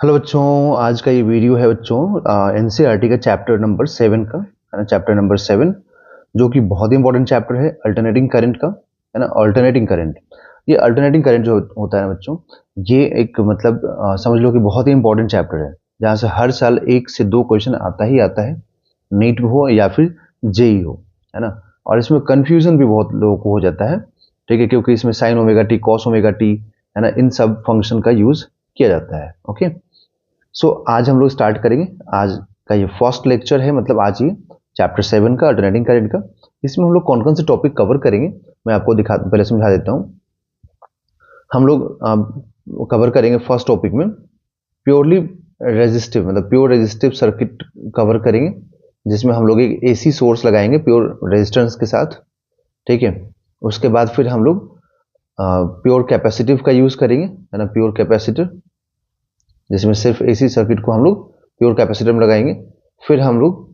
Hello बच्चों, आज का ये वीडियो है बच्चों एनसीईआरटी का चैप्टर नंबर 7 का, है ना। चैप्टर नंबर 7 जो कि बहुत ही इंपॉर्टेंट चैप्टर है अल्टरनेटिंग करंट का, है ना। अल्टरनेटिंग करंट, ये अल्टरनेटिंग करंट जो होता है ना बच्चों, ये एक मतलब समझ लो कि बहुत ही इंपॉर्टेंट चैप्टर है, जहाँ से हर साल 1 से 2 क्वेश्चन आता ही आता है, नीट हो या फिर जेई हो, है ना। और इसमें कंफ्यूजन भी बहुत लोगों को हो जाता है, ठीक है, क्योंकि इसमें sign omega T, cos omega T, है ना, इन सब फंक्शन का यूज किया जाता है। ओके, सो आज हम लोग स्टार्ट करेंगे। आज का ये फर्स्ट लेक्चर है, मतलब आज ये चैप्टर 7 का अल्टरनेटिंग करंट का। इसमें हम लोग कौन कौन से टॉपिक कवर करेंगे मैं आपको पहले समझा देता हूँ। हम लोग कवर करेंगे फर्स्ट टॉपिक में प्योरली रेजिस्टिव, मतलब प्योर रेजिस्टिव सर्किट कवर करेंगे, जिसमें हम लोग एक एसी सोर्स लगाएंगे प्योर रेजिस्टेंस के साथ, ठीक है। उसके बाद फिर हम लोग प्योर कैपेसिटिव का यूज करेंगे, है ना, प्योर कैपेसिटर, जिसमें सिर्फ एसी सर्किट को हम लोग प्योर कैपेसिटर में लगाएंगे। फिर हम लोग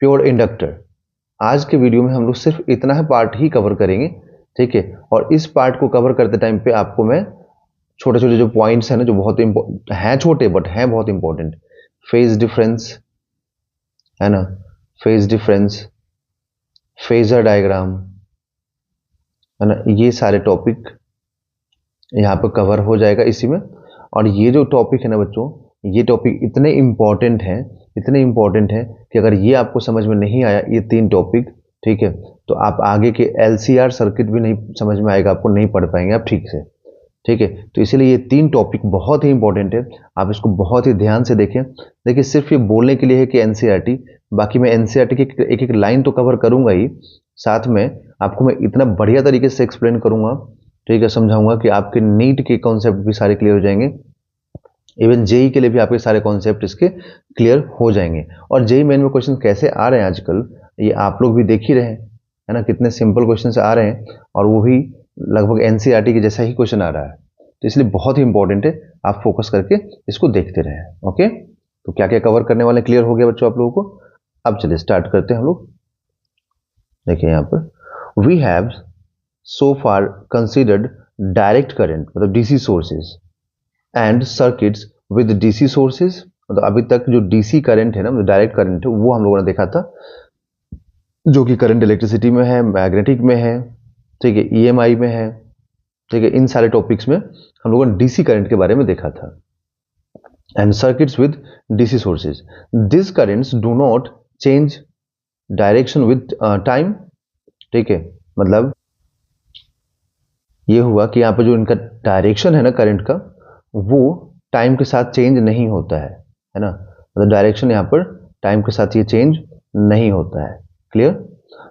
प्योर इंडक्टर। आज के वीडियो में हम लोग सिर्फ इतना है पार्ट ही कवर करेंगे, ठीक है। और इस पार्ट को कवर करते टाइम पे आपको मैं छोटे छोटे जो पॉइंट्स हैं ना, जो बहुत हैं छोटे बट हैं बहुत इंपॉर्टेंट, फेज डिफरेंस, है ना, फेज डिफरेंस, फेजर डायग्राम, है ना, ये सारे टॉपिक यहाँ पे कवर हो जाएगा इसी में। और ये जो टॉपिक है ना बच्चों, ये टॉपिक इतने इंपॉर्टेंट हैं, इतने इंपॉर्टेंट हैं कि अगर ये आपको समझ में नहीं आया ये 3 टॉपिक, ठीक है, तो आप आगे के एलसीआर सर्किट भी नहीं समझ में आएगा, आपको नहीं पढ़ पाएंगे आप ठीक से, ठीक है। तो इसीलिए ये 3 टॉपिक बहुत ही इंपॉर्टेंट है, आप इसको बहुत ही ध्यान से देखें। देखिए सिर्फ ये बोलने के लिए है कि एनसीईआरटी, बाकी मैं एनसीईआरटी की एक एक लाइन तो कवर करूंगा ही, साथ में आपको मैं इतना बढ़िया तरीके से एक्सप्लेन करूंगा, ठीक है, समझाऊंगा कि आपके नीट के कॉन्सेप्ट भी सारे क्लियर हो जाएंगे, इवन जेई के लिए भी आपके सारे कॉन्सेप्ट इसके क्लियर हो जाएंगे। और जेई मेन में क्वेश्चन कैसे आ रहे हैं आजकल, ये आप लोग भी देख ही रहे हैं, है ना, कितने सिंपल क्वेश्चन आ रहे हैं, और वो भी लगभग एनसीईआरटी के जैसा ही क्वेश्चन आ रहा है। तो इसलिए बहुत ही इंपॉर्टेंट है, आप फोकस करके इसको देखते रहें। ओके, तो क्या क्या कवर करने वाले क्लियर हो गया बच्चों आप लोगों को। अब चलिए स्टार्ट करते हैं हम लोग। देखिए यहाँ पर we have so far considered direct current, मतलब DC sources and circuits with DC sources, मतलब अभी तक जो डीसी करंट है ना, मतलब डायरेक्ट करंट है, वो हम लोगों ने देखा था, जो कि करंट इलेक्ट्रिसिटी में है, मैग्नेटिक में है, ठीक है, ईएमआई में है, ठीक है। इन सारे टॉपिक्स में हम लोगों ने डीसी करंट के बारे में देखा था। And circuits with DC sources, this currents do not change direction with time, ठीक है। मतलब ये हुआ कि यहाँ पे जो इनका डायरेक्शन है ना करंट का, वो टाइम के साथ चेंज नहीं होता है ना, मतलब डायरेक्शन यहाँ पर टाइम के साथ ये चेंज नहीं होता है, clear.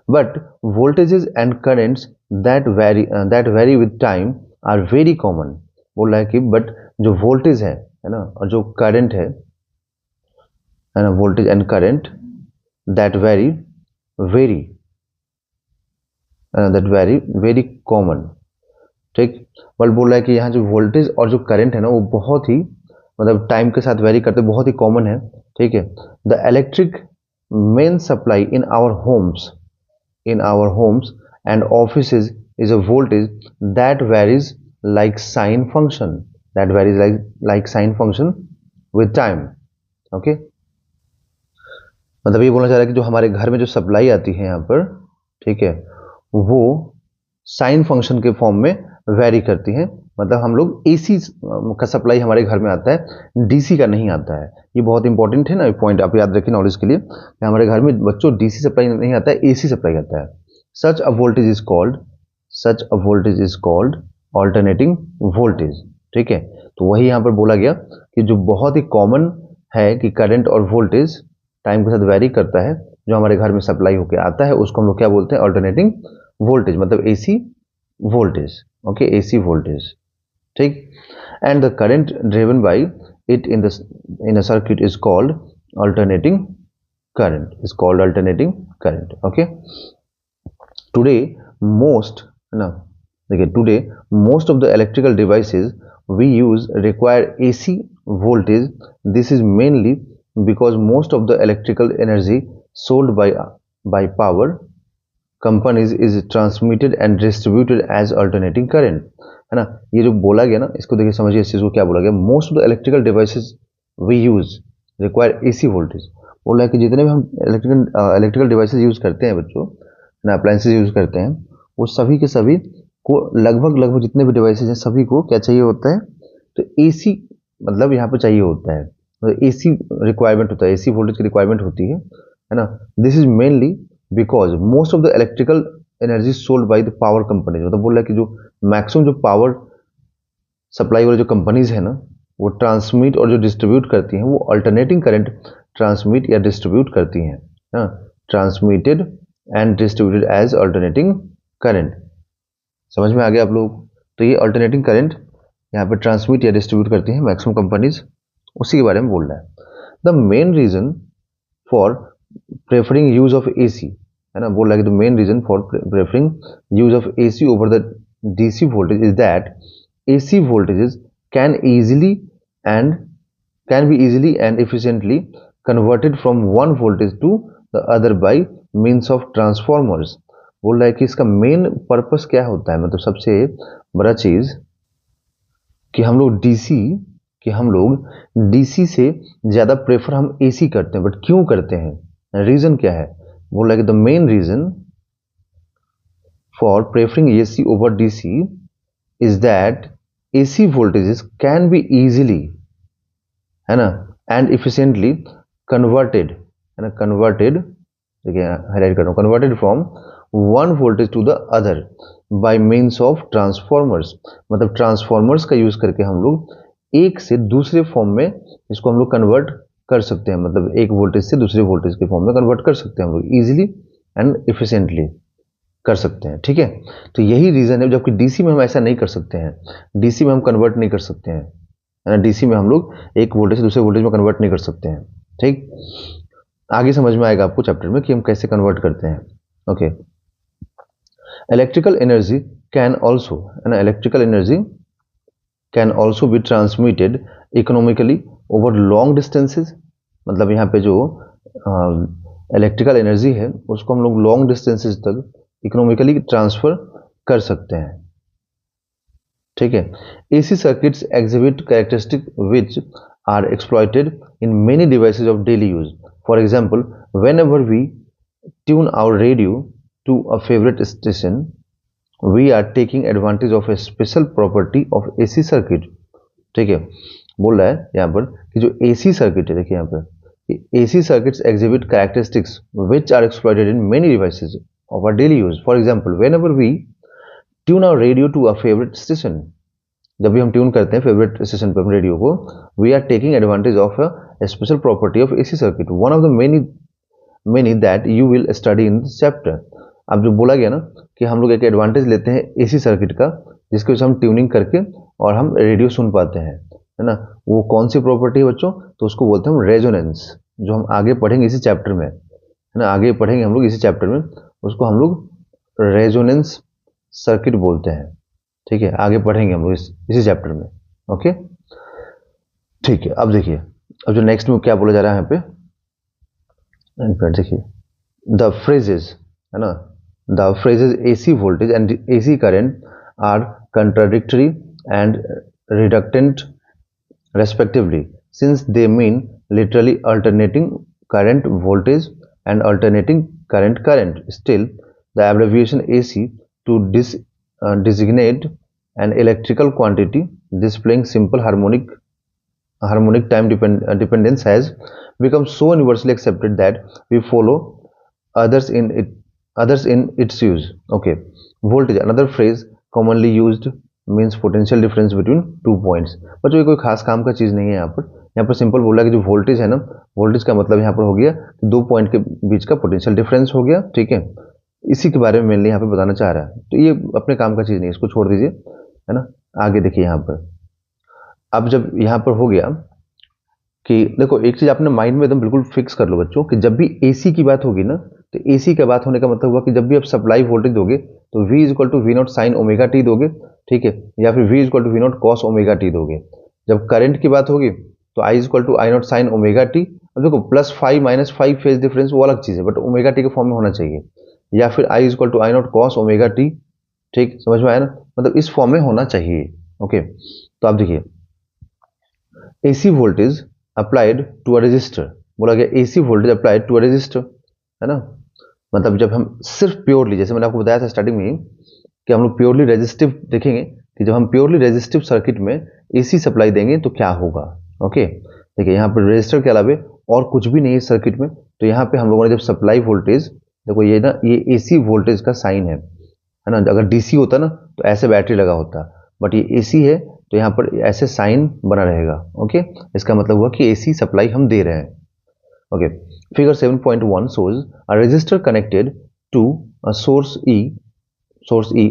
But voltages and currents that vary with time are very common. बोल रहा है कि बट जो वोल्टेज है ना, और जो करंट है ना, voltage and current that very very common, ठीक। बट बोल रहा है कि यहाँ जो वोल्टेज और जो करंट है ना, वो बहुत ही मतलब टाइम के साथ वेरी करते, बहुत ही कॉमन है, ठीक है। The electric main supply in our homes and offices is a voltage that varies like sine function with time. Okay, मतलब ये बोलना चाह रहा है कि जो हमारे घर में जो सप्लाई आती है यहाँ पर, ठीक है, वो साइन फंक्शन के फॉर्म में वेरी करती हैं। मतलब हम लोग एसी का सप्लाई हमारे घर में आता है, डीसी का नहीं आता है। ये बहुत इंपॉर्टेंट है ना, पॉइंट आप याद रखें नॉलेज के लिए, कि हमारे घर में बच्चों डीसी सप्लाई नहीं आता है, एसी सप्लाई आता है। Such a voltage is called alternating voltage, ठीक है। तो वही यहाँ पर बोला गया कि जो बहुत ही कॉमन है कि करंट और वोल्टेज टाइम के साथ वेरी करता है, जो हमारे घर में सप्लाई होकर आता है, उसको हम लोग क्या बोलते हैं, ऑल्टरनेटिंग वोल्टेज, मतलब AC voltage. Okay, AC voltage, ठीक। And the current driven by it in a circuit is called alternating current, okay. Today most of the electrical devices we use require AC voltage. This is mainly because most of the electrical energy sold by power companies is transmitted and distributed as alternating current, है ना। ये जो बोला गया ना, इसको देखिए समझिए इस चीज को क्या बोला गया। Most of the electrical devices we use require AC voltage. बोला है कि जितने भी हम इलेक्ट्रिकल डिवाइसेस यूज करते हैं बच्चों, ना अप्लायंसेस यूज करते हैं, वो सभी के सभी को लगभग जितने भी डिवाइसेस हैं सभी को क्या चाहिए होता है, तो एसी मतलब यहाँ पे चाहिए होता है, तो एसी रिक्वायरमेंट होता है, एसी वोल्टेज की रिक्वायरमेंट होती है ना। This is mainly because most of the electrical energy sold by the power companies, मतलब बोल रहा है कि जो मैक्सिमम जो पावर सप्लाई वाली जो कंपनीज है ना, वो ट्रांसमिट और जो डिस्ट्रीब्यूट करती हैं वो अल्टरनेटिंग करंट ट्रांसमिट या डिस्ट्रीब्यूट करती हैं ना, transmitted and distributed as alternating current. समझ में आ गया आप लोग? तो ये अल्टरनेटिंग करंट यहाँ पे ट्रांसमिट या डिस्ट्रीब्यूट करती हैं मैक्सिमम कंपनीज, उसी के बारे में बोल रहा है। The main reason for preferring use of AC, है ना, बोल रहा है कि the main reason for preferring use of AC over the DC voltage is that AC voltages can be easily and efficiently converted from one voltage to the other by means of transformers। बोल रहा है कि इसका main purpose क्या होता है, मतलब सबसे बड़ा चीज कि हम लोग डीसी से ज्यादा प्रेफर हम एसी करते हैं। बट क्यों करते हैं, रीजन क्या है? बोल रहा है कि the main reason for preferring AC over DC is that AC voltages can be easily, है ना, and efficiently converted, है ना, converted, देखिए हाईलाइट कर रहा हूँ, converted from one voltage to the other by means of transformers। मतलब transformers का यूज करके हम लोग एक से दूसरे फॉर्म में इसको हम लोग कन्वर्ट कर सकते हैं, मतलब एक वोल्टेज से दूसरे वोल्टेज के फॉर्म में कन्वर्ट कर सकते हैं हम लोग इजीली एंड इफिशिएंटली कर सकते हैं। ठीक है, तो यही रीजन है, जबकि डीसी में हम ऐसा नहीं कर सकते हैं, डीसी में हम कन्वर्ट नहीं कर सकते हैं, डीसी में हम लोग एक वोल्टेज से दूसरे वोल्टेज में कन्वर्ट नहीं कर सकते हैं। ठीक, आगे समझ में आएगा आपको चैप्टर में कि हम कैसे कन्वर्ट करते हैं। Okay, electrical energy can also, है ना, electrical energy can also be transmitted economically over long distances. मतलब यहाँ पे जो इलेक्ट्रिकल एनर्जी है उसको हम लोग लॉन्ग डिस्टेंसेज तक इकोनॉमिकली ट्रांसफर कर सकते हैं। ठीक है, AC circuits exhibit characteristic which are exploited in many devices of daily use. For example, whenever we tune our radio to a favourite station we are taking advantage of a special property of AC circuit. ठीक है, बोल रहा है यहाँ पर कि जो AC circuit है, देखिए यहाँ पर AC circuits exhibit characteristics which are exploited in many devices of our daily use. For example, whenever we tune our radio to a favorite station, जब भी हम ट्यून करते हैं फेवरेट स्टेशन पर रेडियो को, we are taking advantage of a special property of AC circuit. One of the many that you will study in this chapter. अब जो बोला गया ना कि हम लोग एक एडवांटेज लेते हैं AC सर्किट का, जिसके वजह से हम ट्यूनिंग करके और हम रेडियो सुन पाते हैं, है ना, वो कौन सी प्रॉपर्टी है बच्चों? तो उसको बोलते हैं हम रेजोनेंस, जो हम आगे पढ़ेंगे इसी चैप्टर में, है ना, आगे पढ़ेंगे हम लोग इसी चैप्टर में, उसको हम लोग रेजोनेंस सर्किट बोलते हैं। ठीक है, आगे पढ़ेंगे हम लोग इसी चैप्टर में। ओके, ठीक है, अब देखिए, अब जो नेक्स्ट में क्या बोला जा रहा है यहाँ पे, देखिए द फ्रेजेस, है ना, the phrases AC voltage and AC current are contradictory and redundant respectively, since they mean literally alternating current voltage and alternating current. Still, the abbreviation AC to designate an electrical quantity displaying simple harmonic time dependence has become so universally accepted that we follow others in its use. Okay, voltage, another phrase commonly used, means potential difference between 2 points. बच्चों ये कोई खास काम का चीज नहीं है, यहाँ पर सिंपल बोला कि जो वोल्टेज है ना, वोल्टेज का मतलब यहाँ पर हो गया कि 2 पॉइंट के बीच का पोटेंशियल डिफरेंस हो गया। ठीक है, इसी के बारे में मेनली यहाँ पे बताना चाह रहा है, तो ये अपने काम का चीज नहीं है, इसको छोड़ दीजिए, है ना। आगे देखिए यहाँ पर, अब जब यहाँ पर हो गया कि देखो एक चीज अपने माइंड में एकदम बिल्कुल फिक्स कर लो बच्चों कि जब भी AC की बात होगी ना, तो AC की बात होने का मतलब हुआ कि जब भी आप सप्लाई वोल्टेज दोगे तो V equal to V0 sine omega T दोगे। ठीक है, या फिर V equal to V0 cos omega T दोगे। जब करंट की बात होगी तो I equal to I0 sine omega T. अब देखो +5 -5 फेज डिफरेंस वो अलग चीज है, बट ओमेगा टी के फॉर्म में होना चाहिए, या फिर I equal to I0 cos omega T. ठीक, समझ में आया ना, मतलब इस फॉर्म में होना चाहिए। ओके, तो आप देखिए AC voltage applied to a resistor, बोला गया AC voltage applied to a resistor, है ना। मतलब जब हम सिर्फ प्योरली, जैसे मैंने आपको बताया था स्टार्टिंग में कि हम लोग प्योरली रेजिस्टिव देखेंगे कि जब हम प्योरली रेजिस्टिव सर्किट में AC सप्लाई देंगे तो क्या होगा। ओके, देखिए यहाँ पर रजिस्टर के अलावा और कुछ भी नहीं है सर्किट में, तो यहाँ पे हम लोगों ने जब सप्लाई वोल्टेज, देखो ये ना, ये AC वोल्टेज का साइन है ना। अगर DC होता ना तो ऐसे बैटरी लगा होता, बट ये AC है तो यहाँ पर ऐसे साइन बना रहेगा। ओके, इसका मतलब हुआ कि AC सप्लाई हम दे रहे हैं। Okay, figure 7.1 shows a resistor connected to a source E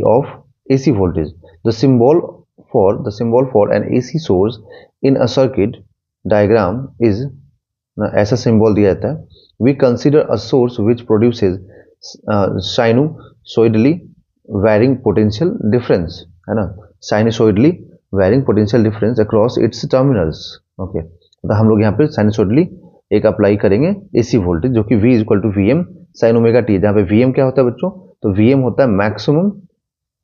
of AC voltage. The symbol for an AC source in a circuit diagram is ना, ऐसा सिंबल दिया जाता है। We consider a source which produces sinusoidally varying potential difference, है ना, sinusoidally varying potential difference across its terminals। Okay, तो हम लोग यहाँ पे sinusoidally एक अप्लाई करेंगे AC वोल्टेज जो कि V equal to V M sine omega T, जहाँ पे VM क्या होता है बच्चों, तो VM होता है मैक्सिमम,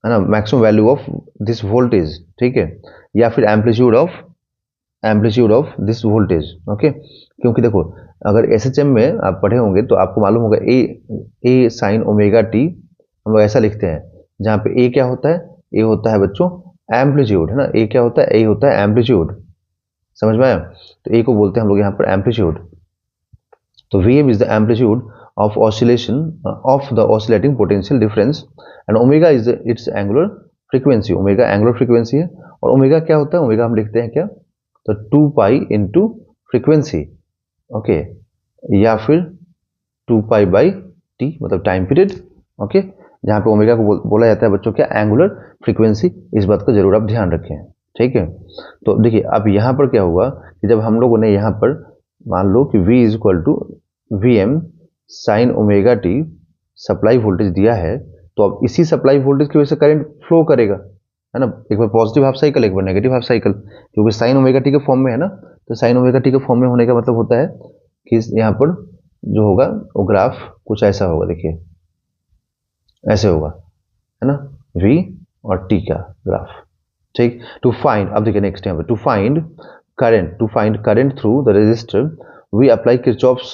है ना, maximum value of this voltage, ठीक है, या फिर amplitude of this voltage. Okay, क्योंकि देखो अगर SHM में आप पढ़े होंगे तो आपको मालूम होगा ए साइन ओमेगा टी हम लोग ऐसा लिखते हैं, जहाँ पे ए क्या होता है, ए होता है बच्चों एम्पलीट्यूड, है ना, ए क्या होता है, ए होता है एम्पलीट्यूड, समझ में आया। तो ए को बोलते हैं हम लोग यहाँ पर एम्पलीट्यूड। तो Vm is the amplitude of oscillation of the oscillating potential difference and omega is its angular frequency। Omega angular frequency है, और ओमेगा क्या होता है, ओमेगा हम लिखते हैं क्या, तो 2 पाई इंटू फ्रीक्वेंसी, ओके, या फिर 2 पाई बाई टी मतलब टाइम पीरियड। ओके, जहाँ पे ओमेगा को बोला जाता है बच्चों क्या, एंगुलर फ्रीक्वेंसी। इस बात का जरूर आप ध्यान रखें, ठीक है। तो देखिए अब यहाँ पर क्या हुआ कि जब हम लोगों ने यहाँ पर मान लो कि V is equal to V M sine omega T supply voltage दिया है, तो अब इसी सप्लाई वोल्टेज की वजह से करंट फ्लो करेगा, है ना, एक बार पॉजिटिव हाफ साइकिल एक बार नेगेटिव हाफ साइकिल, क्योंकि साइन ओमेगा टी के फॉर्म में है ना। तो साइन ओमेगा टी के फॉर्म में होने का मतलब होता है कि यहाँ पर जो होगा वो ग्राफ कुछ ऐसा होगा, देखिए ऐसे होगा, है ना, V और T का ग्राफ, ठीक। टू फाइंड, अब देखिए नेक्स्ट यहाँ पे, to find current through the resistor we apply Kirchhoff's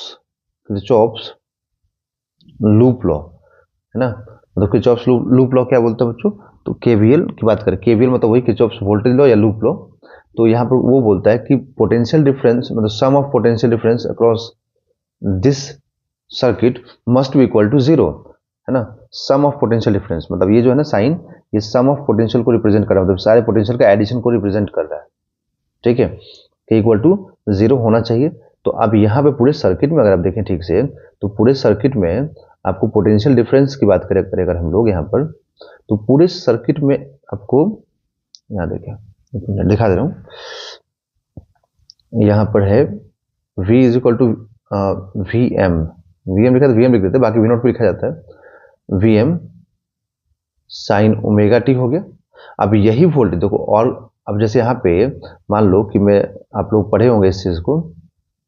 loop law, है ना। तो किरचॉफ्स लूप लॉ क्या बोलते हैं बच्चों, तो केवीएल की बात करें, केवीएल मतलब वही किरचॉफ्स वोल्टेज लॉ या लूप लॉ। तो यहाँ पर वो बोलता है कि पोटेंशियल डिफरेंस मतलब sum of potential difference across this circuit must be equal to zero, है ना। सम ऑफ पोटेंशियल डिफरेंस मतलब ये जो है ना साइन, ये सम ऑफ पोटेंशियल को रिप्रेजेंट कर रहा है, मतलब सारे पोटेंशियल का एडिशन को रिप्रेजेंट कर रहा है, ठीक है, इक्वल टू जीरो होना चाहिए। तो अब यहाँ पे पूरे सर्किट में अगर आप देखें ठीक से, तो पूरे सर्किट में आपको पोटेंशियल डिफरेंस की बात करें अगर हम लोग यहाँ पर, तो पूरे सर्किट में आपको यहाँ देखें दिखा दे रहा हूँ, यहाँ पर है V is equal to V M लिखा, VM लिख देते, बाकी V0 पे लिखा जाता है VM साइन ओमेगा टी हो गया। अब यही वोल्टेज देखो, और अब जैसे यहाँ पे मान लो कि मैं, आप लोग पढ़े होंगे इस चीज़ को,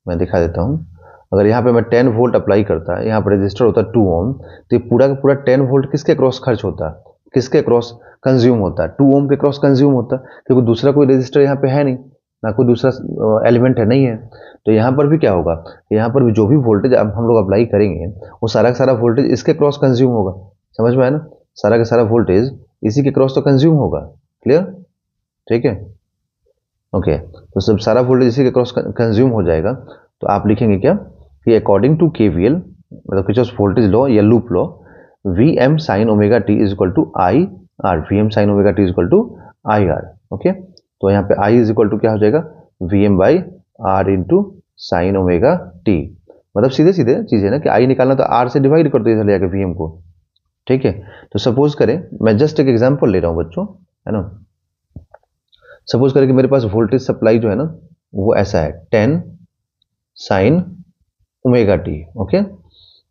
मैं दिखा देता हूँ। अगर यहाँ पे मैं 10 वोल्ट अप्लाई करता है, यहाँ पर रजिस्टर होता है 2 ओम, तो ये पूरा का पूरा 10 वोल्ट किसके क्रॉस खर्च होता है, किसके क्रॉस कंज्यूम होता है, 2 ओम के क्रॉस कंज्यूम होता है, क्योंकि दूसरा कोई रजिस्टर यहाँ पे है नहीं, ना कोई दूसरा एलिमेंट है नहीं है। तो यहाँ पर भी क्या होगा, यहाँ पर भी जो भी वोल्टेज हम लोग अप्लाई करेंगे वो सारा का सारा वोल्टेज इसके क्रॉस कंज्यूम होगा, समझ में आया ना, सारा का सारा वोल्टेज इसी के क्रॉस तो कंज्यूम होगा, क्लियर, ठीक है। ओके, तो सब सारा वोल्टेज इसी के क्रॉस कंज्यूम हो जाएगा। तो आप लिखेंगे क्या कि अकॉर्डिंग टू केवीएल मतलब किरचॉफ्स वोल्टेज लॉ या loop law, V M sine omega T is equal to I R, V M sine omega T is equal to I R. Okay, तो यहाँ पे आई इज इक्वल टू क्या हो जाएगा, V M by R into sine omega T, मतलब सीधे सीधे चीज़ है ना कि आई निकालना तो आर से डिवाइड कर दो चले जाएगा वी एम को, ठीक है। तो सपोज करें, मैं जस्ट एक एग्जांपल ले रहा हूँ बच्चों, है ना, सपोज करें कि मेरे पास वोल्टेज सप्लाई जो है ना वो ऐसा है 10 साइन ओमेगा टी, ओके,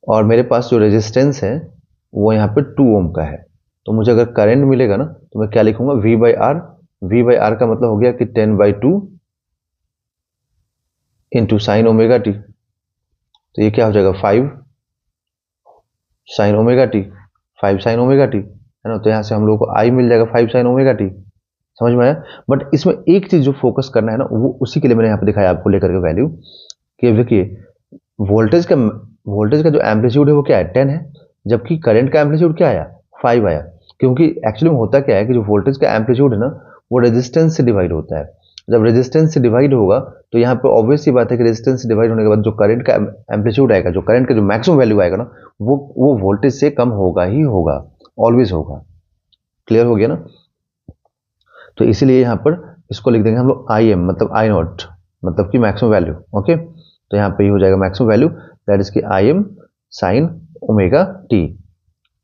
और मेरे पास जो रेजिस्टेंस है वो यहाँ पे 2 ओम का है। तो मुझे अगर करंट मिलेगा ना तो मैं क्या लिखूंगा, V बाई आर का मतलब हो गया कि 10/2 इंटू साइन ओमेगा टी, तो ये क्या हो जाएगा 5 sign omega T, 5 sign omega T, है ना। तो यहाँ से हम लोग को आई मिल जाएगा 5 साइन ओमेगा टी, समझ में आया। बट इसमें एक चीज जो फोकस करना है ना, वो उसी के लिए मैंने यहाँ पे दिखाया आपको लेकर के वैल्यू, कि देखिए वोल्टेज का जो एम्पलीट्यूड है वो क्या है 10 है, जबकि करंट का एम्पलीट्यूड क्या आया 5 आया। क्योंकि एक्चुअली में होता क्या है कि जो वोल्टेज का एम्पलीट्यूड है ना वो रेजिस्टेंस से डिवाइड होता है। जब रेजिस्टेंस से डिवाइड होगा तो यहाँ पर ऑब्वियस सी बात है कि रेजिस्टेंस से डिवाइड होने के बाद जो करंट का एम्पलीट्यूड आएगा, जो करंट का जो मैक्सिमम वैल्यू आएगा ना, वो वोल्टेज से कम होगा ही होगा, ऑलवेज होगा। क्लियर हो गया ना। तो इसीलिए यहाँ पर इसको लिख देंगे हम लोग IM, मतलब I नॉट, मतलब कि मैक्सिमम वैल्यू। ओके, तो यहाँ पे ये हो जाएगा मैक्सिमम वैल्यू, दैट इज की IM साइन ओमेगा टी,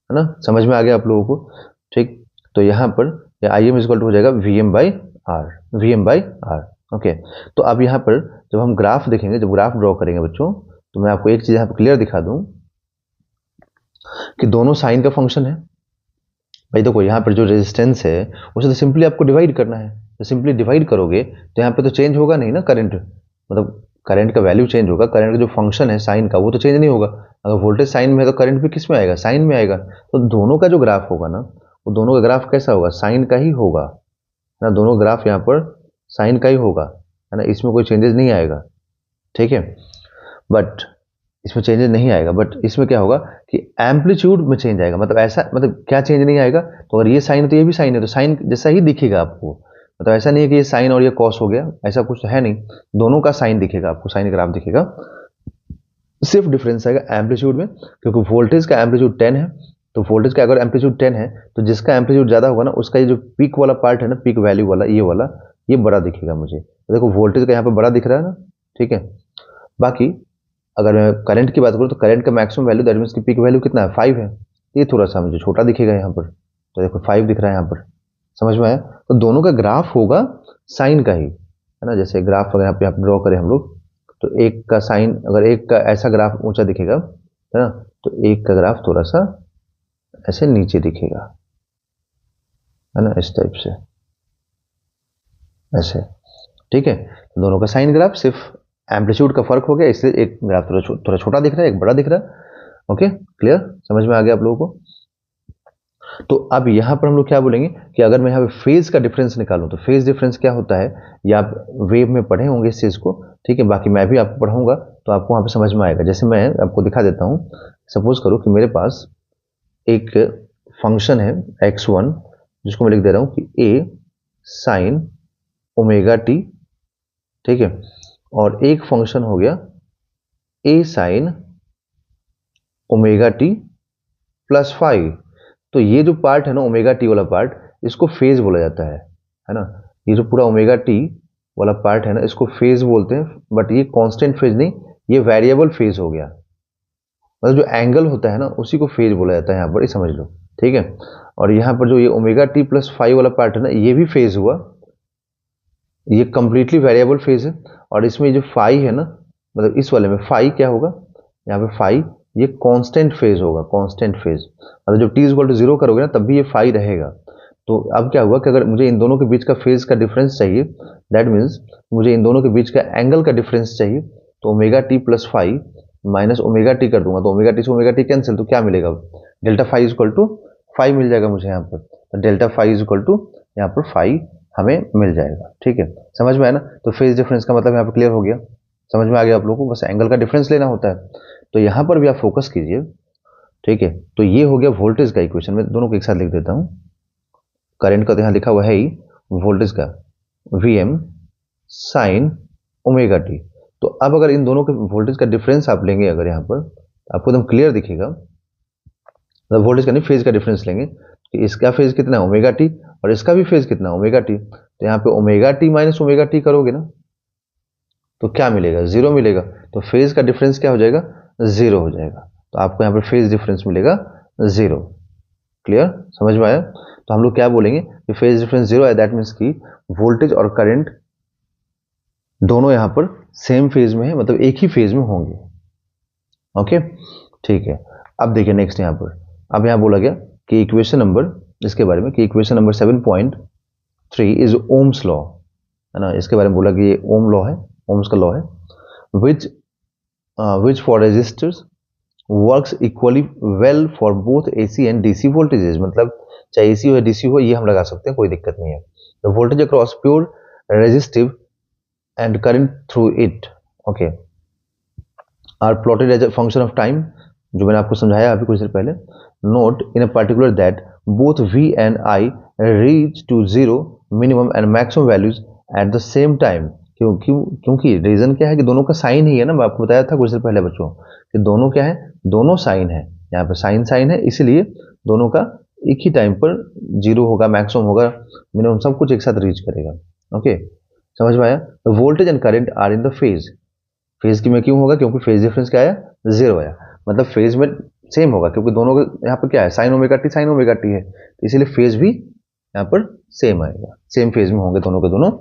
है ना। समझ में आ गया आप लोगों को, ठीक। तो यहाँ पर IM इक्वल टू हो जाएगा VM बाई आर। ओके, तो अब यहाँ पर जब हम ग्राफ देखेंगे, जब ग्राफ ड्रॉ करेंगे बच्चों, तो मैं आपको एक चीज यहाँ पर क्लियर दिखा दूं कि दोनों साइन का फंक्शन है। भाई देखो यहाँ पर जो रेजिस्टेंस है उसे तो सिंपली आपको डिवाइड करना है, तो सिंपली डिवाइड करोगे तो यहाँ पे तो चेंज होगा नहीं ना करंट, मतलब करंट का वैल्यू चेंज होगा, करंट का जो फंक्शन है साइन का वो तो चेंज नहीं होगा। अगर वोल्टेज साइन में है तो करंट भी किस में आएगा, साइन में आएगा। तो दोनों का जो ग्राफ होगा ना, वो दोनों का ग्राफ कैसा होगा, साइन का ही होगा, है ना। दोनों ग्राफ यहाँ पर साइन का ही होगा, है ना, इसमें कोई चेंजेस नहीं आएगा, ठीक है। बट इसमें चेंजेस नहीं आएगा, बट इसमें क्या होगा कि एम्पलीट्यूड में चेंज आएगा। मतलब ऐसा, मतलब क्या चेंज नहीं आएगा, तो अगर ये साइन है तो ये भी साइन है, तो साइन जैसा ही दिखेगा आपको। मतलब ऐसा नहीं है कि ये साइन और ये कॉस हो गया, ऐसा कुछ है नहीं, दोनों का साइन दिखेगा आपको, साइन ग्राफ दिखेगा। सिर्फ डिफरेंस आएगा एम्पलीट्यूड में, क्योंकि वोल्टेज का एम्पलीट्यूड 10 है, तो वोल्टेज का अगर एम्पलीट्यूड 10 है तो जिसका एम्पलीट्यूड ज्यादा होगा ना, उसका ये जो पीक वाला पार्ट है ना, पीक वैल्यू वाला, ये वाला ये बड़ा दिखेगा मुझे। तो देखो वोल्टेज का यहाँ पे बड़ा दिख रहा है ना, ठीक है। बाकी अगर मैं करंट की बात करूँ तो करंट का मैक्सिमम वैल्यू, दैट मींस की पीक वैल्यू कितना है 5 है, ये थोड़ा सा मुझे छोटा दिखेगा यहाँ पर, तो देखो 5 दिख रहा है यहाँ पर। समझ में आया। तो दोनों का ग्राफ होगा साइन का ही, है ना। जैसे ग्राफ अगर यहाँ पे ड्रॉ करें हम लोग, तो एक का साइन, अगर एक का ऐसा ग्राफ ऊंचा दिखेगा, है ना, तो एक का ग्राफ थोड़ा सा ऐसे नीचे दिखेगा, है ना, इस टाइप से ऐसे, ठीक है। दोनों का साइन ग्राफ, सिर्फ एम्पलीट्यूड का फर्क हो गया, इसलिए एक ग्राफ थोड़ा छोटा दिख रहा है, एक बड़ा दिख रहा है। ओके, क्लियर, समझ में आ गया आप लोगों को। तो अब यहां पर हम लोग क्या बोलेंगे कि अगर मैं यहाँ पे फेज का डिफरेंस निकालूं, तो फेज डिफरेंस क्या होता है, ये आप वेव में पढ़े होंगे इस चीज को, ठीक है। बाकी मैं भी आपको पढ़ाऊंगा तो आपको वहां पे समझ में आएगा। जैसे मैं आपको दिखा देता हूं, सपोज करो कि मेरे पास एक फंक्शन है x1, जिसको मैं लिख दे रहा हूं कि a साइन ओमेगा टी, ठीक है, और एक फंक्शन हो गया a sign omega T plus 5। तो ये जो पार्ट है ना ओमेगा टी वाला पार्ट, इसको फेज बोला जाता है ना। ये जो पूरा ओमेगा टी वाला पार्ट है ना, इसको फेज बोलते हैं। बट ये कांस्टेंट फेज नहीं, ये वेरिएबल फेज हो गया। मतलब जो एंगल होता है ना उसी को फेज बोला जाता है यहाँ पर, ये समझ लो, ठीक है। और यहाँ पर जो ये ओमेगा टी प्लस 5 वाला पार्ट है ना, ये भी फेज हुआ, ये कंप्लीटली वेरिएबल फेज है। और इसमें जो फाई है ना, मतलब इस वाले में फाई क्या होगा, यहाँ पे फाई ये कांस्टेंट फेज होगा, कांस्टेंट फेज। मतलब जब टी इक्वल टू 0 करोगे ना, तब भी ये फाई रहेगा। तो अब क्या हुआ कि अगर मुझे इन दोनों के बीच का फेज का डिफरेंस चाहिए, दैट मीन्स मुझे इन दोनों के बीच का एंगल का डिफरेंस चाहिए, तो omega T plus 5 minus omega T कर दूंगा, तो ओमेगा टी से ओमेगा टी कैंसिल, तो क्या मिलेगा, डेल्टा फाई इक्वल टू 5 मिल जाएगा मुझे यहाँ पर। तो डेल्टा फाई इक्वल टू यहाँ पर 5 हमें मिल जाएगा, ठीक है। समझ में आया ना। तो फेज डिफरेंस का मतलब यहाँ पर क्लियर हो गया, समझ में आ गया आप लोगों को। बस एंगल का डिफरेंस लेना होता है, तो यहाँ पर भी आप फोकस कीजिए, ठीक है। तो ये हो गया वोल्टेज का इक्वेशन, मैं दोनों को एक साथ लिख देता हूँ। करंट का तो यहाँ लिखा हुआ है ही, वोल्टेज का Vm साइन ओमेगा टी। तो अब अगर इन दोनों के वोल्टेज का डिफरेंस आप लेंगे, अगर यहाँ पर आपको एकदम क्लियर दिखेगा, मतलब वोल्टेज का नहीं फेज का डिफरेंस लेंगे, तो इसका फेज कितना है ओमेगा टी, और इसका भी फेज कितना ओमेगा टी। तो यहाँ पे omega T minus omega T करोगे ना, तो क्या मिलेगा, 0 मिलेगा। तो फेज का डिफरेंस क्या हो जाएगा, 0 हो जाएगा। तो आपको यहाँ पर फेज डिफरेंस मिलेगा 0। क्लियर, समझ में आया। तो हम लोग क्या बोलेंगे कि फेज डिफरेंस 0 है, दैट मीन्स की वोल्टेज और करंट दोनों यहाँ पर सेम फेज में है, मतलब एक ही फेज में होंगे। ओके, ठीक है। अब देखिए नेक्स्ट यहाँ पर, अब यहाँ बोला गया कि इक्वेशन नंबर, इसके बारे में कि equation number 7.3 is Ohm's law, है ना। इसके बारे में बोला कि ये ओम लॉ है, ओम्स का लॉ है, which for resistors works equally well for both AC and DC voltages। मतलब चाहे AC हो या DC हो, ये हम लगा सकते हैं, कोई दिक्कत नहीं है। The voltage across pure resistive and current through it okay are plotted as a function of time, जो मैंने आपको समझाया अभी कुछ देर पहले. Note in a particular that both V and I reach to zero minimum and maximum values at the same time. क्योंकि reason क्या है कि दोनों का साइन ही है ना, मैं आपको बताया था कुछ देर पहले बच्चों कि दोनों क्या है, दोनों साइन है, यहाँ पर साइन साइन है, इसलिए दोनों का एक ही टाइम पर जीरो होगा, मैक्सिमम होगा, मिनिमम, सब कुछ एक साथ रीच करेगा. ओके समझ में आया. Voltage and current are in the phase. Phase की में क्यों होगा, क्योंकि फेज डिफरेंस क्या आया, जीरो आया, मतलब फेज में सेम होगा, क्योंकि दोनों का यहाँ पर क्या है, sign omega T sine omega T है, इसीलिए फेज भी यहाँ पर सेम आएगा, सेम फेज में होंगे दोनों के दोनों.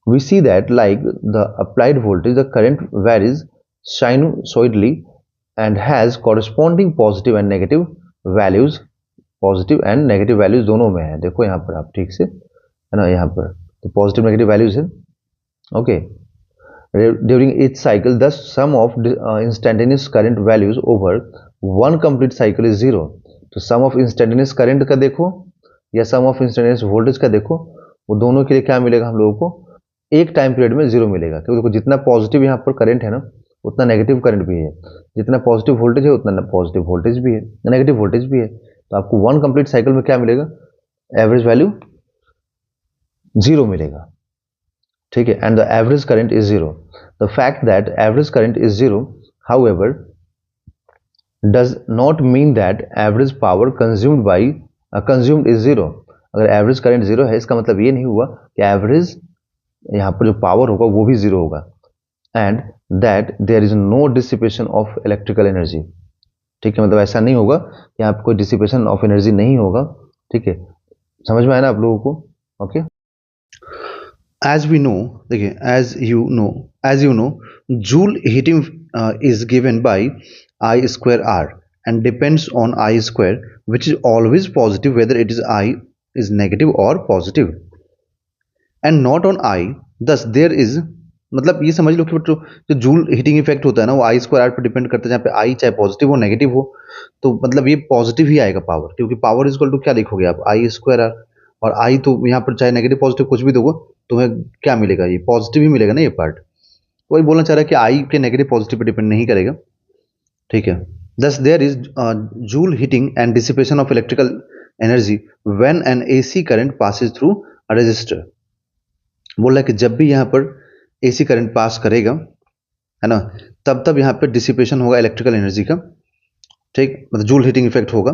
We see that like the applied voltage, the current varies sinusoidally and has corresponding positive and negative values. Positive and negative values दोनों में है, देखो यहाँ पर आप ठीक से है ना, यहाँ पर तो पॉजिटिव नेगेटिव वैल्यूज है. Okay during each cycle the sum of instantaneous current values over one complete cycle is zero. तो sum of instantaneous current का देखो या sum of instantaneous voltage का देखो, वो दोनों के लिए क्या मिलेगा हम लोगों को, एक टाइम पीरियड में जीरो मिलेगा. क्योंकि देखो जितना पॉजिटिव यहाँ पर करंट है ना, उतना नेगेटिव करंट भी है, जितना पॉजिटिव वोल्टेज है उतना पॉजिटिव वोल्टेज भी है, नेगेटिव वोल्टेज भी है. तो आपको वन कंप्लीट साइकिल में क्या मिलेगा, एवरेज वैल्यू जीरो मिलेगा. ठीक है, and the average current is zero. The fact that average current is zero however does not mean that average power consumed is zero. अगर एवरेज करंट जीरो है, इसका मतलब ये नहीं हुआ कि एवरेज यहाँ पर जो पावर होगा वो भी जीरो होगा. And that there is no dissipation of electrical energy. ठीक है, मतलब ऐसा नहीं होगा कि यहाँ पर कोई डिसिपेशन ऑफ एनर्जी नहीं होगा. ठीक है, समझ में आया ना आप लोगों को. ओके as we know, देखिए as you know joule heating is given by I square R and depends on I square, which is always positive whether it is I is negative or positive and not on I. thus there is, मतलब ये समझ लो कि बच्चों जो joule heating effect होता है ना, वो आई स्क्वायर आर पर डिपेंड करता है, जहाँ पे आई चाहे पॉजिटिव हो नेगेटिव हो, तो मतलब ये पॉजिटिव ही आएगा पावर, क्योंकि पावर इक्वल टू क्या लिखोगे आप, आई स्क्वायर आर, और आई तो यहाँ पर चाहे नेगेटिव पॉजिटिव कुछ भी दोगे तुम्हें क्या मिलेगा, ये पॉजिटिव ही मिलेगा ना ये पार्ट. वही बोलना चाह रहा है कि आई के नेगेटिव पॉजिटिव पर डिपेंड नहीं करेगा. ठीक है, thus there is Joule heating and dissipation of electrical energy when an AC current passes through a resistor. बोल रहा है कि जब भी यहाँ पर एसी करंट पास करेगा है ना, तब यहाँ पे डिसिपेशन होगा इलेक्ट्रिकल एनर्जी का. ठीक, मतलब जूल हीटिंग इफेक्ट होगा.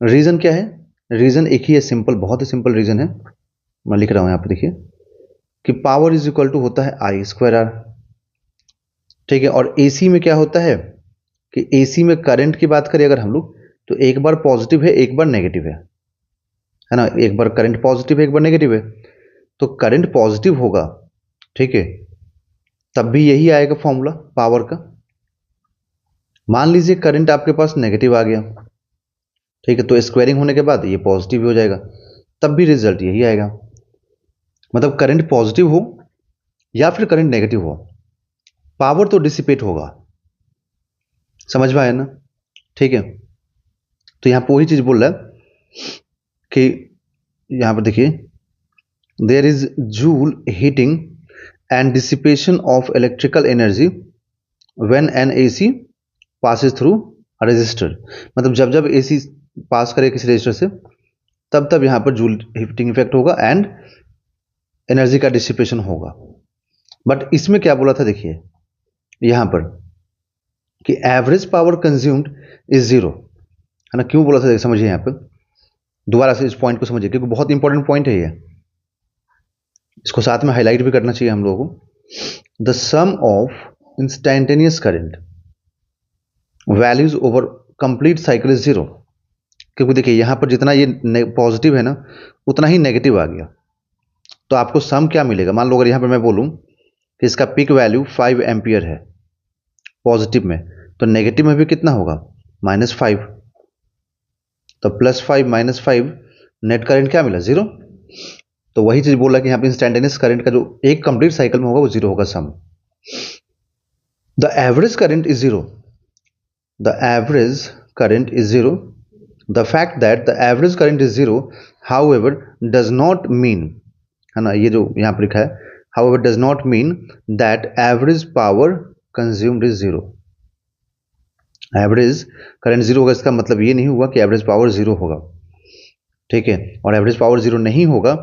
रीजन क्या है, रीजन एक ही है, सिंपल, बहुत ही सिंपल रीजन है, मैं लिख रहा हूं यहाँ पे देखिए कि पावर इज इक्वल टू होता है आई स्क्वायर आर. ठीक है, और एसी में क्या होता है कि एसी में करंट की बात करें अगर हम लोग, तो एक बार पॉजिटिव है एक बार नेगेटिव है ना, एक बार करंट पॉजिटिव है एक बार नेगेटिव है. तो करंट पॉजिटिव होगा, ठीक है, तब भी यही आएगा फॉर्मूला पावर का. मान लीजिए करंट आपके पास नेगेटिव आ गया, ठीक है, तो स्क्वायरिंग होने के बाद ये पॉजिटिव हो जाएगा, तब भी रिजल्ट यही आएगा. मतलब करंट पॉजिटिव हो या फिर करंट नेगेटिव हो, पावर तो डिसिपेट होगा. समझ में आया ना. ठीक है, तो यहां पर वही चीज बोल रहा है कि यहां पर देखिए there is Joule heating and dissipation of electrical energy when an AC passes through a resistor. मतलब जब जब AC पास करे किसी रेजिस्टर से, तब यहाँ पर जूल हीटिंग इफेक्ट होगा एंड एनर्जी का डिसिपेशन होगा. बट इसमें क्या बोला था देखिए यहाँ पर कि average power consumed is zero, है ना. क्यों बोला था समझिए, यहाँ पर दोबारा से इस पॉइंट को समझिए, क्योंकि बहुत इंपॉर्टेंट पॉइंट है ये, इसको साथ में हाईलाइट भी करना चाहिए हम लोगों को. The sum of instantaneous current values over complete cycle is zero. क्योंकि देखिए यहां पर जितना ये पॉजिटिव है ना, उतना ही नेगेटिव आ गया, तो आपको सम क्या मिलेगा. मान लो अगर यहां पर मैं बोलूं कि इसका पीक वैल्यू 5 एम्पियर है पॉजिटिव में, तो नेगेटिव में भी कितना होगा, -5. तो +5 -5 नेट करंट क्या मिला, जीरो. तो वही चीज बोला कि यहाँ पे इंस्टेंटेनियस करंट का जो एक कंप्लीट साइकिल में होगा वो जीरो होगा sum. The average current is zero. The average current is zero. The fact that the average current is zero however does not mean है ना, ये जो यहाँ पर लिखा है however does not mean that average power consumed is zero. Average current zero होगा इसका मतलब ये नहीं हुआ कि एवरेज पावर जीरो होगा, ठीक है, और एवरेज पावर जीरो नहीं होगा,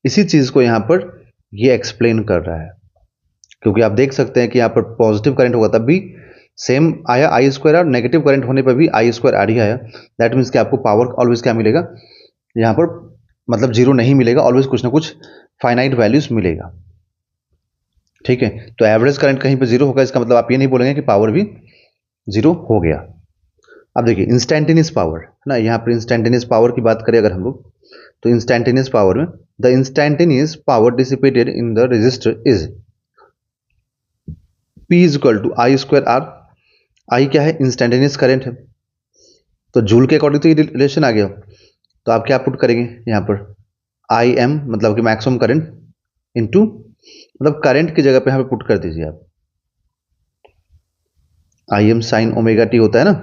इसी चीज को यहाँ पर ये एक्सप्लेन कर रहा है। क्योंकि आप देख सकते हैं कि यहाँ पर पॉजिटिव करंट होगा तब भी सेम आया आई स्क्वायर, और नेगेटिव करंट होने पर भी आई स्क्वायर आर ही आया। दैट मीन्स कि आपको पावर ऑलवेज क्या मिलेगा यहाँ पर, मतलब जीरो नहीं मिलेगा, ऑलवेज कुछ ना कुछ फाइनाइट वैल्यूज मिलेगा, ठीक है। तो एवरेज करंट कहीं पर जीरो होगा, इसका मतलब आप ये नहीं बोलेंगे कि पावर भी जीरो हो गया। अब देखिए इंस्टैंटेनियस पावर है ना, यहाँ पर इंस्टैंटेनियस पावर की बात करें अगर हम लोग, तो इंस्टैंटेनियस पावर में the instantaneous power dissipated in the resistor is P is equal to I square R. I क्या है, इंस्टैंटेनियस करंट है, तो जूल के अकॉर्डिंग तो ये रिलेशन आ गया। तो आप क्या पुट करेंगे यहाँ पर, आई एम मतलब कि मैक्सिमम करंट इनटू, मतलब करंट की जगह पे यहाँ पे पुट कर दीजिए आप, आई एम साइन ओमेगा टी होता है ना,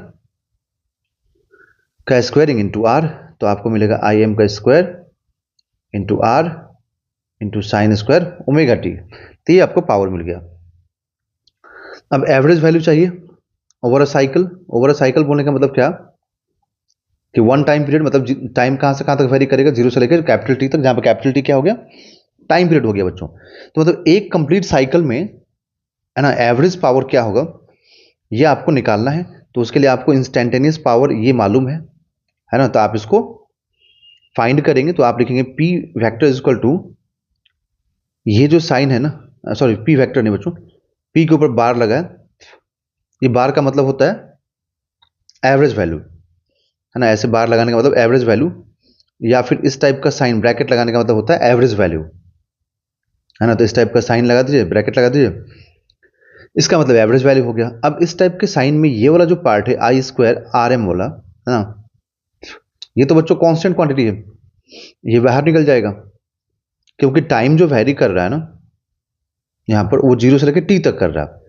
का स्क्वायरिंग इंटू आर, तो आपको मिलेगा आई एम का square into R into sine square omega T. तो ये आपको पावर मिल गया। अब एवरेज वैल्यू चाहिए over a cycle. Over a cycle बोलने का मतलब क्या कि वन टाइम पीरियड, मतलब टाइम कहां से कहां तक वेरी करेगा, जीरो से लेकर कैपिटल टी तक, जहां पर कैपिटल टी क्या हो गया, टाइम पीरियड हो गया बच्चों। तो मतलब एक कंप्लीट साइकिल में है ना एवरेज पावर क्या होगा ये आपको निकालना है। तो उसके लिए आपको इंस्टैंटेनियस पावर ये मालूम है ना, तो आप इसको फाइंड करेंगे। तो आप लिखेंगे P vector is equal to, ये जो साइन है ना, सॉरी पी वेक्टर नहीं बच्चों, पी के ऊपर बार लगा है, ये बार का मतलब होता है एवरेज वैल्यू, है ना, ऐसे बार लगाने का मतलब एवरेज वैल्यू, या फिर इस टाइप का साइन ब्रैकेट लगाने का मतलब होता है एवरेज वैल्यू, है ना। तो इस टाइप का साइन लगा दीजिए, ब्रैकेट लगा दीजिए, इसका मतलब एवरेज वैल्यू हो गया। अब इस टाइप के साइन में ये वाला जो पार्ट है आई स्क्वायर आर एम वाला, है ना, ये तो बच्चों कांस्टेंट क्वांटिटी है, ये बाहर निकल जाएगा, क्योंकि टाइम जो वैरी कर रहा है ना यहाँ पर, वो जीरो से लेकर टी तक कर रहा है,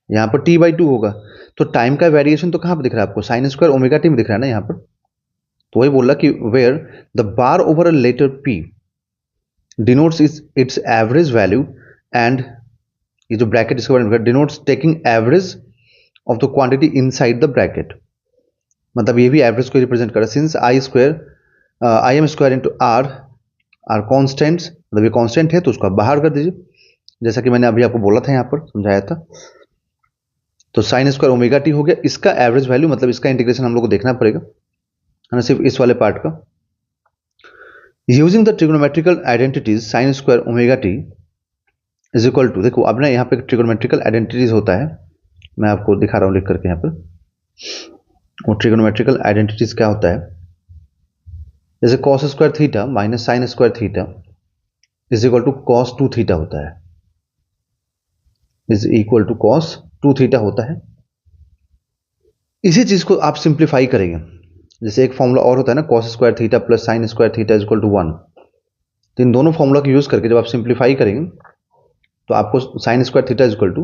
यहाँ पर टी बाई टू होगा। तो टाइम का वेरिएशन तो कहाँ पर दिख रहा है आपको, साइन स्क्वायर ओमेगा टी में दिख रहा है ना यहाँ पर। तो वही बोल रहा कि where the bar over a letter P denotes its average value, and ये जो ब्रैकेट इसके बारे में denotes taking average of the quantity inside the bracket, मतलब ये भी एवरेज को रिप्रेजेंट कर रहा है। Since I square I M square into R are constants, मतलब ये कॉन्स्टेंट है तो उसको आप बाहर कर दीजिए, जैसा कि मैंने अभी आपको बोला था यहाँ पर समझाया था। तो साइन स्क्वायर ओमेगा टी हो गया, इसका एवरेज वैल्यू, मतलब इसका इंटीग्रेशन हम लोग को देखना पड़ेगा, है ना, सिर्फ इस वाले पार्ट का। Using the trigonometrical identities sine square omega T is equal to, देखो अब ना यहाँ पे ट्रिग्नोमेट्रिकल आइडेंटिटीज होता है, मैं आपको दिखा रहा हूँ लिख करके यहाँ पर। वो ट्रिग्नोमेट्रिकल आइडेंटिटीज क्या होता है, जैसे cos square theta minus sine square theta is equal to cos two theta होता है, is equal to cos two theta होता है। इसी चीज को आप सिंप्लीफाई करेंगे, जैसे एक फॉर्मूला और होता है ना, cos square theta plus sine square theta is equal to 1। तो इन दोनों फॉर्मूला को यूज करके जब आप सिंप्लीफाई करेंगे तो आपको sine square theta is equal to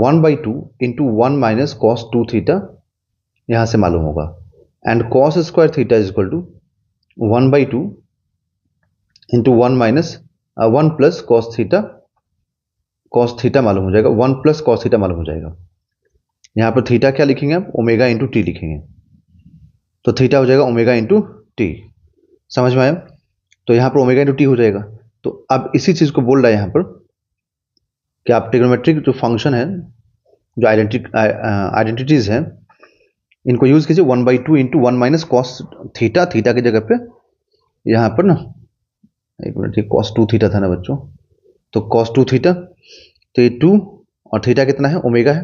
1/2 into 1 minus cos two theta यहां से मालूम होगा, and cos square theta is equal to 1/2 into 1 minus 1 plus cos theta मालूम हो जाएगा, 1 प्लस कॉस थीटा मालूम हो जाएगा। यहां पर थीटा क्या लिखेंगे आप, ओमेगा इंटू टी लिखेंगे, तो थीटा हो जाएगा ओमेगा इंटू टी, समझ में आया। तो यहां पर ओमेगा इंटू टी हो जाएगा। तो अब इसी चीज को बोल रहा है यहां पर कि आप ट्रिग्नोमेट्रिक जो फंक्शन है, जो आइडेंटिटीज है, इनको यूज कीजिए 1/2 into 1 minus cos theta, theta की जगह पे यहां पर ना, एक मिनट, ये कॉस टू थीटा था ना बच्चों, तो कॉस टू थीटा, तो ये 2 और थीटा कितना है, ओमेगा है,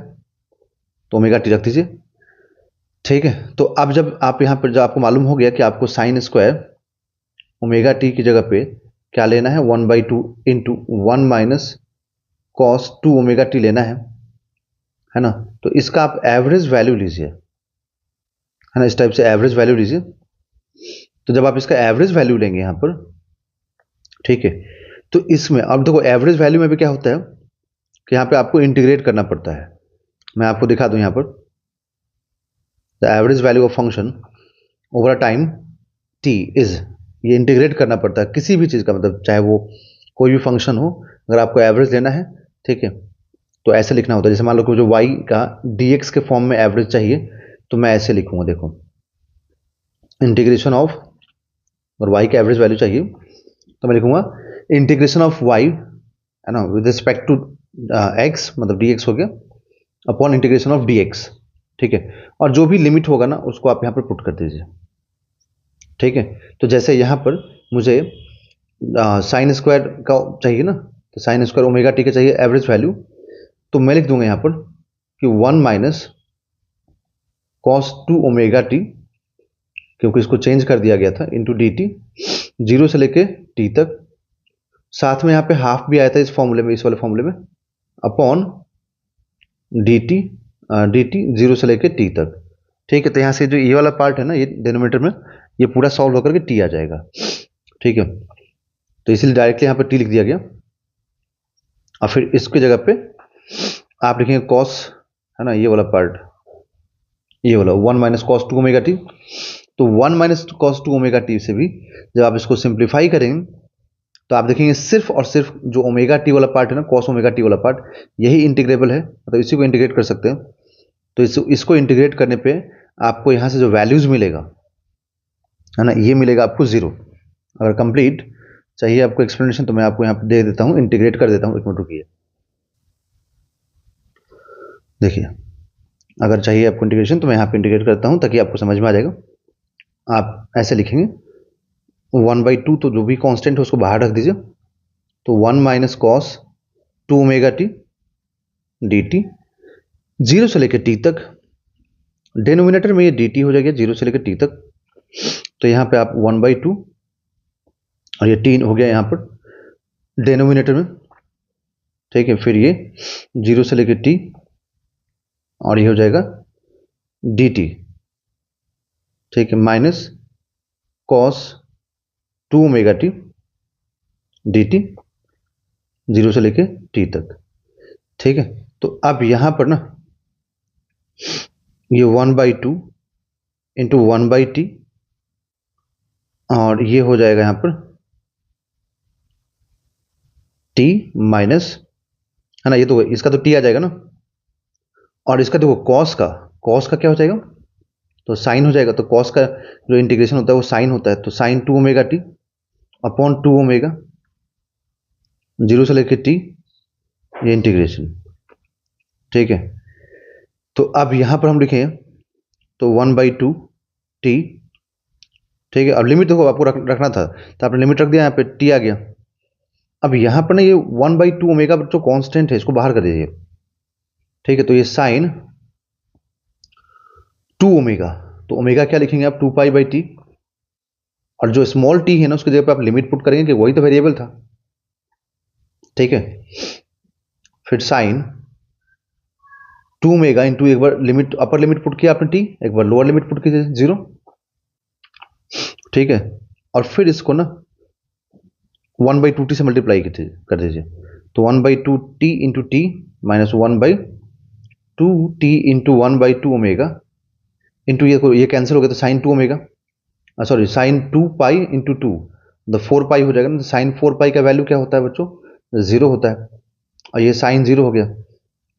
तो ओमेगा टी रख दीजिए, ठीक है। तो अब जब आप यहाँ पर, जब आपको मालूम हो गया कि आपको साइन स्क्वायर ओमेगा टी की जगह पे क्या लेना है, 1/2 into 1 minus cos to omega T लेना है ना, तो इसका आप एवरेज वैल्यू लीजिए, है ना, इस टाइप से एवरेज वैल्यू लीजिए। तो जब आप इसका एवरेज वैल्यू लेंगे यहां पर, ठीक है, तो इसमें अब देखो एवरेज वैल्यू में भी क्या होता है कि यहां पे आपको इंटीग्रेट करना पड़ता है। मैं आपको दिखा दूं यहां पर, the average value of function over a time T is, ये इंटीग्रेट करना पड़ता है किसी भी चीज का, मतलब चाहे वो कोई भी फंक्शन हो, अगर आपको एवरेज लेना है, ठीक है, तो ऐसे लिखना होता है। जैसे मान लो कि जो y का dx के फॉर्म में एवरेज चाहिए, तो मैं ऐसे लिखूंगा, देखो, इंटीग्रेशन ऑफ, और y का एवरेज वैल्यू चाहिए तो मैं लिखूंगा इंटीग्रेशन ऑफ y, है ना, विद रिस्पेक्ट टू x, मतलब dx हो गया, अपॉन इंटीग्रेशन ऑफ dx, ठीक है। और जो भी लिमिट होगा ना उसको आप यहाँ पर पुट कर दीजिए, ठीक है। तो जैसे यहाँ पर मुझे साइन स्क्वायर का चाहिए ना, तो साइन स्क्वायर ओमेगा टी का चाहिए एवरेज वैल्यू, तो मैं लिख दूंगा यहाँ पर कि 1 माइनस कॉस 2 ओमेगा टी, क्योंकि इसको चेंज कर दिया गया था, इंटू डी टी, 0 से लेके टी तक, साथ में यहाँ पे हाफ भी आया था इस फॉर्मूले में, इस वाले फॉर्मूले में, अपॉन डी टी, 0 से लेके टी तक, ठीक है। तो यहाँ से जो ये वाला पार्ट है ना, ये डिनोमिनेटर में ये पूरा सॉल्व होकर के टी आ जाएगा, ठीक है। तो इसलिए डायरेक्टली यहाँ पे टी लिख दिया गया, और फिर इसकी जगह पे आप लिखेंगे कॉस, है ना, ये वाला पार्ट, ये वाला 1 माइनस कॉस 2 ओमेगा टी। तो 1 माइनस कॉस 2 ओमेगा टी से भी जब आप इसको सिंप्लीफाई करेंगे तो आप देखेंगे सिर्फ और सिर्फ जो ओमेगा टी वाला पार्ट है ना, कॉस ओमेगा टी वाला पार्ट, यही इंटीग्रेबल है, मतलब इसी को इंटीग्रेट कर सकते हैं। तो इसको इंटीग्रेट करने पे आपको यहाँ से जो वैल्यूज मिलेगा, है ना, ये मिलेगा आपको 0। अगर कंप्लीट चाहिए आपको एक्सप्लेनेशन तो मैं आपको यहाँ पे दे देता हूँ, इंटीग्रेट कर देता हूँ, एक मिनट रुकिए। देखिए, अगर चाहिए आपको इंटीग्रेशन तो मैं यहाँ पे इंटीग्रेट करता हूँ ताकि आपको समझ में आ जाएगा। आप ऐसे लिखेंगे 1/2, तो जो भी कांस्टेंट है उसको बाहर रख दीजिए, तो 1 minus cos 2 omega T D T, 0 से लेकर टी तक, डिनोमिनेटर में ये डी टी हो जाएगा 0 से लेकर टी तक, तो यहाँ पे आप 1/2, और ये टी हो गया यहाँ पर डिनोमिनेटर में, ठीक है। फिर ये 0 से लेकर टी, और ये हो जाएगा डी टी, ठीक है, minus cos 2 omega T D T, 0 से लेके टी तक, ठीक है। तो अब यहां पर ना ये 1/2 इंटू 1/t, और ये हो जाएगा यहां पर t माइनस, है ना, ये तो इसका तो t आ जाएगा ना, और इसका देखो कॉस का क्या हो जाएगा, तो साइन हो जाएगा। तो कॉस का जो इंटीग्रेशन होता है वो साइन होता है, तो sine 2 omega T upon 2 omega, 0 से लेके t, ये इंटीग्रेशन, ठीक है। तो अब यहां पर हम लिखें तो 1/2 t, ठीक है। अब लिमिट देखो आपको रखना था, तो आपने लिमिट रख दिया, यहाँ पे t आ गया। अब यहां पर ना ये 1/2 ओमेगा जो कांस्टेंट है इसको बाहर कर दीजिए, ठीक है। तो ये साइन 2 ओमेगा, तो ओमेगा क्या लिखेंगे आप, 2π/t, और जो स्मॉल t है ना उसकी जगह पे आप लिमिट पुट करेंगे कि वही तो वेरिएबल था, ठीक है। फिर साइन 2 ओमेगा इंटू, एक बार लिमिट अपर लिमिट पुट किया आपने t, एक बार लोअर लिमिट पुट कीजिए 0, ठीक है। और फिर इसको ना 1/2t से मल्टीप्लाई कर दीजिए, तो 1/2t into T minus 1/2t into 1/2 omega into ये कैंसिल हो गया, तो sine 2 omega, sorry sine 2π into 2, तो 4π हो जाएगा ना। तो साइन 4π का वैल्यू क्या होता है बच्चों, 0 होता है, और ये साइन 0 हो गया,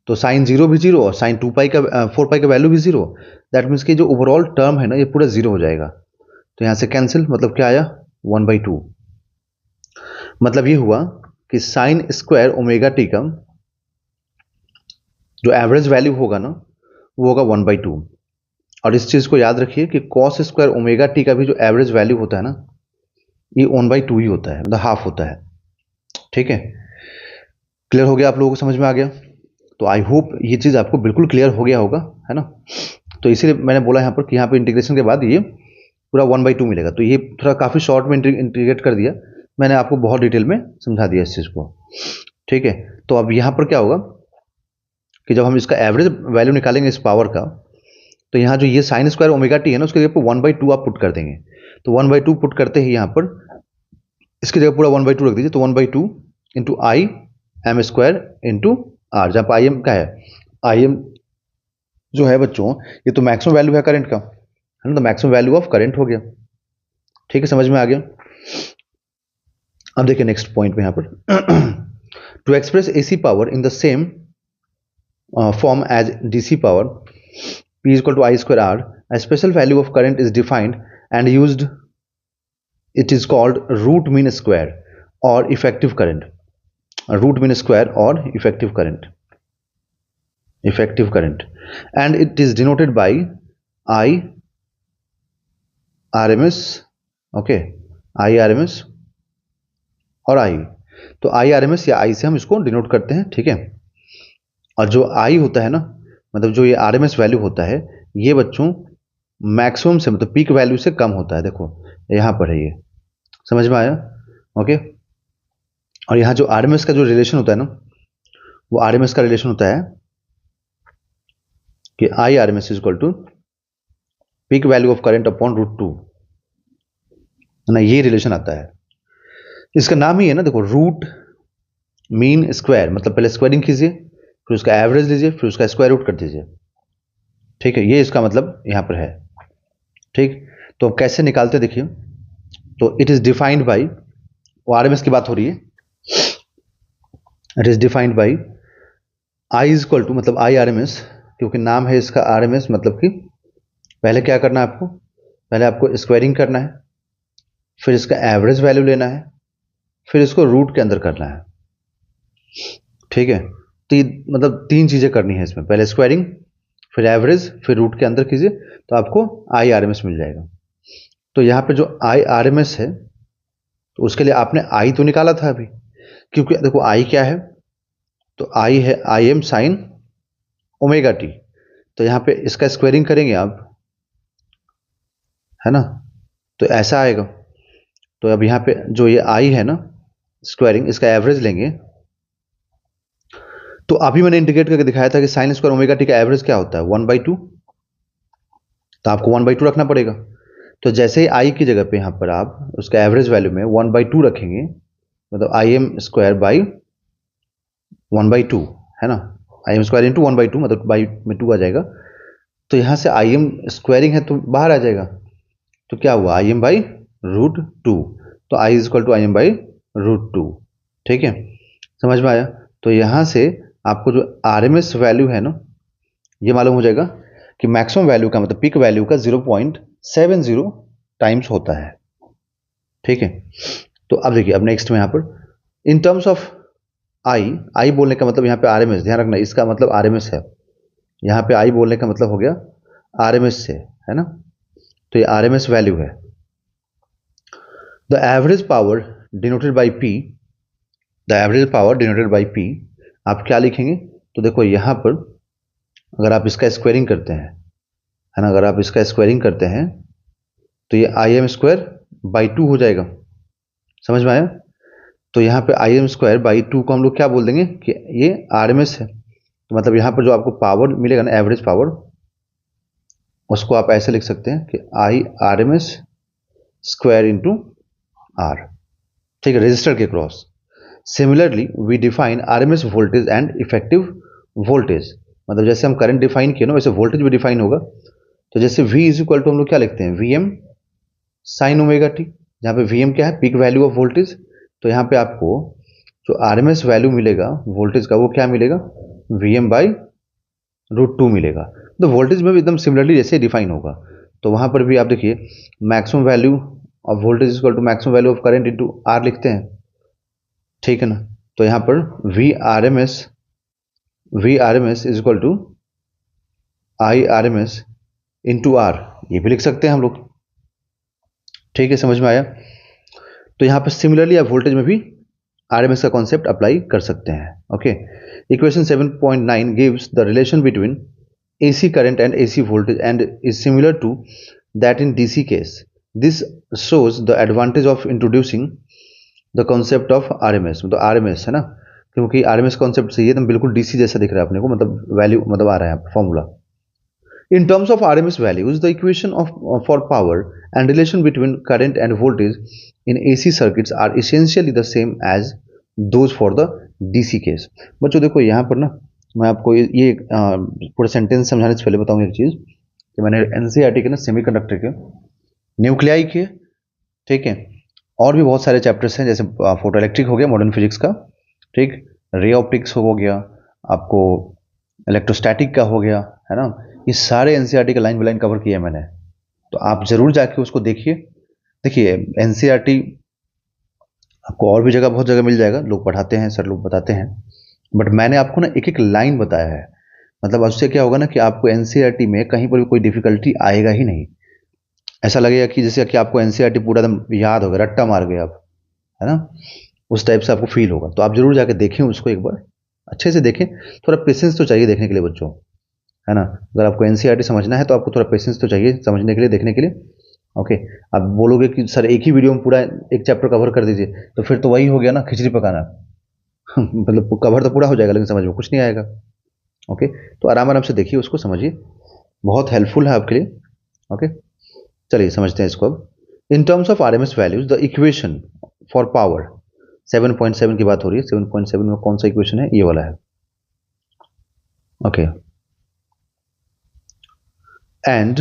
तो साइन 0 भी 0 और साइन 2π का 4π का वैल्यू भी 0, दैट मीन्स कि जो ओवरऑल टर्म है ना ये पूरा 0 हो जाएगा। तो यहाँ से कैंसिल, मतलब क्या आया, 1/2। मतलब ये हुआ कि साइन स्क्वायर ओमेगा टी का जो एवरेज वैल्यू होगा ना वो होगा 1/2। और इस चीज को याद रखिए कि कॉस स्क्वायर ओमेगा टी का भी जो एवरेज वैल्यू होता है ना ये 1/2 ही होता है, मतलब हाफ होता है, ठीक है। क्लियर हो गया, आप लोगों को समझ में आ गया? तो आई होप ये चीज आपको बिल्कुल क्लियर हो गया होगा, है ना। तो इसीलिए मैंने बोला यहाँ पर कि यहाँ पे इंटीग्रेशन के बाद ये पूरा 1/2 मिलेगा। तो ये थोड़ा काफी शॉर्ट में इंटीग्रेट कर दिया मैंने, आपको बहुत डिटेल में समझा दिया इस चीज को, ठीक है। तो अब यहाँ पर क्या होगा कि जब हम इसका एवरेज वैल्यू निकालेंगे इस पावर का, तो यहाँ जो ये साइन स्क्वायर ओमेगा टी है ना उसके जगह पर 1/2 आप पुट कर देंगे। तो 1/2 पुट करते ही यहाँ पर इसकी जगह पूरा 1/2 रख दीजिए, तो 1/2 into I M square into R, जहाँ पर आई एम का है, आई एम जो है बच्चों ये तो मैक्सिमम वैल्यू है करंट का, है ना, तो मैक्सिमम वैल्यू ऑफ करंट हो गया, ठीक है, समझ में आ गया। अब देखिए नेक्स्ट पॉइंट में यहाँ पर to express AC power in the same form as DC power, P is equal to I square R, a special value of current is defined and used. It is called root mean square or effective current. Root mean square or effective current. Effective current, and it is denoted by I RMS. Okay, I RMS और I. तो I RMS या I से हम इसको denote करते हैं, ठीक है। और जो आई होता है ना, मतलब जो ये आरएमएस वैल्यू होता है, ये बच्चों मैक्सिमम से मतलब पीक वैल्यू से कम होता है। देखो यहाँ पर है, ये समझ में आया? ओके। और यहाँ जो आरएमएस का जो रिलेशन होता है ना, वो आरएमएस का रिलेशन होता है कि I RMS is equal to peak value of current upon √2 ना, ये रिलेशन आता है। इसका नाम ही है ना, देखो रूट मीन स्क्वायर, मतलब पहले स्क्वायरिंग कीजिए, फिर उसका एवरेज लीजिए, फिर उसका स्क्वायर रूट कर दीजिए, ठीक है। ये इसका मतलब यहां पर है, ठीक। तो कैसे निकालते देखिए, तो इट इज डिफाइंड बाई, वो आरएमएस की बात हो रही है, it is defined by I is equal to, मतलब आई आरएमएस, क्योंकि नाम है इसका आरएमएस, मतलब कि पहले क्या करना है आपको, पहले आपको स्क्वायरिंग करना है, फिर इसका एवरेज वैल्यू लेना है, फिर इसको रूट के अंदर करना है, ठीक है। मतलब तीन चीजें करनी है इसमें, पहले स्क्वायरिंग, फिर एवरेज, फिर रूट के अंदर कीजिए, तो आपको आई आरएमएस मिल जाएगा। तो यहाँ पे जो आई आरएमएस है, तो उसके लिए आपने आई तो निकाला था अभी, क्योंकि देखो आई क्या है, तो आई है आई एम साइन ओमेगा टी। तो यहाँ पे इसका स्क्वायरिंग करेंगे आप, है ना, तो ऐसा आएगा। तो अब यहाँ पे जो ये आई है ना स्क्वायरिंग, इसका एवरेज लेंगे, तो अभी मैंने इंडिकेट करके दिखाया था कि साइन स्क्वायर ओमेगा टी का एवरेज क्या होता है, 1/2। तो आपको 1/2 रखना पड़ेगा। तो जैसे ही आई की जगह पे यहाँ पर आप उसका एवरेज वैल्यू में 1/2 रखेंगे, मतलब आई एम स्क्वायर बाई 1/2, है ना, आई एम स्क्वायर इंटू 1/2, मतलब बाई में 2 आ जाएगा। तो यहाँ से आई एम स्क्वायरिंग है तो बाहर आ जाएगा, तो क्या हुआ, आई एम बाई √2। तो I is equal to I M by √2, ठीक है, समझ में आया? तो यहाँ से आपको जो आरएमएस वैल्यू है ना, ये मालूम हो जाएगा कि मैक्सिमम वैल्यू का मतलब पीक वैल्यू का 0.70 टाइम्स होता है, ठीक है। तो अब देखिए, अब नेक्स्ट में यहाँ पर इन टर्म्स ऑफ आई बोलने का मतलब यहाँ पे आरएमएस, ध्यान रखना इसका मतलब आरएमएस है। यहाँ पे आई बोलने का मतलब हो गया आरएमएस से, है ना, तो ये आरएमएस वैल्यू है। The average power denoted by P, the average power denoted by P, आप क्या लिखेंगे, तो देखो यहाँ पर अगर आप इसका स्क्वायरिंग करते हैं, है ना, अगर आप इसका स्क्वायरिंग करते हैं तो ये आई एम स्क्वायर बाई 2 हो जाएगा, समझ में आया? तो यहाँ पे आई एम स्क्वायर बाई 2 को हम लोग क्या बोल देंगे कि ये आरएमएस है। तो मतलब यहाँ पर जो आपको पावर मिलेगा ना, एवरेज पावर, उसको आप ऐसे लिख सकते हैं कि I RMS square into R, ठीक है, रजिस्टर के cross. Similarly we define RMS voltage and effective voltage, मतलब जैसे हम करंट डिफाइन किए ना, वैसे वोल्टेज भी डिफाइन होगा। तो जैसे V इज इक्वल टू हम लोग क्या लिखते हैं, V M sine omega T, जहाँ पे वी एम क्या है, पीक वैल्यू ऑफ वोल्टेज। तो यहाँ पे आपको जो आरएमएस वैल्यू मिलेगा वोल्टेज का, वो क्या मिलेगा, वी एम बाई √2 मिलेगा। तो वोल्टेज में भी एकदम सिमिलरली जैसे डिफाइन होगा। तो वहाँ पर भी आप देखिए maximum value of voltage equal to maximum value of current into R लिखते हैं, ठीक है ना। तो यहाँ पर V R M S is equal to I R M S into R, ये भी लिख सकते हैं हम लोग, ठीक है, समझ में आया? तो यहाँ पर सिमिलरली आप वोल्टेज में भी आरएमएस का कॉन्सेप्ट अप्लाई कर सकते हैं। Okay, equation 7.9 gives the relation between AC current and AC voltage and is similar to that in DC case. This shows the advantage of introducing the concept of RMS, मतलब RMS है ना, क्योंकि RMS concept से ये एकदम बिल्कुल DC जैसा दिख रहा है अपने को, मतलब वैल्यू मतलब आ रहा है formula. In terms of RMS values, the equation for power and relation between current and voltage in AC circuits are essentially the same as those for the DC case. बच्चों देखो यहाँ पर ना, मैं आपको ये पूरा सेंटेंस समझाने से पहले बताऊँ एक चीज़ कि मैंने एनसीईआरटी के ना सेमीकंडक्टर के न्यूक्लियाई के, ठीक है, और भी बहुत सारे चैप्टर्स हैं, जैसे फोटो इलेक्ट्रिक हो गया मॉडर्न फिजिक्स का, ठीक, रे ऑप्टिक्स हो गया, आपको इलेक्ट्रोस्टैटिक का हो गया, है ना। ये सारे एनसीईआरटी का लाइन बाय लाइन कवर किया है मैंने, तो आप जरूर जाके उसको देखिए। देखिए एनसीईआरटी आपको और भी जगह, बहुत जगह मिल जाएगा, लोग पढ़ाते हैं, सर लोग बताते हैं, बट मैंने आपको ना एक एक लाइन बताया है। मतलब उससे क्या होगा ना कि आपको एनसीईआरटी में कहीं पर भी कोई डिफिकल्टी आएगा ही नहीं। ऐसा लगेगा कि जैसे कि आपको एनसीईआरटी पूरा एकदम याद हो गया, रट्टा मार गए आप, है ना, उस टाइप से आपको फील होगा। तो आप जरूर जाके देखें उसको एक बार, अच्छे से देखें। थोड़ा पेशेंस तो चाहिए देखने के लिए बच्चों, है ना। अगर आपको एनसीईआरटी समझना है तो आपको थोड़ा पेशेंस तो चाहिए समझने के लिए, देखने के लिए। ओके। आप बोलोगे कि सर एक ही वीडियो में पूरा एक चैप्टर कवर कर दीजिए, तो फिर तो वही हो गया ना, खिचड़ी पकाना। मतलब कवर तो पूरा हो जाएगा लेकिन समझ में कुछ नहीं आएगा। ओके। तो आराम आराम से देखिए उसको, समझिए, बहुत हेल्पफुल है आपके लिए। ओके, चलिए समझते हैं इसको अब। In terms of RMS values the equation for power, 7.7 की बात हो रही है। 7.7 में कौन सा इक्वेशन है, ये वाला है। ओके, एंड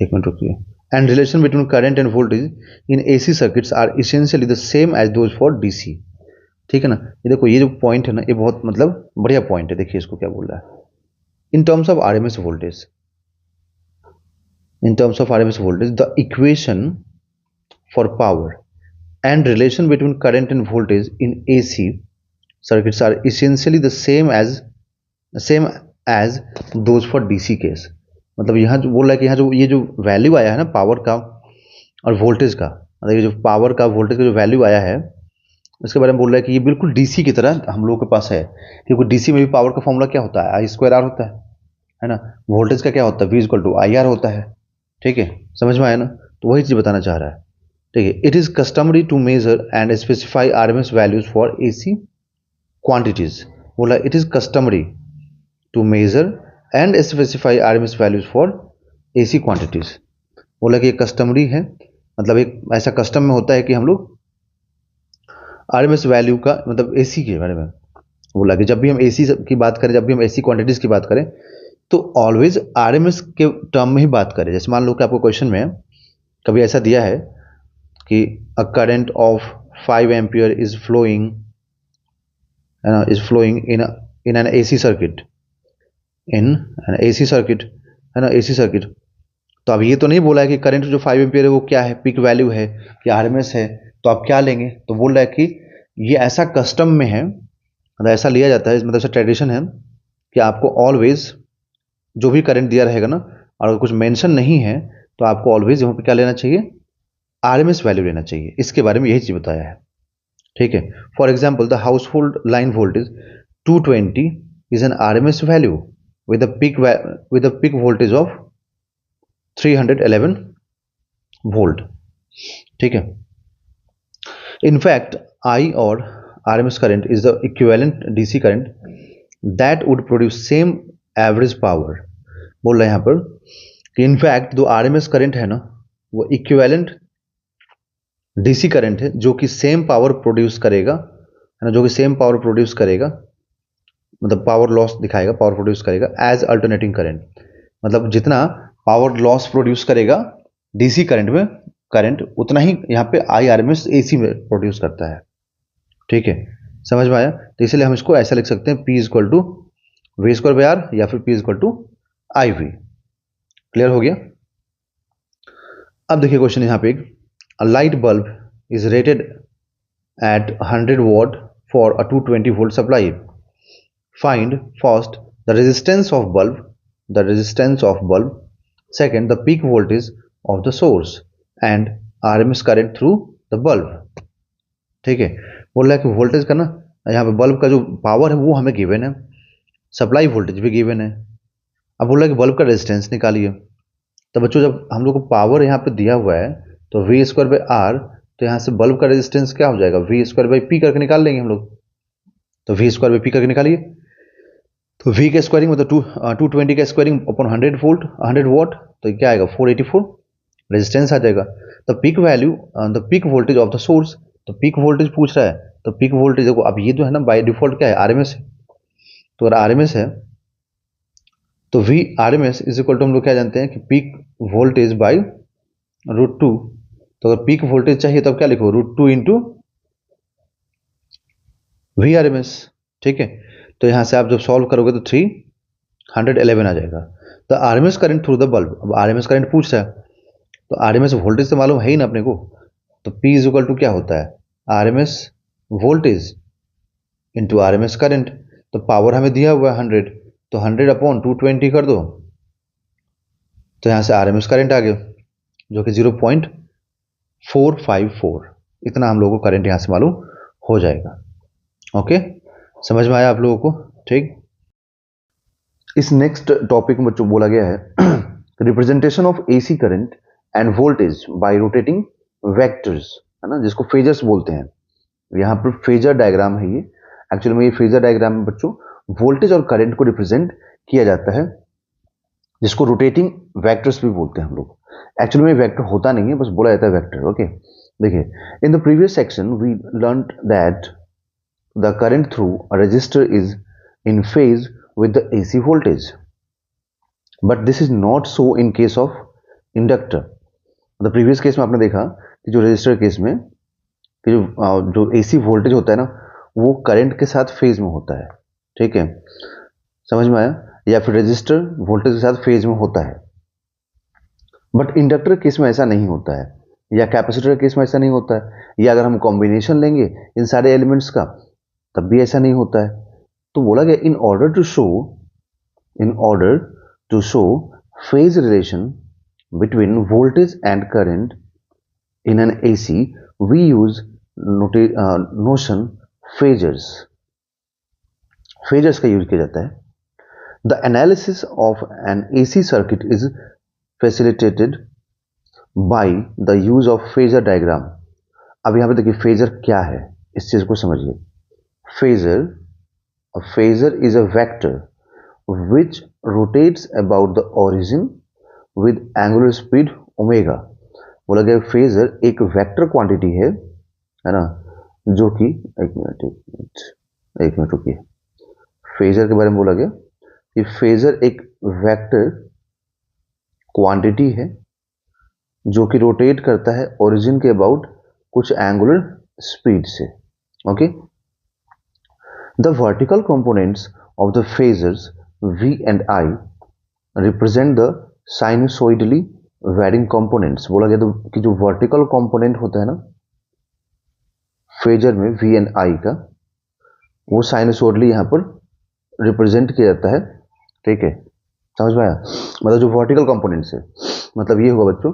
एक मिनट रुकिए। And relation between current and voltage in AC circuits are essentially the same as those for DC. ठीक है ना। ये देखो, ये जो पॉइंट है ना, ये बहुत मतलब बढ़िया पॉइंट है। देखिए इसको क्या बोल रहा है, in terms of RMS voltage, in terms of RMS voltage, the equation for power and relation between current and voltage in AC circuits are essentially the same as those for DC case। मतलब यहाँ जो बोल रहा है कि यहाँ जो ये जो वैल्यू आया है ना पावर का और वोल्टेज का, मतलब ये जो पावर का वोल्टेज का जो वैल्यू आया है, इसके बारे में बोल रहा है कि ये बिल्कुल डीसी की तरह हम लोगों के पास है। क्योंकि डीसी में भी पावर का फॉर्मूला क्या होता है, आई स्क्वायर आर होता है ना। वोल्टेज का क्या होता है, V equal to I R होता है। ठीक है, समझ में आया ना। तो वही चीज बताना चाह रहा है। ठीक है, it is customary to measure and specify RMS values for AC quantities. बोला it is customary to measure and specify RMS values for AC quantities. बोला कि ये कस्टमरी है, मतलब एक ऐसा कस्टम में होता है कि हम लोग आरएमएस वैल्यू का, मतलब एसी के बारे में बोला कि जब भी हम एसी की बात करें, जब भी हम एसी क्वांटिटीज की बात करें, तो ऑलवेज आरएमएस के टर्म में ही बात करें। जैसे मान लो कि आपको क्वेश्चन में कभी ऐसा दिया है कि a current of 5 ampere is flowing in an AC circuit, है ना, एसी सर्किट। तो अब ये तो नहीं बोला है कि करंट जो 5 एम्पियर है वो क्या है, पिक वैल्यू है कि आरएमएस है, तो आप क्या लेंगे। तो बोल रहा है कि ये ऐसा कस्टम में है, मतलब ऐसा लिया जाता है, मतलब ऐसा ट्रेडिशन है कि आपको ऑलवेज जो भी करंट दिया रहेगा ना, और अगर कुछ मेंशन नहीं है तो आपको ऑलवेज वहाँ पे क्या लेना चाहिए, आरएमएस वैल्यू लेना चाहिए। इसके बारे में यही चीज बताया है। ठीक है, for example the household line voltage 220 is an RMS value with a peak voltage of 311 volt. ठीक है, इनफैक्ट आई और RMS current is the equivalent DC current that would produce same average power. बोल रहे हैं यहाँ पर कि in fact जो आरएमएस करंट है ना, वो इक्विवेलेंट डीसी करंट है जो कि सेम पावर प्रोड्यूस करेगा, है ना, जो कि सेम पावर प्रोड्यूस करेगा, मतलब पावर लॉस दिखाएगा, पावर प्रोड्यूस करेगा एज अल्टरनेटिंग करंट। मतलब जितना पावर लॉस प्रोड्यूस करेगा डीसी करंट में, करंट उतना ही यहाँ पे आई आरएमएस एसी में प्रोड्यूस करता है। ठीक है, समझ में आया। तो इसलिए हम इसको ऐसा लिख सकते हैं, P equal to V square by R, या फिर P equal to I V. Clear हो गया। अब देखिए क्वेश्चन यहाँ पे, a light bulb is rated at 100 watt for a 220 volt supply. Find first the resistance of bulb, second the peak voltage of the source and RMS current through the bulb। ठीक है, बोल रहा है कि voltage का ना, यहाँ पे बल्ब का जो पावर है वो हमें गिवन है, सप्लाई वोल्टेज भी गिवन है। अब बोल रहा है कि बल्ब का रेजिस्टेंस निकालिए। तो बच्चों जब हम लोग को पावर यहाँ पे दिया हुआ है तो वी स्क्वायर बाई आर, तो यहाँ से बल्ब का रेजिस्टेंस क्या हो जाएगा, वी स्क्वायर बाई पी करके निकाल लेंगे हम लोग। तो वी स्क्वायर बाई पी करके निकालिए। तो वी का स्क्वायरिंग मतलब 220 का स्क्वायरिंग अपॉन 100 वॉट, तो क्या आएगा 484 रेजिस्टेंस आ जाएगा। The peak value, the peak voltage of the source, तो पिक वोल्टेज पूछ रहा है, तो पिक वोल्टेज देखो, अब ये जो है ना बाय डिफॉल्ट क्या है, आरएमएस है। तो अगर आरएमएस है तो V RMS is equal to हम लोग क्या जानते हैं कि पीक वोल्टेज बाई √2। तो अगर पीक वोल्टेज चाहिए तब क्या लिखो, √2 इंटू VRMS, ठीक है। तो यहाँ से आप जब सॉल्व करोगे तो 311 आ जाएगा। तो RMS current through the bulb, अब RMS करंट पूछ रहा है तो RMS वोल्टेज तो मालूम है ही ना अपने को, तो P इज इक्वल टू क्या होता है, RMS voltage into RMS current. तो पावर हमें दिया हुआ है 100, तो 100/220 कर दो, तो यहाँ से RMS करंट आ गया जो कि 0.454, इतना हम लोगों को करंट यहाँ से मालूम हो जाएगा। ओके, समझ में आया आप लोगों को, ठीक। इस नेक्स्ट टॉपिक में बच्चों बोला गया है representation of AC current and voltage bye rotating vectors, है ना, जिसको फेजर्स बोलते हैं। यहाँ पर फेजर डायग्राम है ये, एक्चुअली में ये फेजर डायग्राम में बच्चों वोल्टेज और करंट को रिप्रेजेंट किया जाता है, जिसको रोटेटिंग वेक्टर्स भी बोलते हैं हम लोग। एक्चुअली में वेक्टर होता नहीं है, बस बोला जाता है वेक्टर। ओके, देखिए, in the previous section we learned that the current through a resistor is in phase with the AC voltage, but this is not so in case of inductor. The previous case में आपने देखा कि जो register case में कि जो AC voltage होता है ना, वो करंट के साथ फेज में होता है, ठीक है, समझ में आया, या फिर रजिस्टर वोल्टेज के साथ फेज में होता है। बट इंडक्टर केस में ऐसा नहीं होता है, या कैपेसिटर केस में ऐसा नहीं होता है, या अगर हम कॉम्बिनेशन लेंगे इन सारे एलिमेंट्स का तब भी ऐसा नहीं होता है। तो बोला गया in order to show phase relation between voltage and current in an AC we use notion phasors. Phasors का यूज किया जाता है। The analysis of an AC circuit is facilitated by the use of phasor diagram. अब यहां पे देखिए phasor क्या है, इस चीज को समझिए। Phasor is a vector which rotates about the origin with angular speed omega. बोला गया फेजर एक वेक्टर क्वांटिटी है ना, जो कि एक मिनट रुकिए, फेजर के बारे में बोला गया कि फेजर एक वेक्टर क्वांटिटी है जो कि रोटेट करता है ओरिजिन के अबाउट कुछ एंगुलर स्पीड से। Okay, the vertical components of the phasors V and I represent the sinusoidally varying components। बोला गया तो कि जो वर्टिकल कंपोनेंट होता है ना फेजर में V and I का, वो साइनसोइडली यहाँ पर रिप्रेजेंट किया जाता है, ठीक है, समझ में आया। मतलब जो वर्टिकल कंपोनेंट्स है, मतलब ये होगा बच्चों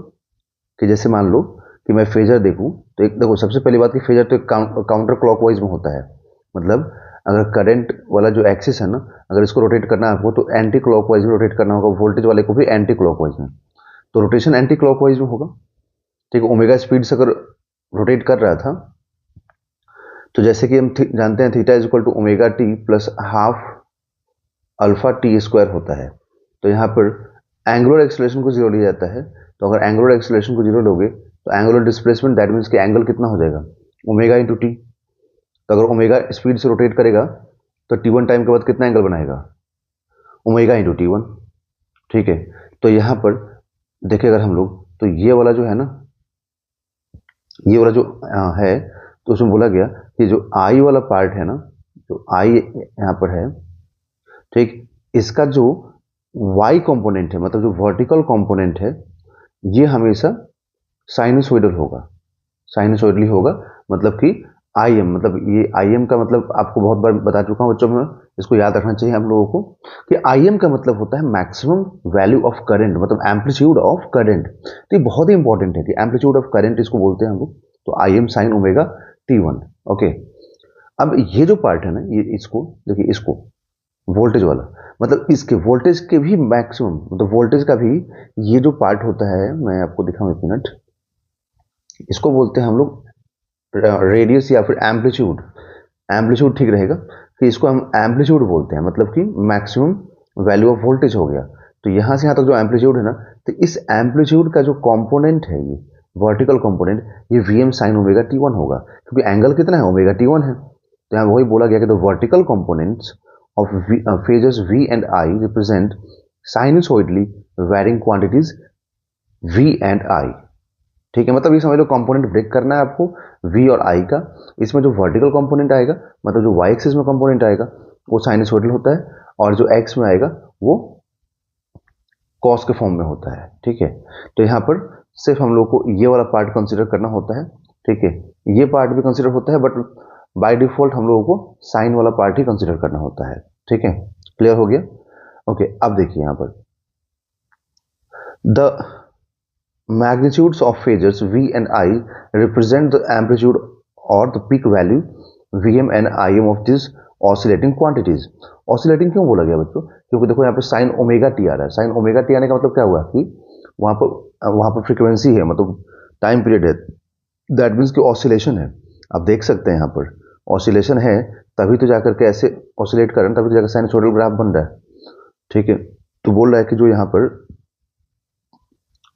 कि जैसे मान लो कि मैं फेजर देखूं तो एक देखो, सबसे पहली बात कि फेजर तो काउंटर क्लॉकवाइज में होता है। मतलब अगर करंट वाला जो एक्सिस है ना, अगर इसको रोटेट करना है आपको तो एंटी क्लॉकवाइज में रोटेट करना होगा, वोल्टेज वाले को भी एंटी क्लॉकवाइज में, तो रोटेशन एंटी क्लॉकवाइज में होगा, ठीक है। ओमेगा स्पीड से अगर रोटेट कर रहा था तो जैसे कि हम जानते हैं theta is equal to omega T plus half alpha T square होता है। तो यहाँ पर एंगुलर एक्सेलरेशन को जीरो लिया जाता है, तो अगर एंगुलर एक्सेलरेशन को जीरो लोगे तो एंगुलर डिस्प्लेसमेंट दैट मीन्स कि एंगल कितना हो जाएगा, ओमेगा इंटू टी। तो अगर ओमेगा स्पीड से रोटेट करेगा तो T1 टाइम के बाद कितना एंगल बनाएगा, ओमेगा इंटू T1, ठीक है। तो यहाँ पर देखिए अगर हम लोग तो ये वाला जो है ना, ये वाला जो है, तो उसमें बोला गया कि जो I वाला पार्ट है ना, जो I यहाँ पर है, ठीक, इसका जो Y कंपोनेंट है, मतलब जो वर्टिकल कंपोनेंट है, ये हमेशा साइनसोइडल होगा, साइनसोइडली होगा। मतलब कि IM, मतलब ये IM का मतलब आपको बहुत बार बता चुका हूं बच्चों में, इसको याद रखना चाहिए हम लोगों को कि IM का मतलब होता है मैक्सिमम वैल्यू ऑफ करंट, मतलब एम्पलीट्यूड ऑफ करंट। तो ये बहुत ही इंपॉर्टेंट है कि एम्पलीट्यूड ऑफ करंट इसको बोलते हैं हम लोग। तो IM sine omega T1। Okay, अब ये जो पार्ट है ना, ये इसको देखिए, इसको वोल्टेज वाला, मतलब इसके वोल्टेज के भी मैक्सिमम, मतलब वोल्टेज का भी ये जो पार्ट होता है, मैं आपको दिखाऊं एक मिनट, इसको बोलते हैं हम लोग रेडियस या फिर एम्पलीट्यूड। एम्पलीट्यूड ठीक रहेगा कि इसको हम एम्पलीट्यूड बोलते हैं, मतलब कि मैक्सिमम वैल्यू ऑफ वोल्टेज हो गया। तो यहाँ से यहाँ तक जो एम्पलीट्यूड है ना, तो इस एम्पलीट्यूड का जो कंपोनेंट है, ये वर्टिकल कंपोनेंट, ये Vm साइन ओमेगा T1 होगा, क्योंकि एंगल कितना है, ओमेगा T1 है। तो यहाँ वही बोला गया कि the vertical components of phasors V and I represent sinusoidally varying quantities V and I। ठीक है, मतलब ये समझ लो कंपोनेंट ब्रेक करना है आपको वी और आई का। इसमें जो वर्टिकल कंपोनेंट आएगा, मतलब जो वाई एक्सिस में कंपोनेंट आएगा वो साइनसोइडल होता है, और जो एक्स में आएगा वो कॉस के फॉर्म में होता है। ठीक है, तो यहाँ पर सिर्फ हम लोग को ये वाला पार्ट कंसिडर करना होता है। ठीक है, ये पार्ट भी कंसिडर होता है, बट बाय डिफॉल्ट हम लोगों को साइन वाला पार्ट ही कंसिडर करना होता है। ठीक है, क्लियर हो गया? ओके, अब देखिए यहाँ पर the magnitudes of phasors V and I represent the amplitude or the peak value Vm and Im of these oscillating quantities। oscillating क्यों बोला गया बच्चों? क्योंकि देखो यहाँ पे साइन ओमेगा टी आ रहा है। साइन ओमेगा टी आने का मतलब क्या हुआ कि वहाँ पर फ्रीक्वेंसी है, मतलब टाइम पीरियड है, दैट मीन्स कि ऑसिलेशन है। आप देख सकते हैं यहाँ पर ऑसिलेशन है, तभी तो जाकर के ऐसे ऑसिलेट कर रहे हैं, तभी तो जाकर साइनसोइडल ग्राफ बन रहा है। ठीक है, तो बोल रहा है कि जो यहाँ पर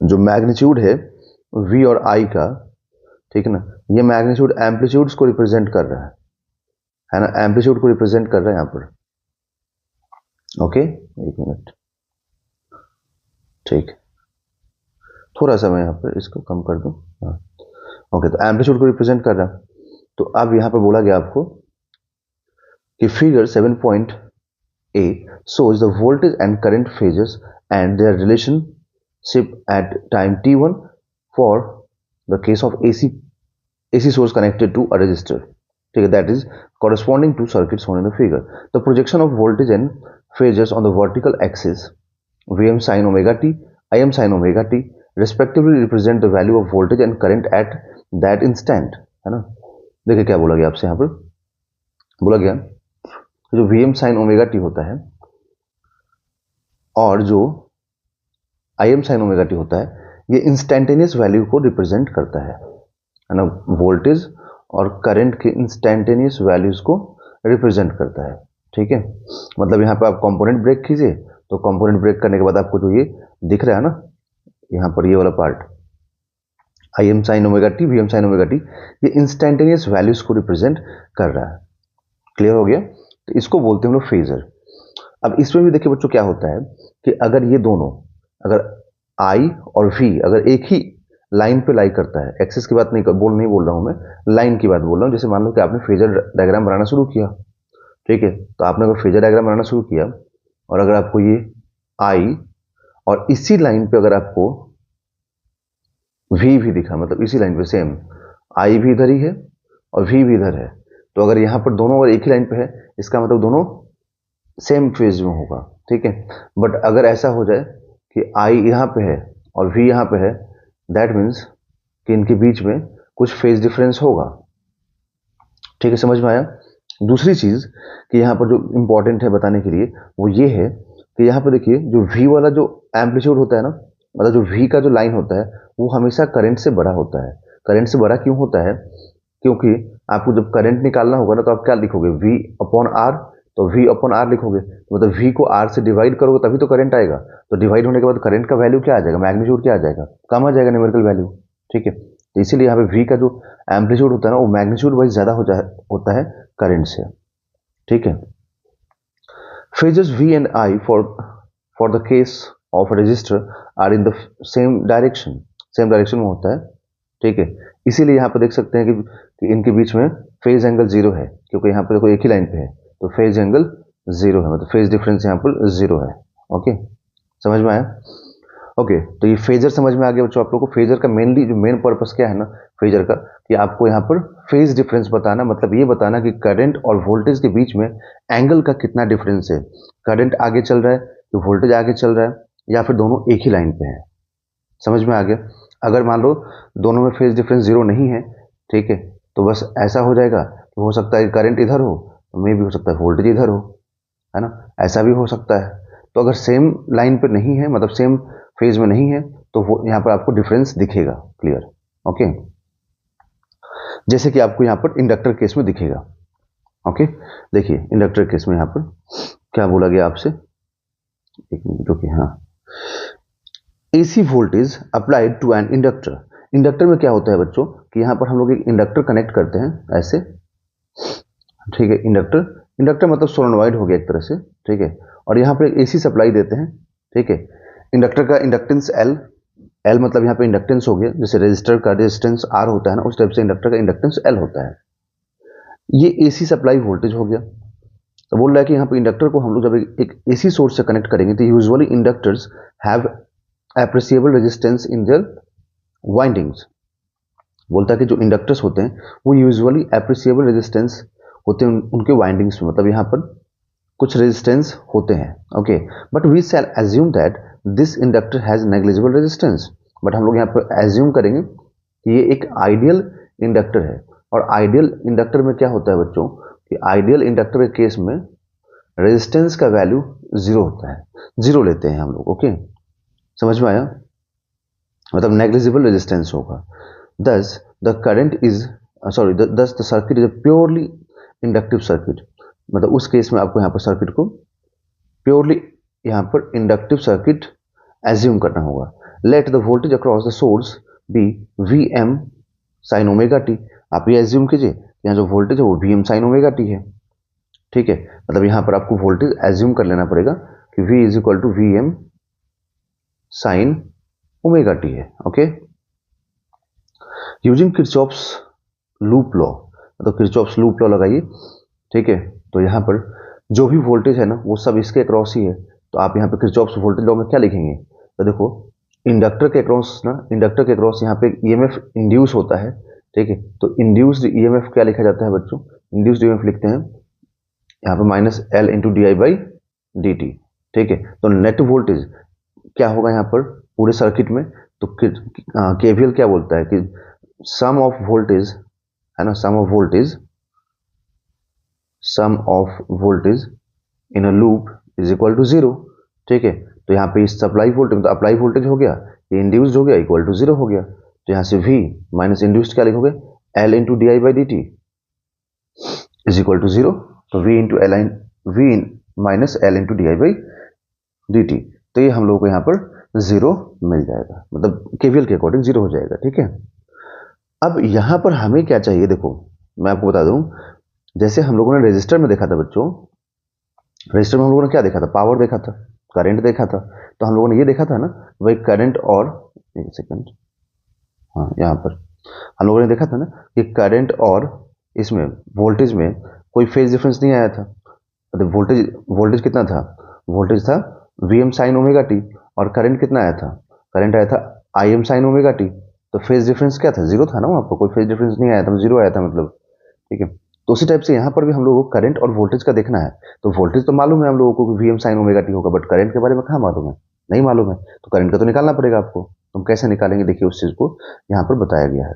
जो मैग्नीट्यूड है v और i का, ठीक है ना, ये मैग्नीट्यूड एम्पलीट्यूड्स को रिप्रेजेंट कर रहा है ना, एम्पलीट्यूड को रिप्रेजेंट कर रहा है यहाँ पर। ओके, एक मिनट, ठीक, थोड़ा सा मैं यहाँ पर इसको कम कर दूं। हाँ, ओके, तो एम्पलीट्यूड को रिप्रेजेंट कर रहा है। तो अब यहाँ पर बोला गया आपको कि figure 7.a shows the voltage and current phases and their relationship at time t1 for the case of AC source connected to a resistor, ठीक है, that is corresponding to circuits shown in the figure. The projection of voltage and phases on the vertical axis Vm sin omega t, Im sin omega t respectively represent the value of voltage and current at that instant, है ना। देखिए क्या बोला गया आपसे, यहाँ पर बोला गया जो Vm sin ओमेगा टी होता है और जो Im sin ओमेगा टी होता है, ये इंस्टेंटेनियस वैल्यू को रिप्रेजेंट करता है ना, वोल्टेज और करंट के इंस्टेंटेनियस वैल्यूज को रिप्रेजेंट करता है। ठीक है, मतलब यहाँ पे आप कंपोनेंट ब्रेक कीजिए, तो कंपोनेंट ब्रेक करने के बाद आपको जो ये दिख रहा है ना, यहाँ पर ये वाला part Im sin omega T, Vm sin omega T, ये इंस्टेंटेनियस वैल्यूज को रिप्रेजेंट कर रहा है। क्लियर हो गया? तो इसको बोलते हैं हम लोग फेजर। अब इसमें भी देखिए बच्चों क्या होता है कि अगर ये दोनों, अगर I और V अगर एक ही लाइन पे लाई करता है, एक्सिस की बात नहीं बोल रहा हूं मैं, लाइन की बात बोल रहा हूं। जैसे मान लो कि आपने फेजर डायग्राम बनाना शुरू किया, ठीक है, तो आपने अगर फेजर डायग्राम बनाना शुरू किया और अगर आपको ये I और इसी लाइन पे अगर आपको V भी दिखा, मतलब इसी लाइन पे सेम I भी इधर ही है और V भी इधर है, तो अगर यहाँ पर दोनों अगर एक ही लाइन पे है, इसका मतलब दोनों सेम फेज में होगा। ठीक है, बट अगर ऐसा हो जाए कि I यहाँ पे है और V यहाँ पे है, दैट मीन्स कि इनके बीच में कुछ फेज डिफरेंस होगा। ठीक है, समझ में आया? दूसरी चीज कि यहाँ पर जो इंपॉर्टेंट है बताने के लिए वो ये है कि यहाँ पर देखिए जो V वाला जो एम्पलीट्यूड होता है ना, मतलब जो V का जो लाइन होता है वो हमेशा करंट से बड़ा होता है। करंट से बड़ा क्यों होता है? क्योंकि आपको जब करंट निकालना होगा ना, तो आप क्या लिखोगे, V अपॉन R, तो V अपॉन R लिखोगे, तो मतलब V को R से डिवाइड करोगे तभी तो करंट आएगा। तो डिवाइड होने के बाद करंट का वैल्यू क्या आ जाएगा, मैग्नीट्यूड क्या आ जाएगा, कम आ जाएगा न्यूमेरिकल वैल्यू। ठीक है, तो इसीलिए यहाँ पे V का जो एम्पलीट्यूड होता है ना, वो मैग्नीट्यूड वाइज ज्यादा होता है करंट से। ठीक है, phases V and I for the case of resistor are in the same direction में होता है। ठीक है, इसीलिए यहाँ पे देख सकते हैं कि इनके बीच में फेज एंगल 0 है, क्योंकि यहाँ पे देखो एक ही लाइन पे है, तो फेज एंगल 0 है, मतलब फेज डिफरेंस यहाँ पर 0 है। ओके, समझ में आया? ओके, तो ये फेजर समझ में आ गया बच्चों आप लोग को। फेजर का मेन पर्पस क्या है ना फेजर का, कि आपको यहाँ पर फेज डिफरेंस बताना, मतलब ये बताना कि करंट और वोल्टेज के बीच में एंगल का कितना डिफरेंस है। करंट आगे चल रहा है तो वोल्टेज आगे चल रहा है, या फिर दोनों एक ही लाइन पे है। समझ में आ गया? अगर मान लो दोनों में फेज डिफरेंस 0 नहीं है, ठीक है, तो बस ऐसा हो जाएगा, तो हो सकता है करंट इधर हो, मे भी हो सकता है वोल्टेज इधर हो, है ना, ऐसा भी हो सकता है। तो अगर सेम लाइन पे नहीं है, मतलब सेम फेज में नहीं है, तो वो यहाँ पर आपको डिफरेंस दिखेगा। क्लियर? ओके, जैसे कि आपको यहाँ पर इंडक्टर केस में दिखेगा। ओके, देखिए इंडक्टर केस में यहाँ पर क्या बोला गया आपसे, एक मिनट रुकिए। हाँ, AC voltage applied to an inductor. Inductor में क्या होता है बच्चों कि यहाँ पर हम लोग एक इंडक्टर कनेक्ट करते हैं ऐसे। ठीक है, इंडक्टर मतलब सोलेनॉइड हो गया एक तरह से। ठीक है, और यहाँ पर AC सप्लाई देते हैं। ठीक है, इंडक्टर का इंडक्टेंस L एल मतलब यहाँ पे इंडक्टेंस हो गया, जैसे रेजिस्टर का रेजिस्टेंस आर होता है ना, उस टाइप से इंडक्टर का इंडक्टेंस एल होता है। ये एसी सप्लाई वोल्टेज हो गया। तो बोल रहा है कि यहाँ पे इंडक्टर को हम लोग जब एक एसी सोर्स से कनेक्ट करेंगे तो usually inductors have appreciable resistance in their windings. बोलता है कि जो इंडक्टर्स होते हैं वो यूजुअली एप्रिसिएबल रेजिस्टेंस होते हैं उनके वाइंडिंग्स में, मतलब यहाँ पर कुछ रेजिस्टेंस होते हैं। Okay, but we shall assume that this inductor has negligible resistance. But हम लोग यहाँ पर एज्यूम करेंगे कि ये एक आइडियल इंडक्टर है। और आइडियल इंडक्टर में क्या होता है बच्चों, कि आइडियल इंडक्टर के केस में रेजिस्टेंस का वैल्यू जीरो होता है, जीरो लेते हैं हम लोग। ओके, समझ में आया, मतलब नेग्लिजिबल रेजिस्टेंस होगा। दस द करंट इज दस the circuit is purely inductive circuit. मतलब उस केस में आपको यहाँ पर सर्किट को प्योरली यहाँ पर इंडक्टिव सर्किट एज्यूम करना होगा। Let the voltage across the source be V M sine omega T. आप ये एज्यूम कीजिए यहाँ जो वोल्टेज है वो V M sine omega T है। ठीक है, मतलब यहाँ पर आपको वोल्टेज एज्यूम कर लेना पड़ेगा कि V is equal to V M sine omega T है। Okay, using Kirchhoff's loop law, मतलब किरचॉफ्स लूप लॉ लगाइए। ठीक है, तो यहाँ पर जो भी वोल्टेज है ना वो सब इसके अक्रॉस ही है। तो आप यहाँ पे किरचॉफ्स वोल्टेज लॉ में क्या लिखेंगे, तो देखो इंडक्टर के अक्रॉस ना, इंडक्टर के अक्रॉस यहाँ पे ईएमएफ इंड्यूस होता है। ठीक है, तो इंड्यूस्ड ईएमएफ क्या लिखा जाता है बच्चों, इंड्यूस्ड ईएमएफ लिखते हैं यहाँ पे minus L into D I by D T. ठीक है, तो नेट वोल्टेज क्या होगा यहाँ पर पूरे सर्किट में, तो केवीएल क्या बोलता है कि सम ऑफ वोल्टेज है ना, sum of voltage in a loop is equal to zero. ठीक है, तो यहाँ पे सप्लाई वोल्टेज मतलब अप्लाई वोल्टेज हो गया, ये इंड्यूस्ड हो गया, इक्वल टू जीरो हो गया। तो यहाँ से V माइनस इंड्यूस्ड क्या लिखोगे, L into D I by D T is equal to zero. तो V into L V minus L into D I by D T, तो ये हम लोगों को यहाँ पर जीरो मिल जाएगा, मतलब केवीएल के अकॉर्डिंग जीरो हो जाएगा। ठीक है, अब यहाँ पर हमें क्या चाहिए, देखो मैं आपको बता दूं, जैसे हम लोगों ने रजिस्टर में देखा था बच्चों, रजिस्टर में हम लोगों ने क्या देखा था, पावर देखा था, करंट देखा था। तो हम लोगों ने ये देखा था ना वही करंट और, एक सेकंड, हाँ यहाँ पर हम लोगों ने देखा था ना कि करंट और इसमें वोल्टेज में कोई फेज डिफरेंस नहीं आया था। तो वोल्टेज कितना था, वोल्टेज था V M sine omega T, और करंट कितना आया था, करंट आया था I M sine omega T. तो फेज डिफरेंस क्या था, जीरो था ना वहाँ पर, कोई फेज डिफरेंस नहीं आया था, जीरो आया था मतलब। ठीक है, तो उसी टाइप से यहाँ पर भी हम लोगों को करंट और वोल्टेज का देखना है। तो वोल्टेज तो मालूम है हम लोगों को V M sine omega T होगा, बट करंट के बारे में कहाँ मालूम है, नहीं मालूम है। तो करंट का तो निकालना पड़ेगा आपको, तुम कैसे निकालेंगे, देखिए उस चीज को यहाँ पर बताया गया है।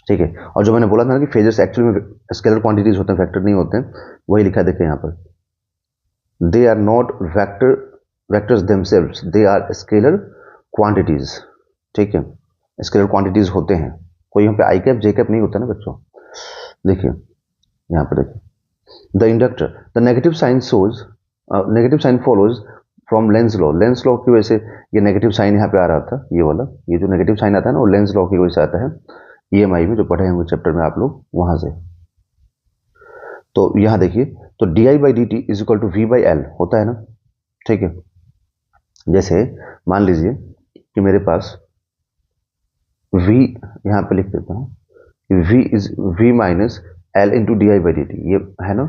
ठीक है, और जो मैंने बोला था ना कि फेजर्स एक्चुअली में स्केलर क्वांटिटीज होते हैं, वेक्टर नहीं होते हैं, वही लिखा है देखिए यहाँ पर, they are not vectors themselves, they are scalar quantities. ठीक है, स्केलर क्वांटिटीज होते हैं, कोई यहाँ पे आई कैप जे कैप नहीं होता ना बच्चों। देखिए यहाँ पर देखिए, the inductor the negative sign shows, negative sign follows from Lenz law. Lenz law की वजह से ये नेगेटिव साइन यहाँ पे आ रहा था, ये वाला, ये जो नेगेटिव साइन आता है ना वो लेंस लॉ की वजह से आता है, ईएमआई में जो पढ़े होंगे चैप्टर में आप लोग वहां से। तो यहाँ देखिए, तो D I by D T is equal to V by L होता है ना। ठीक है, जैसे मान लीजिए कि मेरे पास v, यहाँ पे लिख देता हूँ कि v is v minus L into D I by D T, ये है ना,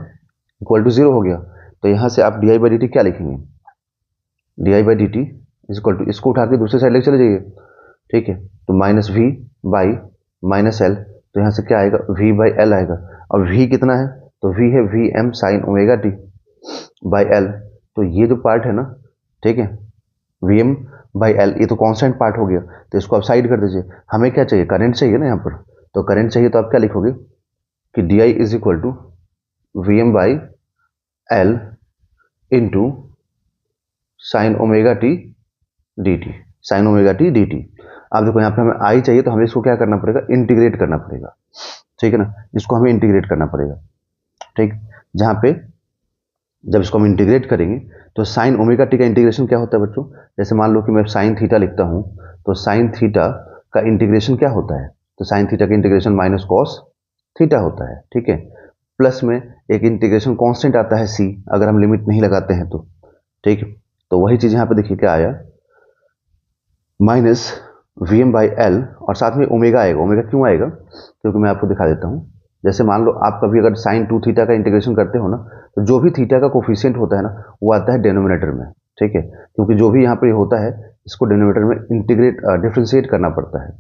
इक्वल टू जीरो हो गया। तो यहाँ से आप D I by D T क्या लिखेंगे, D I by D T is equal to, इसको उठा के दूसरे साइड लेके चले जाइए। ठीक है, तो minus V by minus L, तो यहाँ से क्या आएगा, v बाई एल आएगा। और v कितना है, तो v है V M sine omega T by L. तो ये जो पार्ट है ना, ठीक है, वी एम बाई एल, ये तो कांस्टेंट पार्ट हो गया, तो इसको आप साइड कर दीजिए। हमें क्या चाहिए, करंट चाहिए ना यहाँ पर, तो करंट चाहिए तो आप क्या लिखोगे कि D I is equal to V M by L into sine omega T D T, sine omega T D T. अब देखो यहाँ पे हमें आई चाहिए, तो हमें इसको क्या करना पड़ेगा, इंटीग्रेट करना पड़ेगा। ठीक है ना, इसको हमें इंटीग्रेट करना पड़ेगा। ठीक, जहाँ पे जब इसको हम इंटीग्रेट करेंगे तो साइन ओमेगा टी का इंटीग्रेशन क्या होता है बच्चों, जैसे मान लो कि मैं साइन थीटा लिखता हूँ, तो साइन थीटा का इंटीग्रेशन क्या होता है, तो साइन थीटा का इंटीग्रेशन माइनस कॉस थीटा होता है। ठीक है, प्लस में एक इंटीग्रेशन कांस्टेंट आता है सी, अगर हम लिमिट नहीं लगाते हैं तो। ठीक, तो वही चीज यहाँ पे देखिए क्या आया, minus V M by L, और साथ में ओमेगा आएगा। ओमेगा क्यों आएगा? क्योंकि मैं आपको दिखा देता हूँ। जैसे मान लो आप कभी अगर साइन 2 थीटा का इंटीग्रेशन करते हो ना, तो जो भी थीटा का कोफिशिएंट होता है ना, वो आता है डिनोमिनेटर में, ठीक है। क्योंकि जो भी यहाँ पर होता है, इसको डिनोमिनेटर में इंटीग्रेट डिफ्रेंशिएट करना पड़ता है।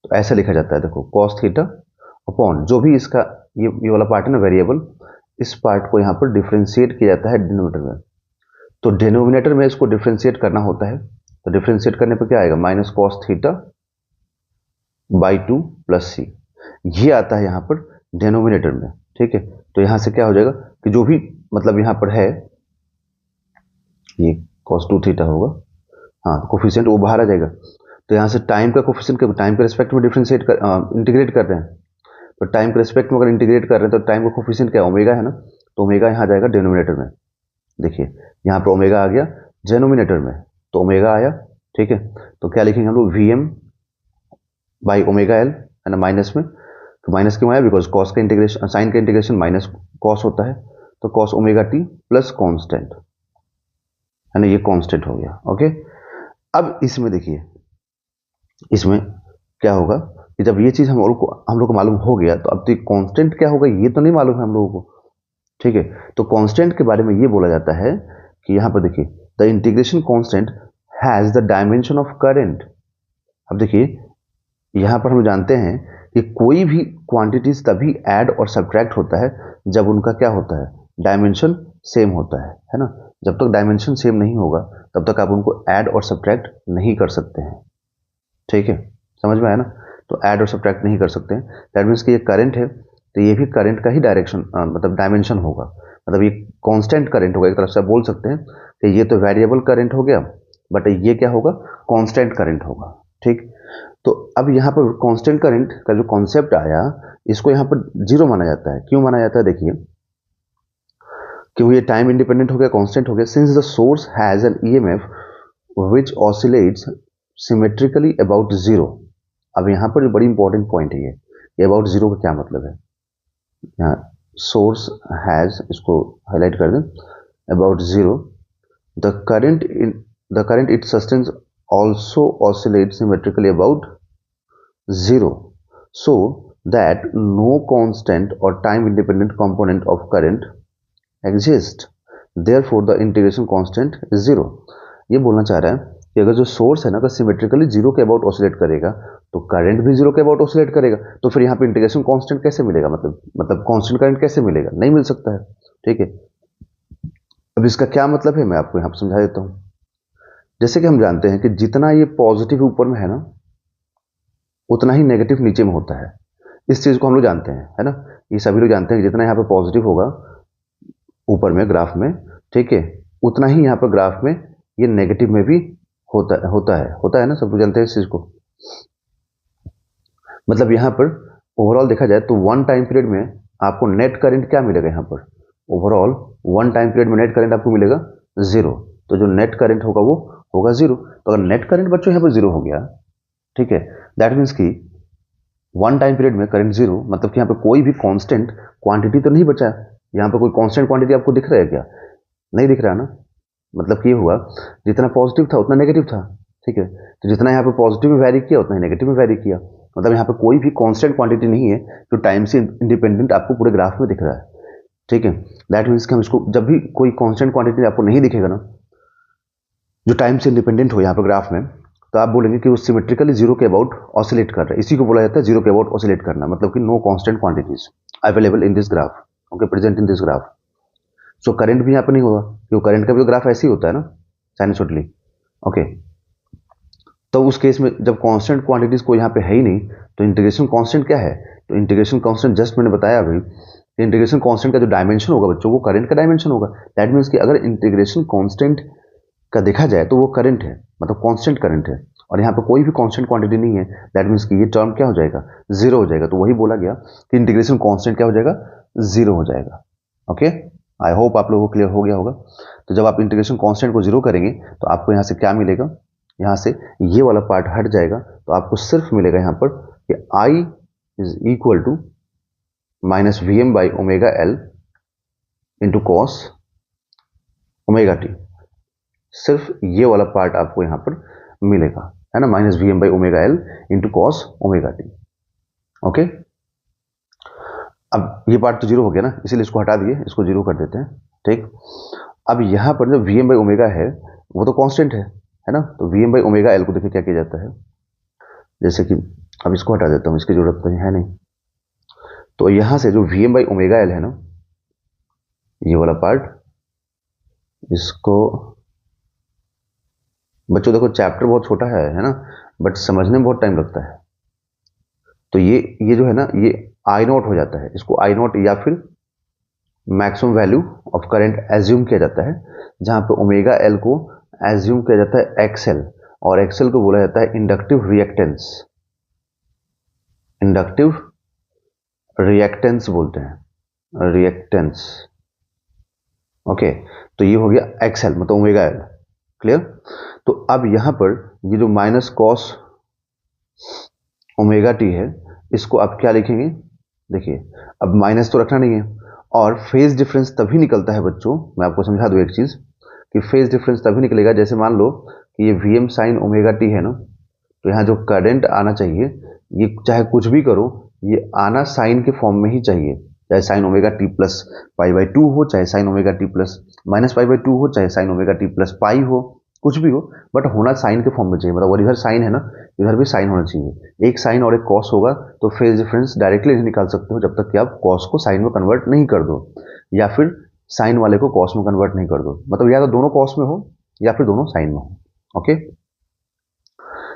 तो ऐसा लिखा जाता है, देखो कॉस थीटा अपॉन जो भी इसका ये वाला पार्ट है ना वेरिएबल, इस पार्ट को यहाँ पर डिफ्रेंशिएट किया जाता है डिनोमिनेटर में। तो डिनोमिनेटर में इसको डिफ्रेंशिएट करना होता है, तो डिफ्रेंशिएट करने पर क्या आएगा? Minus cos theta by 2 plus C, ये आता है यहाँ पर डिनोमिनेटर में, ठीक है। तो यहाँ से क्या हो जाएगा कि जो भी मतलब यहाँ पर है, ये कॉस 2 थीटा होगा, हाँ कोफिशिएंट वो बाहर आ जाएगा। तो यहाँ से टाइम का कोफिशिएंट, टाइम के रिस्पेक्ट में डिफ्रेंशिएट कर इंटीग्रेट कर रहे हैं, तो टाइम के रिस्पेक्ट में अगर इंटीग्रेट कर रहे हैं तो टाइम का कोफिशिएंट क्या है? ओमेगा है ना, तो ओमेगा यहाँ जाएगा डिनोमिनेटर में। देखिए यहाँ पर ओमेगा आ गया डिनोमिनेटर में, तो ओमेगा आया, ठीक है। तो क्या लिखेंगे हम लोग? V M by omega L, है ना, माइनस में। तो माइनस क्यों आया? बिकॉज कॉस का इंटीग्रेशन, साइन का इंटीग्रेशन माइनस कॉस होता है, तो cos omega T plus constant, है ना, ये कॉन्स्टेंट हो गया। ओके, अब इसमें देखिए, इसमें क्या होगा कि जब ये चीज हम लोग को मालूम हो गया, तो अब तो कांस्टेंट क्या होगा ये तो नहीं मालूम है हम लोगों को, ठीक है। तो कांस्टेंट के बारे में ये बोला जाता है कि यहाँ पर देखिए, the integration constant has the dimension of current. अब देखिए यहाँ पर हम जानते हैं कि कोई भी क्वांटिटीज तभी ऐड और सब्ट्रैक्ट होता है जब उनका क्या होता है? डायमेंशन सेम होता है ना। जब तक डायमेंशन सेम नहीं होगा तब तक आप उनको ऐड और सब्ट्रैक्ट नहीं कर सकते हैं, ठीक है, समझ में आया ना। तो ऐड और सब्ट्रैक्ट नहीं कर सकते हैं, दैट मीन्स कि ये करंट है, तो ये भी करंट का ही डायरेक्शन मतलब डायमेंशन होगा, मतलब ये कांस्टेंट करंट होगा। एक तरफ से आप बोल सकते हैं कि ये तो वेरिएबल करंट हो गया, बट ये क्या होगा? कांस्टेंट करंट होगा, ठीक। तो अब यहाँ पर कांस्टेंट करंट का जो कॉन्सेप्ट आया, इसको यहाँ पर जीरो माना जाता है। क्यों माना जाता है? देखिए, क्योंकि ये टाइम इंडिपेंडेंट हो गया, कांस्टेंट हो गया। Since the source has an EMF which oscillates symmetrically about zero. अब यहाँ पर बड़ी इंपॉर्टेंट पॉइंट है ये अबाउट जीरो का क्या मतलब है? यहाँ सोर्स हैज, इसको हाईलाइट कर दें, about zero, the current it sustains also oscillates symmetrically about zero, so that no constant or time independent component of current exists, therefore the integration constant is zero। ये बोलना चाह रहा है कि अगर जो सोर्स है ना, अगर सिमेट्रिकली जीरो के अबाउट ऑसिलेट करेगा तो करंट भी जीरो के अबाउट ऑसिलेट करेगा, तो फिर यहाँ पे इंटीग्रेशन कांस्टेंट कैसे मिलेगा? मतलब कांस्टेंट करंट कैसे मिलेगा? नहीं मिल सकता है, ठीक है। अब इसका क्या मतलब है मैं आपको यहाँ पर समझा देता हूँ। जैसे कि हम जानते हैं कि जितना ये पॉजिटिव ऊपर में है ना, उतना ही नेगेटिव नीचे में होता है। इस चीज को हम लोग जानते हैं, है ना, ये सभी लोग जानते हैं कि जितना यहाँ पे पॉजिटिव होगा ऊपर में ग्राफ में, ठीक है, उतना ही यहाँ पर ग्राफ में ये नेगेटिव में भी होता है ना, सब लोग जानते हैं इस चीज को। मतलब यहाँ पर ओवरऑल देखा जाए तो वन टाइम पीरियड में आपको नेट करंट क्या मिलेगा? यहाँ पर ओवरऑल वन टाइम पीरियड में नेट करंट आपको मिलेगा जीरो। तो जो नेट करंट होगा वो होगा जीरो। तो अगर नेट करंट बच्चों यहाँ पर जीरो हो गया, ठीक है, दैट मीन्स कि वन टाइम पीरियड में करंट जीरो, मतलब कि यहाँ पे कोई भी कांस्टेंट क्वांटिटी तो नहीं बचा। यहाँ पे कोई कांस्टेंट क्वांटिटी आपको दिख रहा है क्या? नहीं दिख रहा ना। मतलब कि हुआ जितना पॉजिटिव था उतना नेगेटिव था, ठीक है। तो जितना यहाँ पे पॉजिटिव में वैरी किया उतना ही नेगेटिव में वैरी किया। मतलब यहाँ पे कोई भी कांस्टेंट क्वांटिटी नहीं है जो टाइम से इंडिपेंडेंट आपको पूरे ग्राफ में दिख रहा है, ठीक है। दैट मीन्स कि हम इसको, जब भी कोई कांस्टेंट क्वांटिटी आपको नहीं दिखेगा ना जो टाइम से इंडिपेंडेंट हो यहाँ पर ग्राफ में, तो आप बोलेंगे कि वो सिमेट्रिकली जीरो के अबाउट ऑसिलेट कर रहा है। इसी को बोला जाता है जीरो के अबाउट ऑसिलेट करना, मतलब कि no constant quantities available in this graph, okay, present in this graph. So current भी यहाँ पर नहीं होगा, क्योंकि करंट का भी तो ग्राफ ऐसे ही होता है ना, साइनसॉइडली, ओके। तो उस केस में जब कांस्टेंट क्वांटिटीज को यहाँ पे है ही नहीं, तो इंटीग्रेशन कांस्टेंट क्या है? तो इंटीग्रेशन कांस्टेंट जस्ट मैंने बताया अभी, इंटीग्रेशन कांस्टेंट का जो डायमेंशन होगा बच्चों, वो करंट का डायमेंशन होगा। दैट मीन्स कि अगर इंटीग्रेशन कांस्टेंट का देखा जाए तो वो करंट है, मतलब कांस्टेंट करंट है, और यहाँ पे कोई भी कांस्टेंट क्वांटिटी नहीं है। दैट मीन्स कि ये टर्म क्या हो जाएगा? जीरो हो जाएगा। तो वही बोला गया कि इंटीग्रेशन कांस्टेंट क्या हो जाएगा? जीरो हो जाएगा। ओके, आई होप आप लोगों को क्लियर हो गया होगा। तो जब आप इंटीग्रेशन कांस्टेंट को जीरो करेंगे तो आपको यहाँ से क्या मिलेगा? यहाँ से ये वाला पार्ट हट जाएगा, तो आपको सिर्फ मिलेगा यहाँ पर कि I is equal to minus V M by omega L into cos omega T. सिर्फ ये वाला पार्ट आपको यहाँ पर मिलेगा। है ना, minus V M by omega L into cos omega T. Okay, अब ये पार्ट तो जीरो हो गया ना, इसीलिए इसको हटा दिए, इसको जीरो कर देते हैं। ठीक, अब यहाँ पर जो वी एम बाई ओमेगा है वो तो कांस्टेंट है ना, तो V M by omega L को देखिए क्या किया जाता है, जैसे कि अब इसको हटा देता हूँ, इसकी जरूरत तो है नहीं। तो यहाँ से जो V M by omega L है ना, ये वाला पार्ट, इसको बच्चों देखो चैप्टर बहुत छोटा है ना, बट समझने में बहुत टाइम लगता है। तो ये जो है ना, ये आई नॉट हो जाता है, इसको आई नॉट या फिर maximum value of current assume किया जाता है, जहां पे ओमेगा एल को एज्यूम किया जाता है एक्सएल, और एक्सएल को बोला जाता है इंडक्टिव रिएक्टेंस। इंडक्टिव रिएक्टेंस बोलते हैं, रिएक्टेंस। ओके, तो ये हो गया एक्सएल मतलब ओमेगा एल। क्लियर? तो अब यहां पर ये जो माइनस कॉस ओमेगा टी है, इसको आप क्या लिखेंगे, देखिए अब माइनस तो रखना नहीं है, और फेज डिफरेंस तभी निकलता है बच्चों, मैं आपको समझा दूं एक चीज, कि फेज डिफरेंस तभी निकलेगा, जैसे मान लो कि ये V M sine omega T है ना, तो यहाँ जो करंट आना चाहिए, ये चाहे कुछ भी करो, ये आना साइन के फॉर्म में ही चाहिए, चाहे sign omega T plus pi by two हो, चाहे sign omega T plus minus pi by two हो, चाहे sign omega T plus pi हो, कुछ भी हो, बट होना साइन के फॉर्म में चाहिए। मतलब और इधर साइन है ना, इधर भी साइन होना चाहिए। एक साइन और एक कॉस होगा तो फेज डिफरेंस डायरेक्टली नहीं निकाल सकते हो जब तक कि आप कॉस को साइन में कन्वर्ट नहीं कर दो, या फिर साइन वाले को कॉस में कन्वर्ट नहीं कर दो। मतलब या तो दोनों कॉस में हो या फिर दोनों साइन में हो। ओके,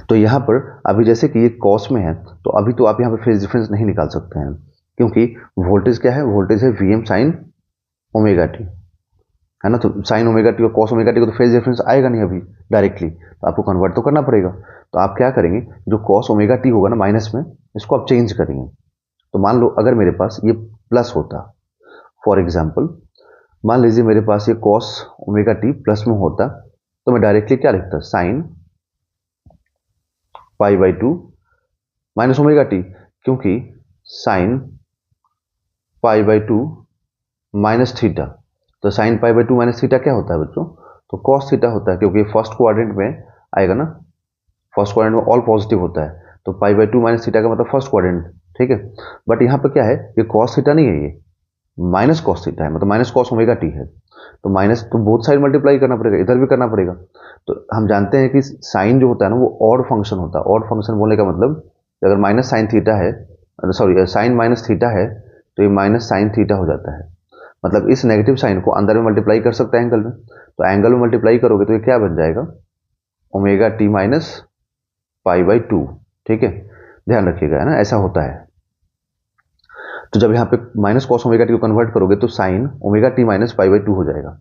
तो यहाँ पर अभी जैसे कि ये कॉस में है, तो अभी तो आप यहाँ पे फेज डिफरेंस नहीं निकाल सकते हैं, क्योंकि वोल्टेज क्या है, वोल्टेज है V M sine omega T, है ना। तो साइन ओमेगा टी और कॉस ओमेगा टी को तो फेज डिफरेंस आएगा नहीं अभी डायरेक्टली, तो आपको कन्वर्ट तो करना पड़ेगा। तो आप क्या करेंगे, जो कॉस ओमेगा टी होगा ना माइनस में, इसको आप चेंज करेंगे। तो मान लो अगर मेरे पास ये प्लस होता, फॉर एग्जाम्पल मान लीजिए मेरे पास ये कॉस ओमेगा टी प्लस में होता, तो मैं डायरेक्टली क्या लिखता, sine pi by two minus omega T, क्योंकि sine pi by two minus theta, तो sine pi by two minus theta क्या होता है बच्चों, तो कॉस थीटा होता है, क्योंकि फर्स्ट क्वाड्रेंट में आएगा ना, फर्स्ट क्वाड्रेंट में ऑल पॉजिटिव होता है, तो पाई बाई टू माइनस थीटा का मतलब फर्स्ट क्वाड्रेंट। ठीक है, बट यहाँ पर क्या है, ये कॉस थीटा नहीं है, ये माइनस कॉस थीटा है, मतलब माइनस कॉस ओमेगा टी है। तो माइनस तो बोथ साइड मल्टीप्लाई करना पड़ेगा, इधर भी करना पड़ेगा। तो हम जानते हैं कि साइन जो होता है ना वो ऑड फंक्शन होता है। ऑड फंक्शन बोलने का मतलब अगर माइनस साइन थीटा है, सॉरी साइन माइनस थीटा है, तो ये माइनस साइन थीटा हो जाता है। मतलब इस नेगेटिव साइन को अंदर में मल्टीप्लाई कर सकते हैं एंगल में, तो एंगल में मल्टीप्लाई करोगे तो ये क्या बन जाएगा, omega T minus pi by to. ठीक है, ध्यान रखिएगा, है ना, ऐसा होता है। तो जब यहाँ पे माइनस कॉस ओमेगा टी को कन्वर्ट करोगे तो sine omega T minus pi by two हो जाएगा,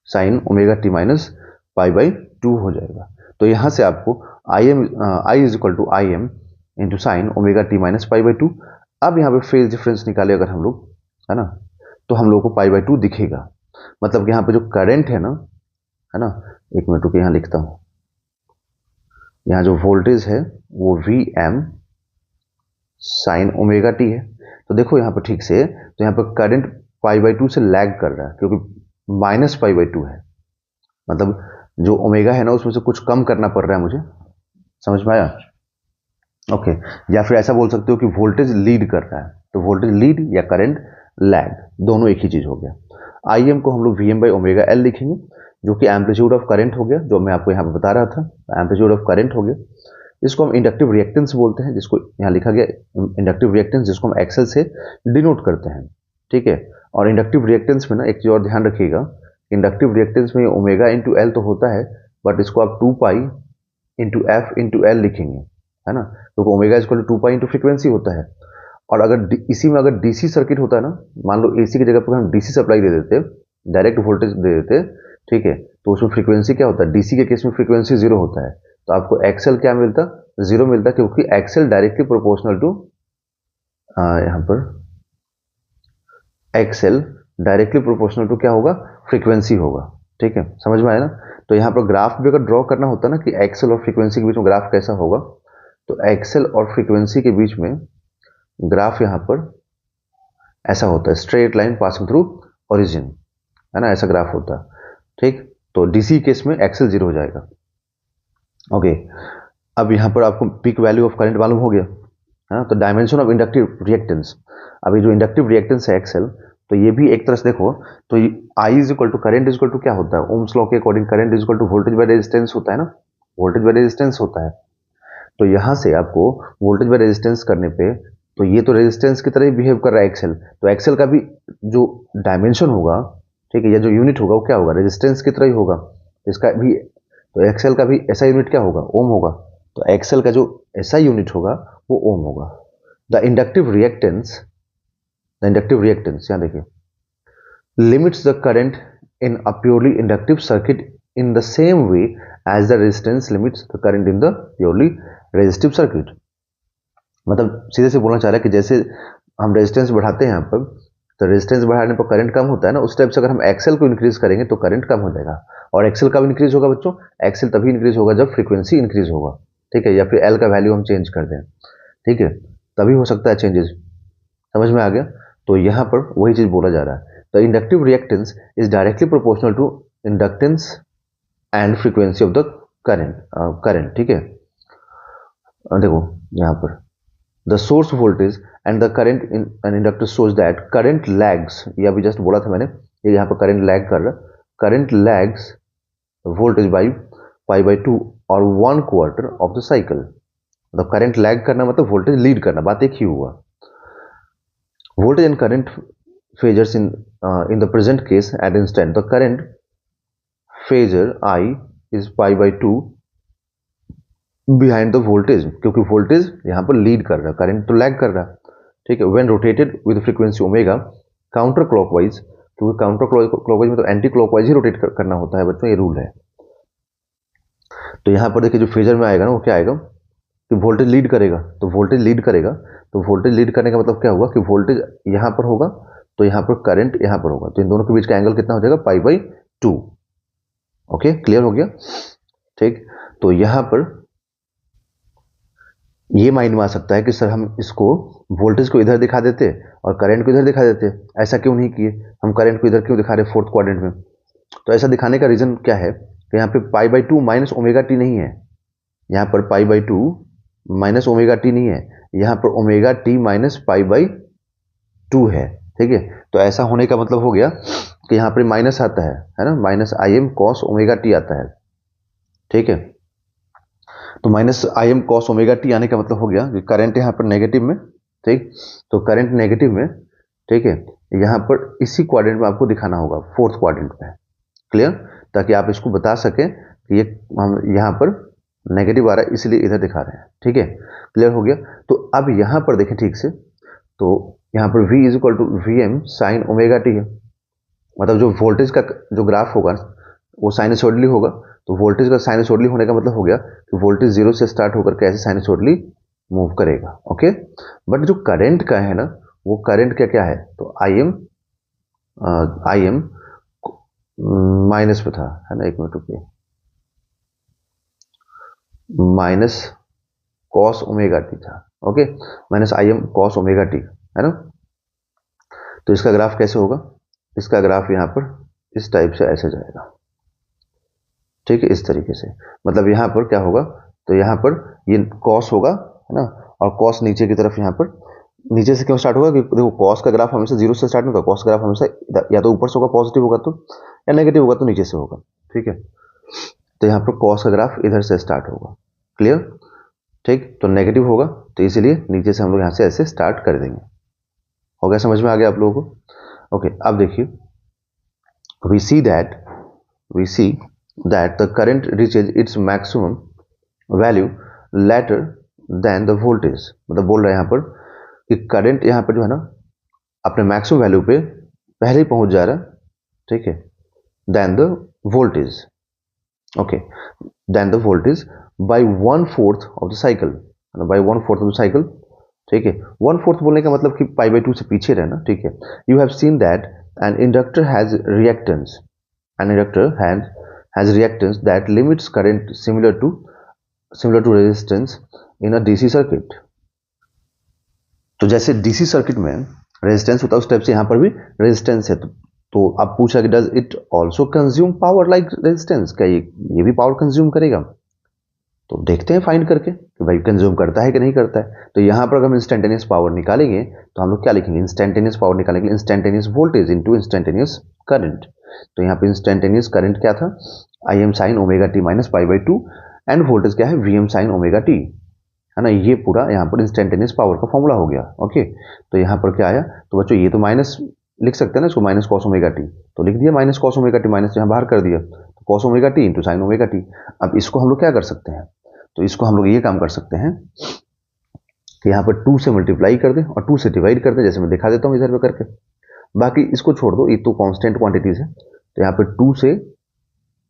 sine omega T minus pi by two हो जाएगा। तो यहाँ से आपको I is equal to I M into sine omega T minus pi by two. अब यहाँ पे फेज डिफरेंस निकाले अगर हम लोग, है ना, तो हम लोग को पाई बाई टू दिखेगा। मतलब कि यहाँ पे जो करंट है ना, एक मिनट रुके, यहाँ लिखता हूँ, यहाँ जो वोल्टेज है वो V M sine omega T है। तो देखो यहाँ पर ठीक से, तो यहाँ पर करंट पाई बाई टू से लैग कर रहा है, क्योंकि माइनस पाई बाई टू है, मतलब जो ओमेगा है ना उसमें से कुछ कम करना पड़ रहा है मुझे, समझ में आया? ओके, या फिर ऐसा बोल सकते हो कि वोल्टेज लीड कर रहा है, तो वोल्टेज लीड या करंट लैग, दोनों एक ही चीज हो गया। आई एम को हम लोग V M by omega L लिखेंगे, जो कि एम्पलीट्यूड ऑफ करंट हो गया, जो मैं आपको यहाँ पे बता रहा था, एम्पलीट्यूड ऑफ करंट हो गया। इसको हम इंडक्टिव रिएक्टेंस बोलते हैं, जिसको यहाँ लिखा गया इंडक्टिव रिएक्टेंस, जिसको हम एक्सेल से डिनोट करते हैं। ठीक है, और इंडक्टिव रिएक्टेंस में ना एक चीज और ध्यान रखिएगा, इंडक्टिव रिएक्टेंस में ओमेगा इंटू एल तो होता है, बट इसको आप 2 pi into F into L लिखेंगे, है ना, क्योंकि omega equal to 2 pi into frequency होता है। और अगर इसी में अगर डीसी सर्किट होता है ना, मान लो एसी की जगह पर हम डीसी सप्लाई दे देते, डायरेक्ट वोल्टेज दे देते, ठीक है, तो उसमें फ्रीक्वेंसी क्या होता है, डीसी के केस में फ्रीक्वेंसी 0 होता है, तो आपको एक्सएल क्या मिलता, 0 मिलता, क्योंकि एक्सएल डायरेक्टली प्रोपोर्शनल टू, यहाँ पर एक्सएल डायरेक्टली प्रोपोर्शनल टू क्या होगा, फ्रीक्वेंसी होगा। ठीक है, समझ में आया ना? तो यहाँ पर ग्राफ भी अगर ड्रॉ करना होता ना कि एक्सएल और फ्रीक्वेंसी के बीच में ग्राफ कैसा होगा, तो एक्सएल और फ्रीक्वेंसी के बीच में ग्राफ यहाँ पर ऐसा होता है, straight line passing through origin, है ना, ऐसा ग्राफ होता है। ठीक, तो डीसी केस में एक्सएल 0 हो जाएगा। ओके, अब यहाँ पर आपको पीक वैल्यू ऑफ करंट मालूम हो गया है ना। तो डायमेंशन ऑफ इंडक्टिव रिएक्टेंस, अभी जो इंडक्टिव रिएक्टेंस है एक्सएल, तो ये भी एक तरह से देखो तो I is equal to current is equal to क्या होता है, ओम्स लॉ के according current is equal to voltage by resistance होता है ना, वोल्टेज बाय रेजिस्टेंस होता है। तो यहाँ से आपको वोल्टेज बाय रेजिस्टेंस करने पे, तो ये तो रेजिस्टेंस की तरह ही बिहेव कर रहा है एक्सेल, तो एक्सेल का भी जो डायमेंशन होगा, ठीक है, या जो यूनिट होगा वो क्या होगा, रेजिस्टेंस की तरह ही होगा। इसका भी तो एक्सेल का भी ऐसा यूनिट क्या होगा, ओम होगा। तो एक्सेल का जो ऐसा यूनिट होगा वो ओम होगा। द इंडक्टिव रिएक्टेंस यहाँ देखिए, limits the current in a purely inductive circuit in the same way as the resistance limits the current in the purely resistive circuit. मतलब सीधे से बोलना चाह रहा है कि जैसे हम रेजिस्टेंस बढ़ाते हैं यहाँ पर, तो रेजिस्टेंस बढ़ाने पर करंट कम होता है ना, उस टाइप से अगर हम एक्सेल को इंक्रीज करेंगे तो करंट कम हो जाएगा। और एक्सेल कब इंक्रीज होगा बच्चों, एक्सेल तभी इंक्रीज होगा जब फ्रीक्वेंसी इंक्रीज होगा, ठीक है, या फिर एल का वैल्यू हम चेंज कर दें, ठीक है, तभी हो सकता है चेंजेस। समझ में आ गया। तो यहाँ पर वही चीज बोला जा रहा है, the inductive reactance is directly proportional to inductance and frequency of the current, ठीक है। देखो यहाँ पर the source voltage and the current in an inductor shows that current lags, ये अभी जस्ट बोला था मैंने, ये यहाँ पर करंट लैग कर रहा, current lags voltage by pi by 2 और 1/4 ऑफ द साइकिल। मतलब करंट लैग करना मतलब वोल्टेज लीड करना, बात एक ही हुआ। Voltage and current phasors in the present case at instant, the current phasor I is pi by 2 behind the voltage, क्योंकि वोल्टेज यहाँ पर लीड कर रहा है, करंट तो लैग कर रहा है, ठीक है। When rotated with frequency omega counter clockwise, क्योंकि काउंटर क्लॉकवाइज में तो एंटी क्लॉकवाइज ही रोटेट करना होता है बच्चों, ये रूल है। तो यहाँ पर देखिए जो फेजर में आएगा ना वो क्या आएगा कि वोल्टेज लीड करेगा, तो वोल्टेज लीड करेगा, तो वोल्टेज लीड करने का मतलब क्या हुआ कि वोल्टेज यहाँ पर होगा तो यहाँ पर करंट यहाँ पर होगा, तो इन दोनों के बीच का एंगल कितना हो जाएगा, पाई बाई 2। ओके, क्लियर हो गया, ठीक। तो यहाँ पर ये माइंड में आ सकता है कि सर हम इसको वोल्टेज को इधर दिखा देते और करंट को इधर दिखा देते, ऐसा क्यों नहीं किए, हम करंट को इधर क्यों दिखा रहे फोर्थ क्वाड्रेंट में। तो ऐसा दिखाने का रीजन क्या है कि यहाँ पे पाई बाई 2 माइनस ओमेगा टी नहीं है, यहाँ पर पाई बाई 2 माइनस ओमेगा टी नहीं है, यहाँ पर omega T minus pi by 2 है, ठीक है। तो ऐसा होने का मतलब हो गया कि यहाँ पर माइनस आता है ना, minus I M cos omega T आता है, ठीक है। तो minus I M cos omega T आने का मतलब हो गया कि करंट यहाँ पर नेगेटिव में, ठीक। तो करंट नेगेटिव में, ठीक है, यहाँ पर इसी क्वाड्रेंट में आपको दिखाना होगा, फोर्थ क्वाड्रेंट में, क्लियर, ताकि आप इसको बता सकें कि ये हम यहाँ पर नेगेटिव आ रहा है इसलिए इधर दिखा रहे हैं, ठीक है, क्लियर हो गया। तो अब यहाँ पर देखें ठीक से, तो यहाँ पर V is equal to V M sine omega T है, मतलब जो वोल्टेज का जो ग्राफ होगा वो साइनसोइडली होगा, तो वोल्टेज का साइनसोइडली होने का मतलब हो गया कि वोल्टेज जीरो से स्टार्ट होकर के ऐसे साइनसोइडली मूव करेगा, ओके। बट जो करंट का है ना, वो करंट क्या क्या है, तो आई एम माइनस पे था, है ना, एक मिनट रुकिए, माइनस कॉस ओमेगा टी था, okay, minus I M cos omega T, है ना। तो इसका ग्राफ कैसे होगा, इसका ग्राफ यहाँ पर इस टाइप से ऐसे जाएगा, ठीक है, इस तरीके से। मतलब यहाँ पर क्या होगा, तो यहाँ पर ये कॉस होगा, है ना, और कॉस नीचे की तरफ, यहाँ पर नीचे से क्यों स्टार्ट होगा, क्योंकि देखो कॉस का ग्राफ हमेशा जीरो से स्टार्ट नहीं होगा, कॉस का ग्राफ हमेशा या तो ऊपर से होगा पॉजिटिव होगा तो, या नेगेटिव होगा तो नीचे से होगा, ठीक है। तो यहाँ पर कॉस का ग्राफ इधर से स्टार्ट होगा, क्लियर, ठीक। तो नेगेटिव होगा तो इसीलिए नीचे से हम लोग यहाँ से ऐसे स्टार्ट कर देंगे, हो गया, समझ में आ गया आप लोगों को। ओके, अब देखिए, we see that the current reaches its maximum value later than the voltage, मतलब बोल रहे हैं यहाँ पर कि करंट यहाँ पर जो है ना अपने मैक्सिमम वैल्यू पे पहले ही पहुंच जा रहा है, ठीक है, then the voltage, okay, then the voltage by 1/4 of the cycle, by 1/4 of the cycle, ठीक है। 1/4 बोलने का मतलब कि पाई बाई 2 से पीछे रहना, ठीक है। You have seen that an inductor has reactance, an inductor has reactance that limits current similar to resistance in a DC circuit। तो जैसे DC सर्किट में रेजिस्टेंस होता है उस टाइप से यहाँ पर भी रेजिस्टेंस है। तो अब पूछा कि does it also consume power like resistance, क्या ये भी पावर कंज्यूम करेगा, तो देखते हैं फाइंड करके कि भाई कंज्यूम करता है कि नहीं करता है। तो यहाँ पर अगर हम इंस्टेंटेनियस पावर निकालेंगे तो हम लोग क्या लिखेंगे, इंस्टेंटेनियस पावर निकालेंगे instantaneous voltage into instantaneous current. तो यहाँ पे इंस्टेंटेनियस करंट क्या था, I M sine omega T minus pi by two, and voltage क्या है, V M sine omega T, है ना। ये पूरा यहाँ पर इंस्टेंटेनियस पावर का फॉर्मूला हो गया। ओके, तो यहाँ पर क्या आया, तो बच्चों ये तो माइनस लिख सकते हैं ना इसको, माइनस कॉस ओमेगा टी, तो लिख दिया minus cos omega T, minus यहाँ बाहर कर दिया, तो cos omega T into sine omega T. अब इसको हम लोग क्या कर सकते हैं, तो इसको हम लोग ये काम कर सकते हैं कि यहाँ पर 2 से मल्टीप्लाई कर दें और 2 से डिवाइड कर दें, जैसे मैं दिखा देता हूँ इधर पे करके। बाकी इसको छोड़ दो, ये तो कांस्टेंट क्वांटिटीज है, तो यहाँ पर 2 से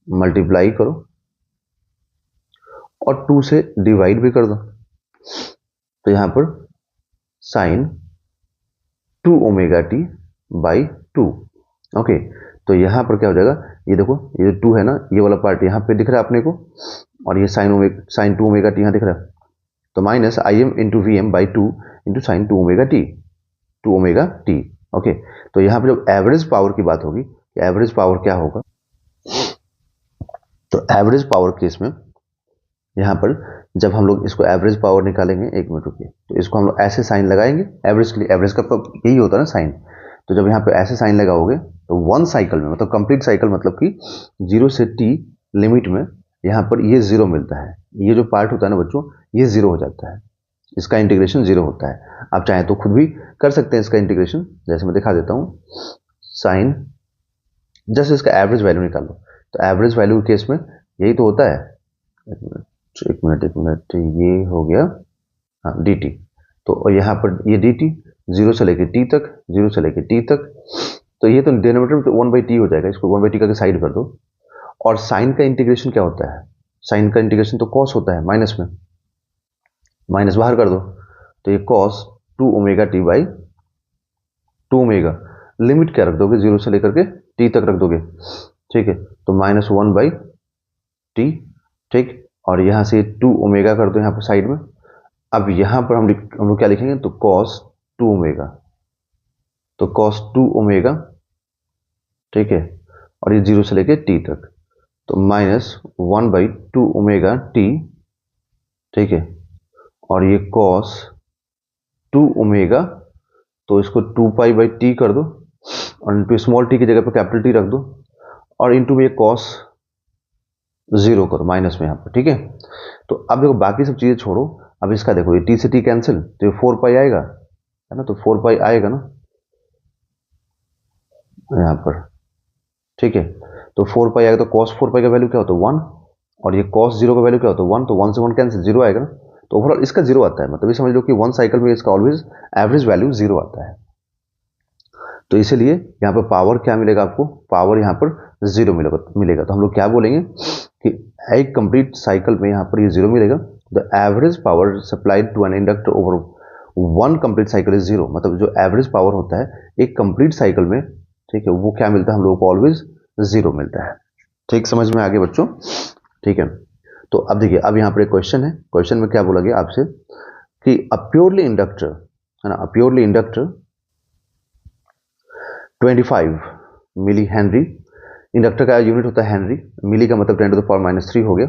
मल्टीप्लाई करो और 2 से डिवाइड भी कर दो, तो यहाँ पर sine 2 omega T by 2। Okay, तो यहाँ पर क्या हो जाएगा, ये देखो ये जो 2 है ना, ये वाला पार्ट यहाँ पे दिख रहा है अपने को, और ये साइन 2 ओमेगा टी यहाँ दिख रहा है, तो minus I M into V M by 2 into sine 2 omega T, 2 omega T. Okay, तो यहाँ पर जब एवरेज पावर की बात होगी, एवरेज पावर क्या होगा, तो एवरेज पावर केस में यहाँ पर जब हम लोग इसको एवरेज पावर निकालेंगे, एक मिनट रुकिए, तो इसको हम लोग ऐसे साइन लगाएंगे एवरेज के लिए, एवरेज का तो यही होता है ना साइन। तो जब यहाँ पे ऐसे साइन लगाओगे तो 1 साइकिल में, मतलब कंप्लीट साइकिल, मतलब कि 0 से t लिमिट में यहाँ पर ये 0 मिलता है, ये जो पार्ट होता है ना बच्चों, ये 0 हो जाता है, इसका इंटीग्रेशन 0 होता है। आप चाहे तो खुद भी कर सकते हैं इसका इंटीग्रेशन, जैसे मैं दिखा देता हूँ। साइन जस्ट इसका एवरेज वैल्यू निकाल लो, तो एवरेज वैल्यू के केस में यही तो होता है, एक मिनट ये हो गया, हाँ डी टी, तो यहाँ पर ये डी टी 0 से लेके t तक, 0 से लेके t तक, तो ये तो डिनोमिनेटर में तो 1/t हो जाएगा, इसको 1/t करके साइड कर दो। और साइन का इंटीग्रेशन क्या होता है, साइन का इंटीग्रेशन तो कॉस होता है, माइनस में माइनस बाहर कर दो, तो ये cos 2 omega T by 2 omega, limit क्या रख दोगे, 0 से लेकर के t तक रख दोगे, ठीक है, तो माइनस 1/t, ठीक, और यहाँ से 2 ओमेगा कर दो यहाँ पर साइड में। अब यहाँ पर हम लोग क्या लिखेंगे, तो cos 2 ओमेगा, तो cos 2 ओमेगा, ठीक है, और ये 0 से लेके t तक, तो माइनस 1/2 ओमेगा t, ठीक है, और ये cos 2 ओमेगा, तो इसको 2 पाई बाई टी कर दो, और इंटू स्मॉल टी की जगह पर कैपिटल टी रख दो, और इंटू में ये cos 0 करो माइनस में यहाँ पर, ठीक है। तो अब देखो बाकी सब चीजें छोड़ो, अब इसका देखो, ये t से t कैंसिल, तो ये 4 पाई आएगा, है ना, तो 4 पाई आएगा ना यहाँ पर, ठीक है, तो 4 पाई आएगा, तो cos 4 पाई का वैल्यू क्या होता है 1, और ये cos 0 का वैल्यू क्या होता है 1, तो 1 से 1 कैंसिल, 0 आएगा ना, तो ओवरऑल इसका 0 आता है, मतलब ये समझ लो कि 1 साइकिल में इसका ऑलवेज एवरेज वैल्यू 0 आता है। तो इसीलिए यहाँ पर पावर क्या मिलेगा आपको, पावर यहाँ पर 0 मिलेगा, तो हम लोग क्या बोलेंगे कि एक कंप्लीट साइकिल में यहाँ पर ये 0 मिलेगा, the average power supplied to an inductor over 1 complete cycle is 0, मतलब जो एवरेज पावर होता है एक कंप्लीट साइकिल में, ठीक है, वो क्या मिलता है हम लोगों को, ऑलवेज 0 मिलता है। ठीक, समझ में आ गया बच्चों, ठीक है। तो अब देखिए, अब यहाँ पर एक क्वेश्चन है, क्वेश्चन में क्या बोला गया आपसे कि अ प्योरली इंडक्टर, है ना, a purely inductor 25 milli henry, inductor का यूनिट होता है हेनरी, मिली का मतलब 10⁻³ हो गया,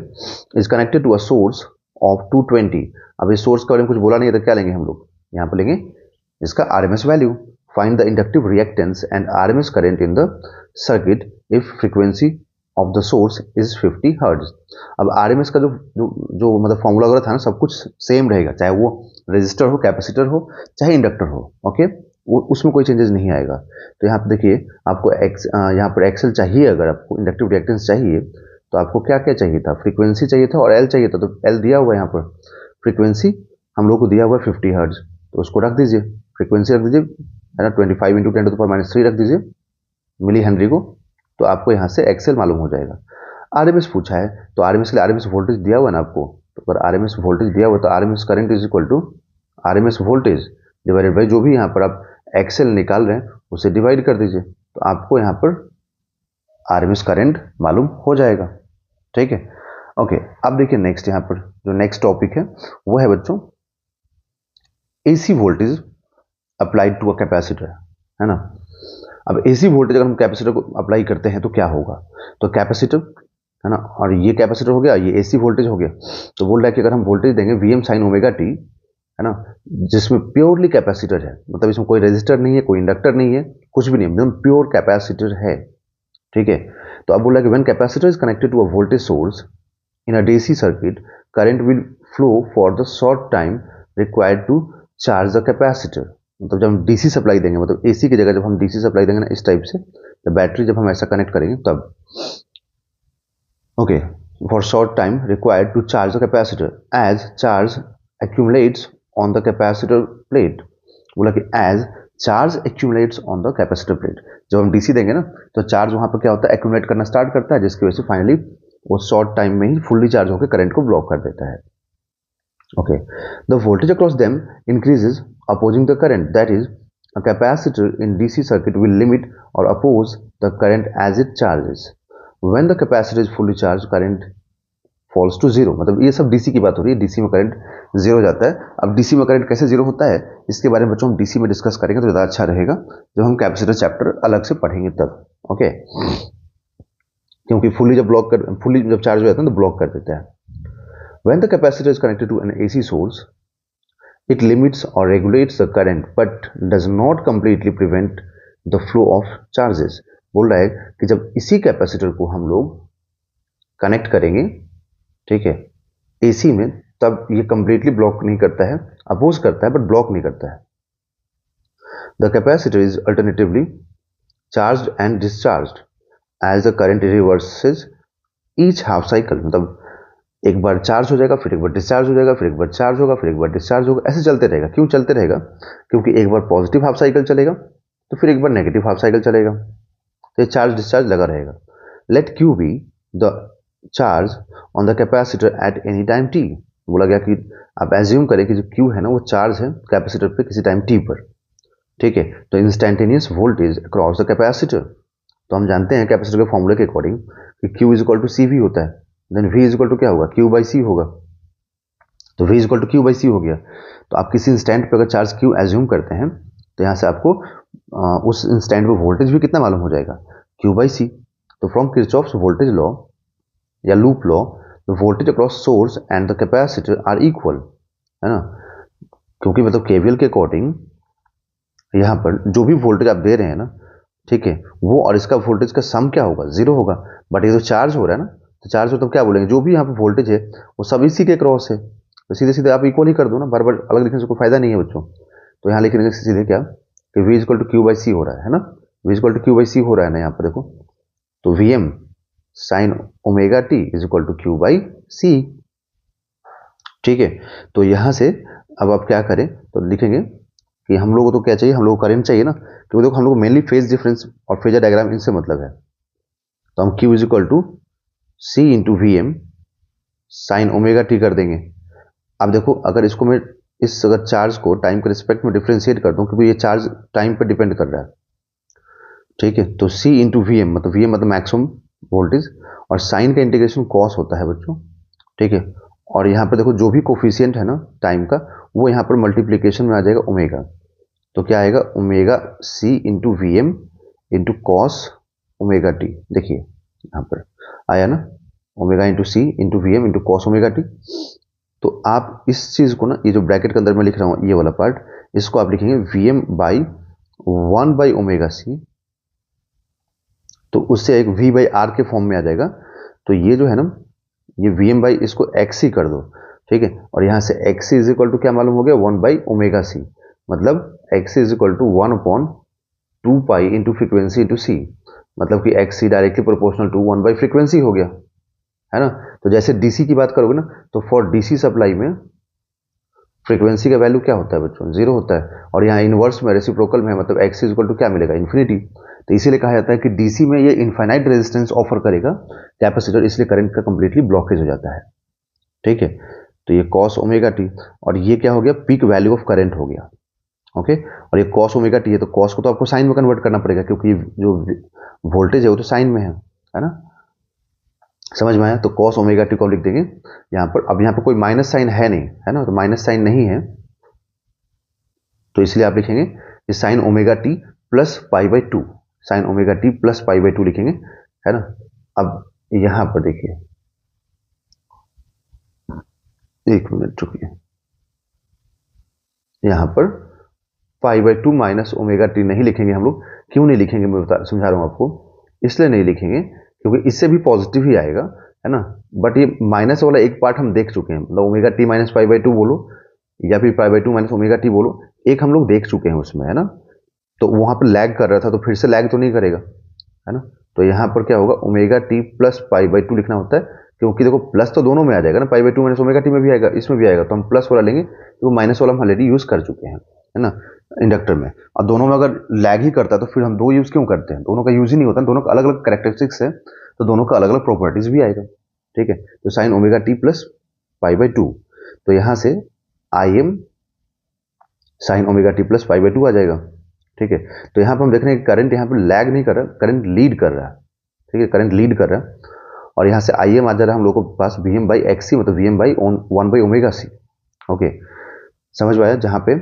is connected to a source of 220। अब इस सोर्स के बारे में कुछ बोला नहीं है, तो क्या लेंगे हम लोग, यहाँ पर लेंगे इसका RMS value, find the inductive reactance and RMS current in the circuit if frequency of the source is 50 hertz. अब आरएमएस का जो मतलब फॉर्मूला वगैरह था ना, सब कुछ सेम रहेगा, चाहे वो रेजिस्टर हो, कैपेसिटर हो, चाहे इंडक्टर हो, ओके, वो उसमें कोई चेंजेस नहीं आएगा। तो यहाँ पर देखिए, आपको यहाँ पर एक्सएल चाहिए, अगर आपको इंडक्टिव रिएक्टेंस चाहिए तो आपको क्या क्या चाहिए था, फ्रीक्वेंसी चाहिए था और एल चाहिए था, तो एल दिया हुआ है यहाँ पर, फ्रीक्वेंसी हम लोग को दिया हुआ है 50 हर्ट्ज, तो उसको रख दीजिए, फ्रीक्वेंसी रख दीजिए, है ना, 25 × 10⁻³ रख दीजिए मिली हेनरी को, तो आपको यहाँ से एक्सएल मालूम हो जाएगा। आरएमएस पूछा है, तो आरएमएस के लिए आरएमएस वोल्टेज दिया हुआ है ना आपको, तो अगर आरएमएस वोल्टेज दिया हुआ तो RMS current is equal to RMS voltage divided by जो भी यहाँ पर आप एक्सएल निकाल रहे हैं उसे डिवाइड कर दीजिए, तो आपको यहाँ पर आरएमएस करंट मालूम हो जाएगा, ठीक है। ओके, अब देखिए नेक्स्ट, यहाँ पर जो नेक्स्ट टॉपिक है वो है बच्चों AC voltage applied to a capacitor, है ना। अब एसी वोल्टेज अगर हम कैपेसिटर को अप्लाई करते हैं तो क्या होगा, तो कैपेसिटर, है ना, और ये कैपेसिटर हो गया, ये एसी वोल्टेज हो गया। तो बोल रहा है कि अगर हम वोल्टेज देंगे वीएम साइन ओमेगा टी, है ना, जिसमें प्योरली कैपेसिटर है, मतलब इसमें कोई रेजिस्टर नहीं है, कोई इंडक्टर नहीं है, कुछ भी नहीं, एकदम प्योर कैपेसिटर है, ठीक है। तो अब बोल रहा है कि when capacitor is connected to a voltage source in a DC circuit, current will flow for the short time required to charge the capacitor. मतलब जब हम डीसी सप्लाई देंगे, मतलब एसी की जगह जब हम डीसी सप्लाई देंगे ना इस टाइप से, तो बैटरी जब हम ऐसा कनेक्ट करेंगे तब, okay, for short time required to charge the capacitor as charge accumulates on the capacitor plate। बोला कि as charge accumulates on the capacitor plate, जब हम डीसी देंगे ना तो चार्ज वहां पर क्या होता है, एक्यूमुलेट करना स्टार्ट करता है, जिसकी वजह से फाइनली वो शॉर्ट टाइम में ही फुल्ली चार्ज होकर करंट को ब्लॉक कर देता है। Okay, the voltage across them increases opposing the current, that is a capacitor in DC circuit will limit or oppose the current as it charges। When the capacitor is fully charged, current falls to zero। मतलब ये सब DC की बात हो रही है, DC में current zero जाता है। अब डीसी में करंट कैसे जीरो होता है, इसके बारे में बच्चों हम डीसी में डिस्कस करेंगे तो ज़्यादा अच्छा रहेगा, जब हम कैपेसिटर चैप्टर अलग से पढ़ेंगे तब, ओके। क्योंकि फुल्ली जब चार्ज हो जाता है तो ब्लॉक कर देता है। When the capacitor is connected to an AC source, it limits or regulates the current but does not completely prevent the flow of charges। बोल रहा है कि जब इसी कैपेसिटर को हम लोग कनेक्ट करेंगे, ठीक है, एसी में, तब ये कंप्लीटली ब्लॉक नहीं करता है, अपोज करता है बट ब्लॉक नहीं करता है। The capacitor is alternatively charged and discharged as the current reverses each half cycle. मतलब एक बार चार्ज हो जाएगा, फिर एक बार डिस्चार्ज हो जाएगा, फिर एक बार चार्ज होगा, फिर एक बार डिस्चार्ज होगा, ऐसे चलते रहेगा। क्यों चलते रहेगा, क्योंकि एक बार पॉजिटिव हाफ साइकिल चलेगा तो फिर एक बार नेगेटिव हाफ साइकिल चलेगा, तो ये चार्ज डिस्चार्ज लगा रहेगा। Let Q be the charge on the capacitor at any time T. बोला गया कि आप एज्यूम करें कि जो क्यू है ना वो चार्ज है कैपेसिटर पे किसी टाइम टी पर, ठीक है। तो instantaneous voltage across the capacitor, तो हम जानते हैं कैपेसिटर के फॉर्मूले के अकॉर्डिंग कि Q is equal to C V होता है, then V is equal to क्या होगा, क्यू बाई सी होगा। तो V is equal to Q by C हो गया। तो आप किसी इंस्टेंट पे अगर चार्ज क्यू एज्यूम करते हैं तो यहाँ से आपको उस इंस्टेंट पे वोल्टेज भी कितना मालूम हो जाएगा, क्यू बाई सी। तो फ्रॉम किरचॉफ्स वोल्टेज लॉ या loop law, the voltage across source and the capacitor are equal, है ना, क्योंकि मतलब केवीएल के अकॉर्डिंग यहाँ पर जो भी वोल्टेज आप दे रहे हैं ना, ठीक है, वो और इसका वोल्टेज का सम क्या होगा, जीरो होगा। बट ये जो चार्ज हो रहा है ना, तो चार्ज हो तो क्या बोलेंगे, जो भी यहाँ पे वोल्टेज है वो सब इसी के क्रॉस है, तो सीधे सीधे आप इक्वल ही कर दो ना, बार बार अलग लिखने से कोई फायदा नहीं है बच्चों। तो यहाँ लिखने से सीधे क्या कि V equal to Q by C हो रहा है ना, V equal to Q by C हो रहा है ना यहाँ पर देखो, तो V M sine omega T is equal to Q by C, ठीक है। तो यहाँ से अब आप क्या करें, तो लिखेंगे कि हम लोगों को तो क्या चाहिए, हम लोग को करंट चाहिए ना, क्योंकि देखो हम लोग को मेनली फेज डिफरेंस और फेजर डायग्राम इनसे मतलब है। तो हम Q is equal to C into V M sine omega T कर देंगे। अब देखो अगर इसको मैं इस अगर चार्ज को टाइम के रिस्पेक्ट में डिफ्रेंशिएट कर दूं, क्योंकि ये चार्ज टाइम पर डिपेंड कर रहा है, ठीक है। तो C इंटू वी एम मतलब वी एम मतलब मैक्सिमम वोल्टेज, और साइन का इंटीग्रेशन कॉस होता है बच्चों, ठीक है। और यहाँ पर देखो जो भी कोफिशियंट है ना टाइम का, वो यहाँ पर मल्टीप्लीकेशन में आ जाएगा ओमेगा। तो क्या आएगा, omega C into V M into cos omega T. देखिए यहाँ पर आया ना, omega into C into V M into cos omega T. तो आप इस चीज को ना, ये जो ब्रैकेट के अंदर मैं लिख रहा हूँ ये वाला पार्ट, इसको आप लिखेंगे V M by 1 by omega C, तो उससे एक वी बाई आर के फॉर्म में आ जाएगा। तो ये जो है ना, ये वी एम बाई इसको एक्स ही कर दो, ठीक है। और यहाँ से एक्स इज इक्वल टू क्या मालूम हो गया, 1 बाई ओमेगा सी, मतलब X is equal to 1 upon 2 pi into frequency into C, मतलब कि X C directly proportional to 1 by frequency हो गया, है ना। तो जैसे डीसी की बात करोगे ना, तो फॉर डीसी सप्लाई में फ्रीक्वेंसी का वैल्यू क्या होता है बच्चों, जीरो होता है। और यहाँ इनवर्स में रेसिप्रोकल में मतलब एक्स इज इक्वल टू क्या मिलेगा, इन्फिनिटी। तो इसीलिए कहा जाता है कि डीसी में ये इनफाइनाइट रेजिस्टेंस ऑफर करेगा कैपेसिटर, इसलिए करंट का कंप्लीटली ब्लॉकेज हो जाता है, ठीक है। तो ये कॉस ओमेगा टी, और ये क्या हो गया, पीक वैल्यू ऑफ करंट हो गया, ओके। और ये कॉस ओमेगा टी है, तो कॉस को तो आपको साइन में कन्वर्ट करना पड़ेगा, क्योंकि जो वोल्टेज है वो तो साइन में है ना, समझ में आया। तो कॉस ओमेगा टी को लिख देंगे यहाँ पर। अब यहाँ पर कोई माइनस साइन है नहीं, है ना, तो माइनस साइन नहीं है, तो इसलिए आप लिखेंगे कि sign omega T plus pi by to, sign omega T plus pi by to लिखेंगे, है ना। अब यहां पर देखिए, एक मिनट रुकिए, यहां पर π/2 माइनस ओमेगा टी नहीं लिखेंगे हम लोग। क्यों नहीं लिखेंगे मैं समझा रहा हूं आपको। इसलिए नहीं लिखेंगे क्योंकि इससे भी पॉजिटिव ही आएगा, है ना। बट ये माइनस वाला एक पार्ट हम देख चुके हैं, मतलब ओमेगा टी माइनस π/2 बोलो या फिर π/2 माइनस ओमेगा टी बोलो, एक हम लोग देख चुके हैं उसमें, है ना। तो वहां पर लैग कर रहा था, तो फिर से लैग तो नहीं करेगा, है ना। तो यहाँ पर क्या होगा, ओमेगा टी प्लस π/2 लिखना होता है, क्योंकि देखो प्लस तो दोनों में आ जाएगा ना, π/2 माइनस ओमेगा टी में भी आएगा, इसमें भी आएगा, तो हम प्लस वाला लेंगे, तो माइनस वाला हम ऑलरेडी यूज कर चुके हैं, है ना, इंडक्टर में। और दोनों में अगर लैग ही करता है तो फिर हम दो यूज क्यों करते हैं, दोनों का यूज ही नहीं होता, दोनों का अलग अलग कैरेक्टरिस्टिक्स है, तो दोनों का अलग अलग प्रॉपर्टीज भी आएगा, ठीक है। तो साइन ओमेगा टी प्लस π/2, तो यहां से I M sine omega T plus π/2 आ जाएगा, ठीक है। तो यहाँ पर हम देख रहे हैं कि करंट यहाँ पर लैग नहीं कर रहा, करंट लीड कर रहा है, ठीक है, करंट लीड कर रहा है। और यहाँ से आई एम आ जा रहा है हम लोग के पास वी एम बाई एक्स सी, मतलब we M by 1/ω/c। Okay, समझ में आया। जहाँ पे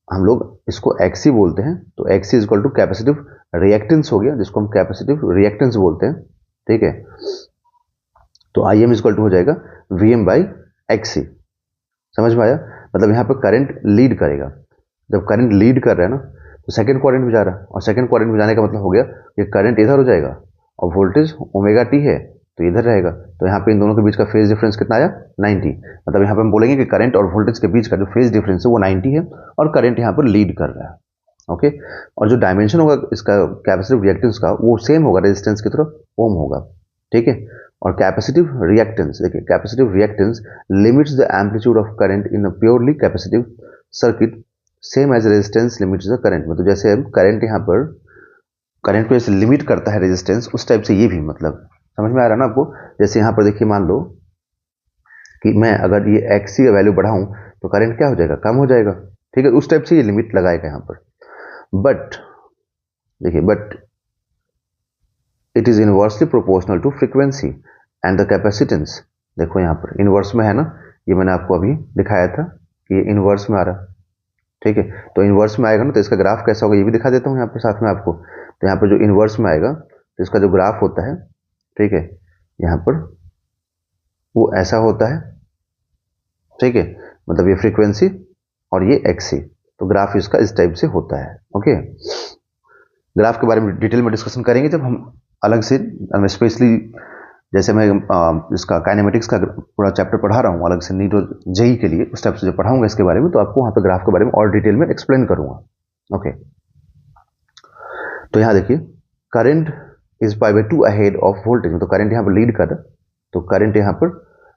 हम लोग इसको एक्स सी बोलते हैं, तो X C is equal to capacitive reactance हो गया, जिसको हम कैपेसिटिव रिएक्टेंस बोलते हैं, ठीक है। तो I M is equal to हो जाएगा V M by X C. समझ में आया। मतलब यहाँ पे करंट लीड करेगा, जब करंट लीड कर रहा है ना, तो सेकंड क्वाड्रेंट में जा रहा है, और सेकंड क्वाड्रेंट में जाने का मतलब हो गया कि करंट इधर हो जाएगा और वोल्टेज ओमेगा टी है तो इधर रहेगा। तो यहाँ पे इन दोनों के बीच का फेज डिफरेंस कितना आया, 90। मतलब यहाँ पे हम बोलेंगे कि करंट और वोल्टेज के बीच का जो फेज डिफरेंस है वो 90 है, और करंट यहाँ पर लीड कर रहा है, ओके। और जो डायमेंशन होगा इसका कैपेसिटिव रिएक्टेंस का, वो सेम होगा रेजिस्टेंस की तरफ, ओम होगा, ठीक है। और कैपेसिटिव रिएक्टेंस, देखिए capacitive reactance limits the amplitude of current in a purely capacitive circuit same as resistance limits the current. मतलब जैसे हम करंट यहाँ पर करंट को जैसे लिमिट करता है रेजिस्टेंस, उस टाइप से ये भी, मतलब समझ में आ रहा है ना आपको। जैसे यहाँ पर देखिए, मान लो कि मैं अगर ये एक्स सी का वैल्यू बढ़ाऊं तो करंट क्या हो जाएगा, कम हो जाएगा, ठीक है। उस टाइप से ये लिमिट लगाएगा यहाँ पर। बट देखिए, but it is inversely proportional to frequency and the capacitance. देखो यहाँ पर इनवर्स में है ना, ये मैंने आपको अभी दिखाया था कि ये इनवर्स में आ रहा है, ठीक है। तो इनवर्स में आएगा ना, तो इसका ग्राफ कैसा होगा ये भी दिखा देता हूँ यहाँ पर साथ में आपको। तो यहाँ पर जो इनवर्स में आएगा तो इसका जो ग्राफ होता है, ठीक है, यहाँ पर वो ऐसा होता है, ठीक है। मतलब ये फ्रीक्वेंसी और ये एक्सी, तो ग्राफ इसका इस टाइप से होता है, ओके। ग्राफ के बारे में डिटेल में डिस्कशन करेंगे जब हम अलग से, स्पेशली जैसे मैं इसका काइनेमेटिक्स का पूरा चैप्टर पढ़ा रहा हूँ अलग से नीट और जेई के लिए, उस टाइप से जब पढ़ाऊंगा इसके बारे में, तो आपको वहाँ पे ग्राफ के बारे में और डिटेल में एक्सप्लेन करूंगा, ओके। तो यहाँ देखिए, current is π/2 ahead of voltage, तो करंट यहाँ पर लीड कर रहा है, तो करंट यहाँ पर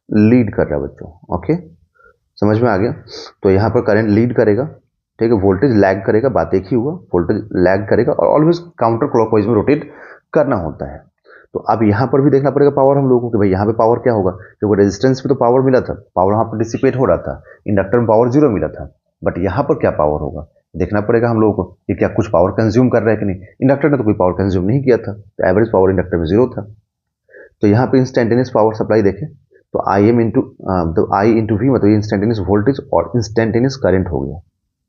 लीड कर रहा है बच्चों, ओके, समझ में आ गया। तो यहाँ पर करंट लीड करेगा, ठीक है, वोल्टेज लैग करेगा, बात एक ही हुआ, वोल्टेज लैग करेगा और ऑलवेज काउंटर क्लॉकवाइज में रोटेट करना होता है। तो अब यहाँ पर भी देखना पड़ेगा पावर हम लोगों को, कि भाई यहाँ पे पावर क्या होगा, क्योंकि रेजिस्टेंस में तो पावर मिला था, पावर वहाँ पर डिसिपेट हो रहा था, इंडक्टर में पावर 0 मिला था, बट यहाँ पर क्या पावर होगा देखना पड़ेगा हम लोगों को, कि क्या कुछ पावर कंज्यूम कर रहा है कि नहीं। इंडक्टर ने तो कोई पावर कंज्यूम नहीं किया था, तो एवरेज पावर इंडक्टर में 0 था। तो यहाँ पे इंस्टेंटेनियस पावर सप्लाई देखें तो I M into I into V, मतलब इंस्टेंटेनियस वोल्टेज और इंस्टेंटेनियस करंट हो गया,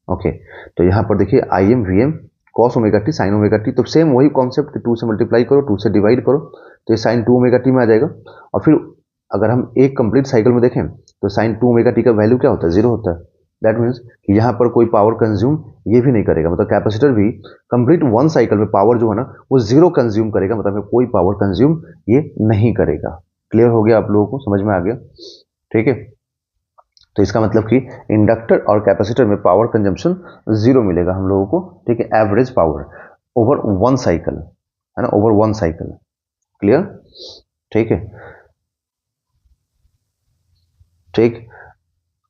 ओके। तो यहाँ पर देखिए I M V M cos omega T sine omega T, तो सेम वही कॉन्सेप्ट, 2 से मल्टीप्लाई करो, 2 से डिवाइड करो, तो ये साइन 2 ओमेगा टी में आ जाएगा। और फिर अगर हम एक कंप्लीट साइकिल में देखें तो साइन 2 ओमेगा टी का वैल्यू क्या होता है, 0 होता है। दैट मीन्स कि यहाँ पर कोई पावर कंज्यूम ये भी नहीं करेगा, मतलब कैपेसिटर भी कंप्लीट 1 साइकिल में पावर जो है ना वो 0 कंज्यूम करेगा, मतलब कोई पावर कंज्यूम ये नहीं करेगा। क्लियर हो गया आप लोगों को, समझ में आ गया, ठीक है। तो इसका मतलब कि इंडक्टर और कैपेसिटर में पावर कंजम्पशन 0 मिलेगा हम लोगों को, ठीक है, एवरेज पावर ओवर 1 साइकिल, है ना, ओवर 1 साइकिल। क्लियर, ठीक है, ठीक।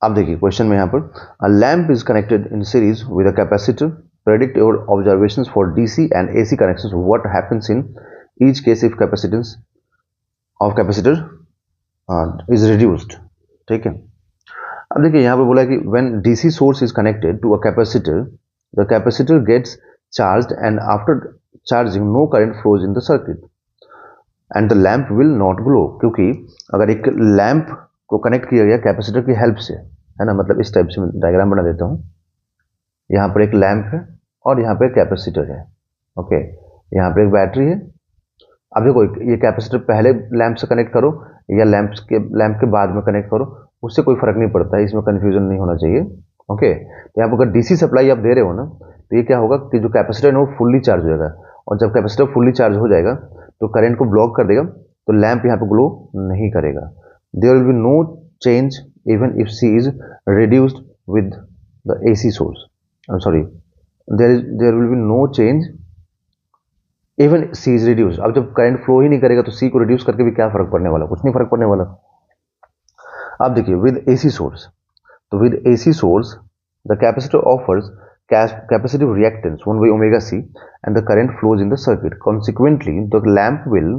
अब देखिए क्वेश्चन में यहाँ पर, a lamp is connected in series with a capacitor, predict your observations for DC and AC connections, what happens in each case if capacitance of capacitor is reduced, ठीक है। अब देखिए यहाँ पे बोला है कि when DC source is connected to a capacitor, the capacitor gets charged and after charging no current flows in the circuit and the lamp will not glow. क्योंकि अगर एक लैम्प को कनेक्ट किया गया कैपेसिटर की हेल्प से, है ना, मतलब इस टाइप से मैं डायग्राम बना देता हूँ। यहाँ पर एक लैम्प है और यहाँ पे कैपेसिटर है, ओके। यहाँ पे एक बैटरी है, अब देखो ये कैपेसिटर पहले लैंप से कनेक्ट करो या लैंप के बाद में कनेक्ट करो, उससे कोई फर्क नहीं पड़ता है, इसमें कंफ्यूजन नहीं होना चाहिए। ओके, तो यहाँ पर अगर डीसी सप्लाई आप दे रहे हो ना, तो ये क्या होगा कि जो कैपेसिटर है वो फुल्ली चार्ज हो जाएगा, और जब कैपेसिटर फुल्ली चार्ज हो जाएगा तो करंट को ब्लॉक कर देगा, तो लैंप यहाँ पे ग्लो नहीं करेगा। There will be no change even if C is reduced with the AC source, I am sorry, there will be no change even C is reduce. अब जब करंट फ्लो ही नहीं करेगा तो सी को रिड्यूस करके भी क्या फर्क पड़ने वाला, कुछ नहीं फर्क पड़ने वाला। अब देखिए विद एसी सोर्स, तो with AC source the capacitor offers capacitive reactance 1 by omega c and the current flows in the circuit, consequently the lamp will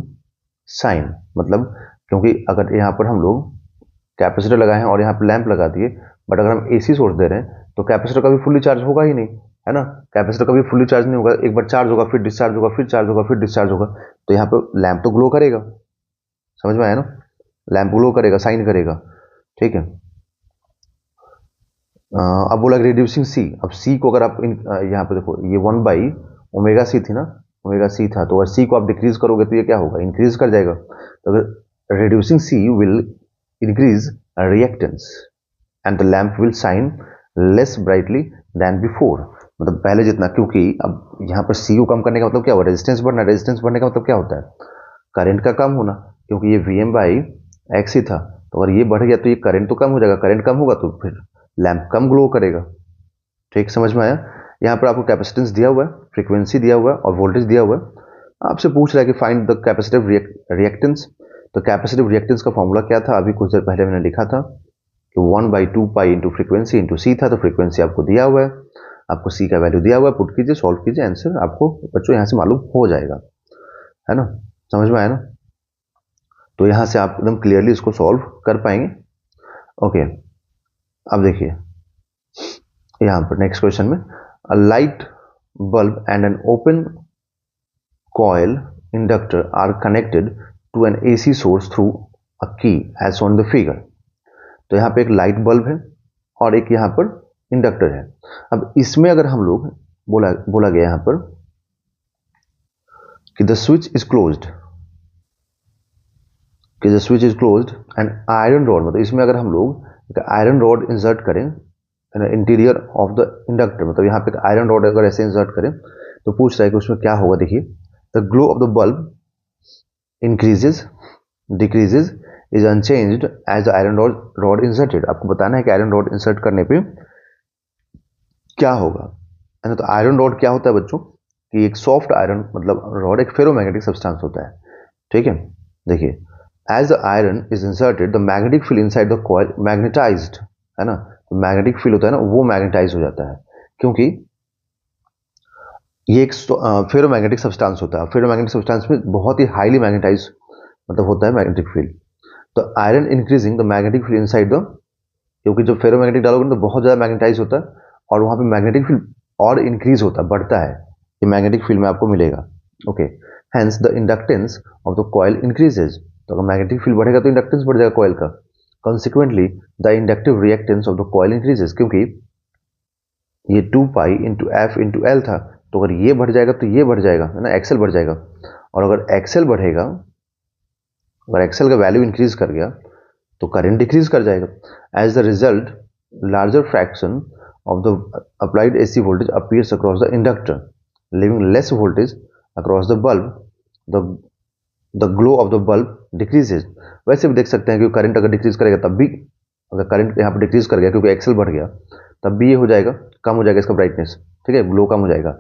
shine। मतलब क्योंकि अगर यहाँ पर हम लोग कैपेसिटर लगाए हैं और यहाँ पर लैंप लगा दिए, बट अगर हम एसी सोर्स दे रहे हैं तो कैपेसिटर कभी फुल्ली चार्ज होगा ही नहीं, है ना, कैपेसिटर कभी फुल्ली चार्ज नहीं होगा, एक बार चार्ज होगा फिर डिस्चार्ज होगा, फिर चार्ज होगा फिर डिस्चार्ज होगा, तो यहाँ पे लैंप तो ग्लो करेगा, समझ में आया ना, लैंप ग्लो करेगा, साइन करेगा, ठीक है। अब बोला रिड्यूसिंग सी, अब सी को अगर आप यहाँ पे देखो ये 1 by ओमेगा सी थी ना, ओमेगा सी था, तो अगर सी को आप डिक्रीज करोगे तो ये क्या होगा, इंक्रीज कर जाएगा। तो अगर reducing C will increase reactance and the lamp will shine less brightly than before, मतलब पहले जितना, क्योंकि अब यहाँ पर सी को कम करने का मतलब क्या हुआ, रेजिस्टेंस बढ़ना, रेजिस्टेंस बढ़ने का मतलब क्या होता है, करंट का कम होना, क्योंकि ये वी एम बाई एक्स ही था, तो अगर ये बढ़ गया तो ये करंट तो कम हो जाएगा, करंट कम होगा तो फिर लैंप कम ग्लो करेगा, ठीक, समझ में आया। यहाँ पर आपको कैपेसिटेंस दिया हुआ है, फ्रीक्वेंसी दिया हुआ है और वोल्टेज दिया हुआ है, आपसे पूछ रहा है कि फाइंड द कैपेसिटिव रिएक्टेंस। तो कैपेसिटिव रिएक्टेंस का फॉर्मूला क्या था, अभी कुछ देर पहले मैंने लिखा था कि 1 by 2 pi into frequency into C था, तो फ्रीक्वेंसी आपको दिया हुआ है, आपको सी का वैल्यू दिया हुआ है, पुट कीजिए, सॉल्व कीजिए, आंसर आपको बच्चों यहाँ से मालूम हो जाएगा, है ना, समझ में आया ना। तो यहाँ से आप एकदम क्लियरली इसको सॉल्व कर पाएंगे। ओके, अब देखिए यहाँ पर नेक्स्ट क्वेश्चन में, a light bulb and an open coil inductor are connected to an AC source through a key as shown in the figure. तो यहाँ पे एक लाइट बल्ब है और एक यहाँ पर इंडक्टर है। अब इसमें अगर हम लोग बोला गया यहाँ पर कि द स्विच इज क्लोज्ड, कि the switch is closed end iron rod, मतलब इसमें अगर हम लोग आयरन रॉड इंसर्ट करें इंटीरियर ऑफ द इंडक्टर, मतलब यहाँ पे आयरन रॉड अगर ऐसे इंसर्ट करें तो पूछ रहा है कि उसमें क्या होगा। देखिए the glow of the bulb increases decreases is unchanged as the iron rod inserted. आपको बताना है कि आयरन रॉड इंसर्ट करने पे क्या होगा, है ना। तो आयरन रॉड क्या होता है बच्चों, कि एक सॉफ्ट आयरन मतलब रॉड एक फेरोमैग्नेटिक सब्सटेंस होता है, ठीक है। देखिए as the iron is inserted the magnetic field inside the coil magnetized, है ना, तो मैग्नेटिक फील्ड होता है ना वो मैग्नेटाइज हो जाता है, क्योंकि ये एक फेरोमैग्नेटिक सब्सटेंस होता है, फेरोमैग्नेटिक सब्सटेंस में बहुत ही हाईली मैग्नेटाइज मतलब होता है मैग्नेटिक फील्ड। तो iron increasing the magnetic field inside the, क्योंकि जब फेरोमैग्नेटिक डालोगे तो बहुत ज़्यादा मैग्नेटाइज होता है और वहाँ पे मैग्नेटिक फील्ड और इंक्रीज होता है, बढ़ता है, ये मैग्नेटिक फील्ड में आपको मिलेगा। Okay, hence the inductance of the coil increases, तो अगर मैग्नेटिक फील्ड बढ़ेगा तो इंडक्टेंस बढ़ जाएगा कॉइल का। Consequently the inductive reactance of the coil increases, क्योंकि ये 2 pi into F into L था, तो अगर ये बढ़ जाएगा तो ये बढ़ जाएगा, है ना, एक्सेल बढ़ जाएगा, और अगर एक्सेल बढ़ेगा, अगर एक्सेल का वैल्यू इंक्रीज कर गया तो करंट डिक्रीज कर जाएगा। As the result larger fraction of the applied AC voltage appears across the inductor, leaving less voltage across the bulb. The glow of the bulb decreases। वैसे भी देख सकते हैं कि करंट अगर डिक्रीज करेगा तब भी, अगर करंट यहाँ पर डिक्रीज कर गया क्योंकि एक्सेल बढ़ गया, तब भी ये हो जाएगा, कम हो जाएगा इसका ब्राइटनेस, ठीक है, ग्लो कम हो जाएगा।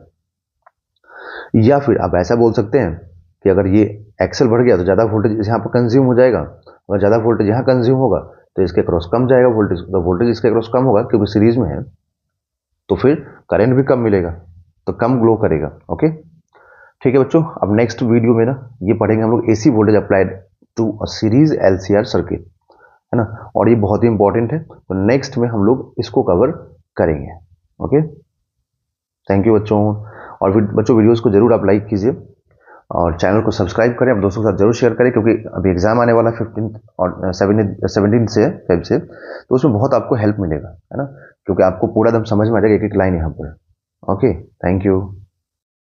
या फिर आप ऐसा बोल सकते हैं कि अगर ये एक्सेल बढ़ गया तो ज़्यादा वोल्टेज यहाँ पर कंज्यूम हो जाएगा, अगर ज़्यादा वोल्टेज यहाँ कंज्यूम होगा तो इसके क्रॉस कम जाएगा वोल्टेज, तो वोल्टेज इसके क्रॉस कम होगा क्योंकि सीरीज में है, तो फिर करंट भी कम मिलेगा, तो कम ग्लो करेगा। ओके, ठीक है बच्चों, अब नेक्स्ट वीडियो में ना ये पढ़ेंगे हम लोग AC voltage applied to a series LCR circuit, है ना, और ये बहुत ही इंपॉर्टेंट है, तो नेक्स्ट में हम लोग इसको कवर करेंगे। ओके, थैंक यू बच्चों, और बच्चों वीडियोस को जरूर आप लाइक कीजिए और चैनल को सब्सक्राइब करें, अब दोस्तों के साथ जरूर शेयर करें, क्योंकि अभी एग्जाम आने वाला 15 और 17 से फेब से, तो उसमें बहुत आपको हेल्प मिलेगा, है ना, क्योंकि आपको पूरा दम समझ में आ जाएगा एक एक लाइन यहाँ पर। Okay, thank you.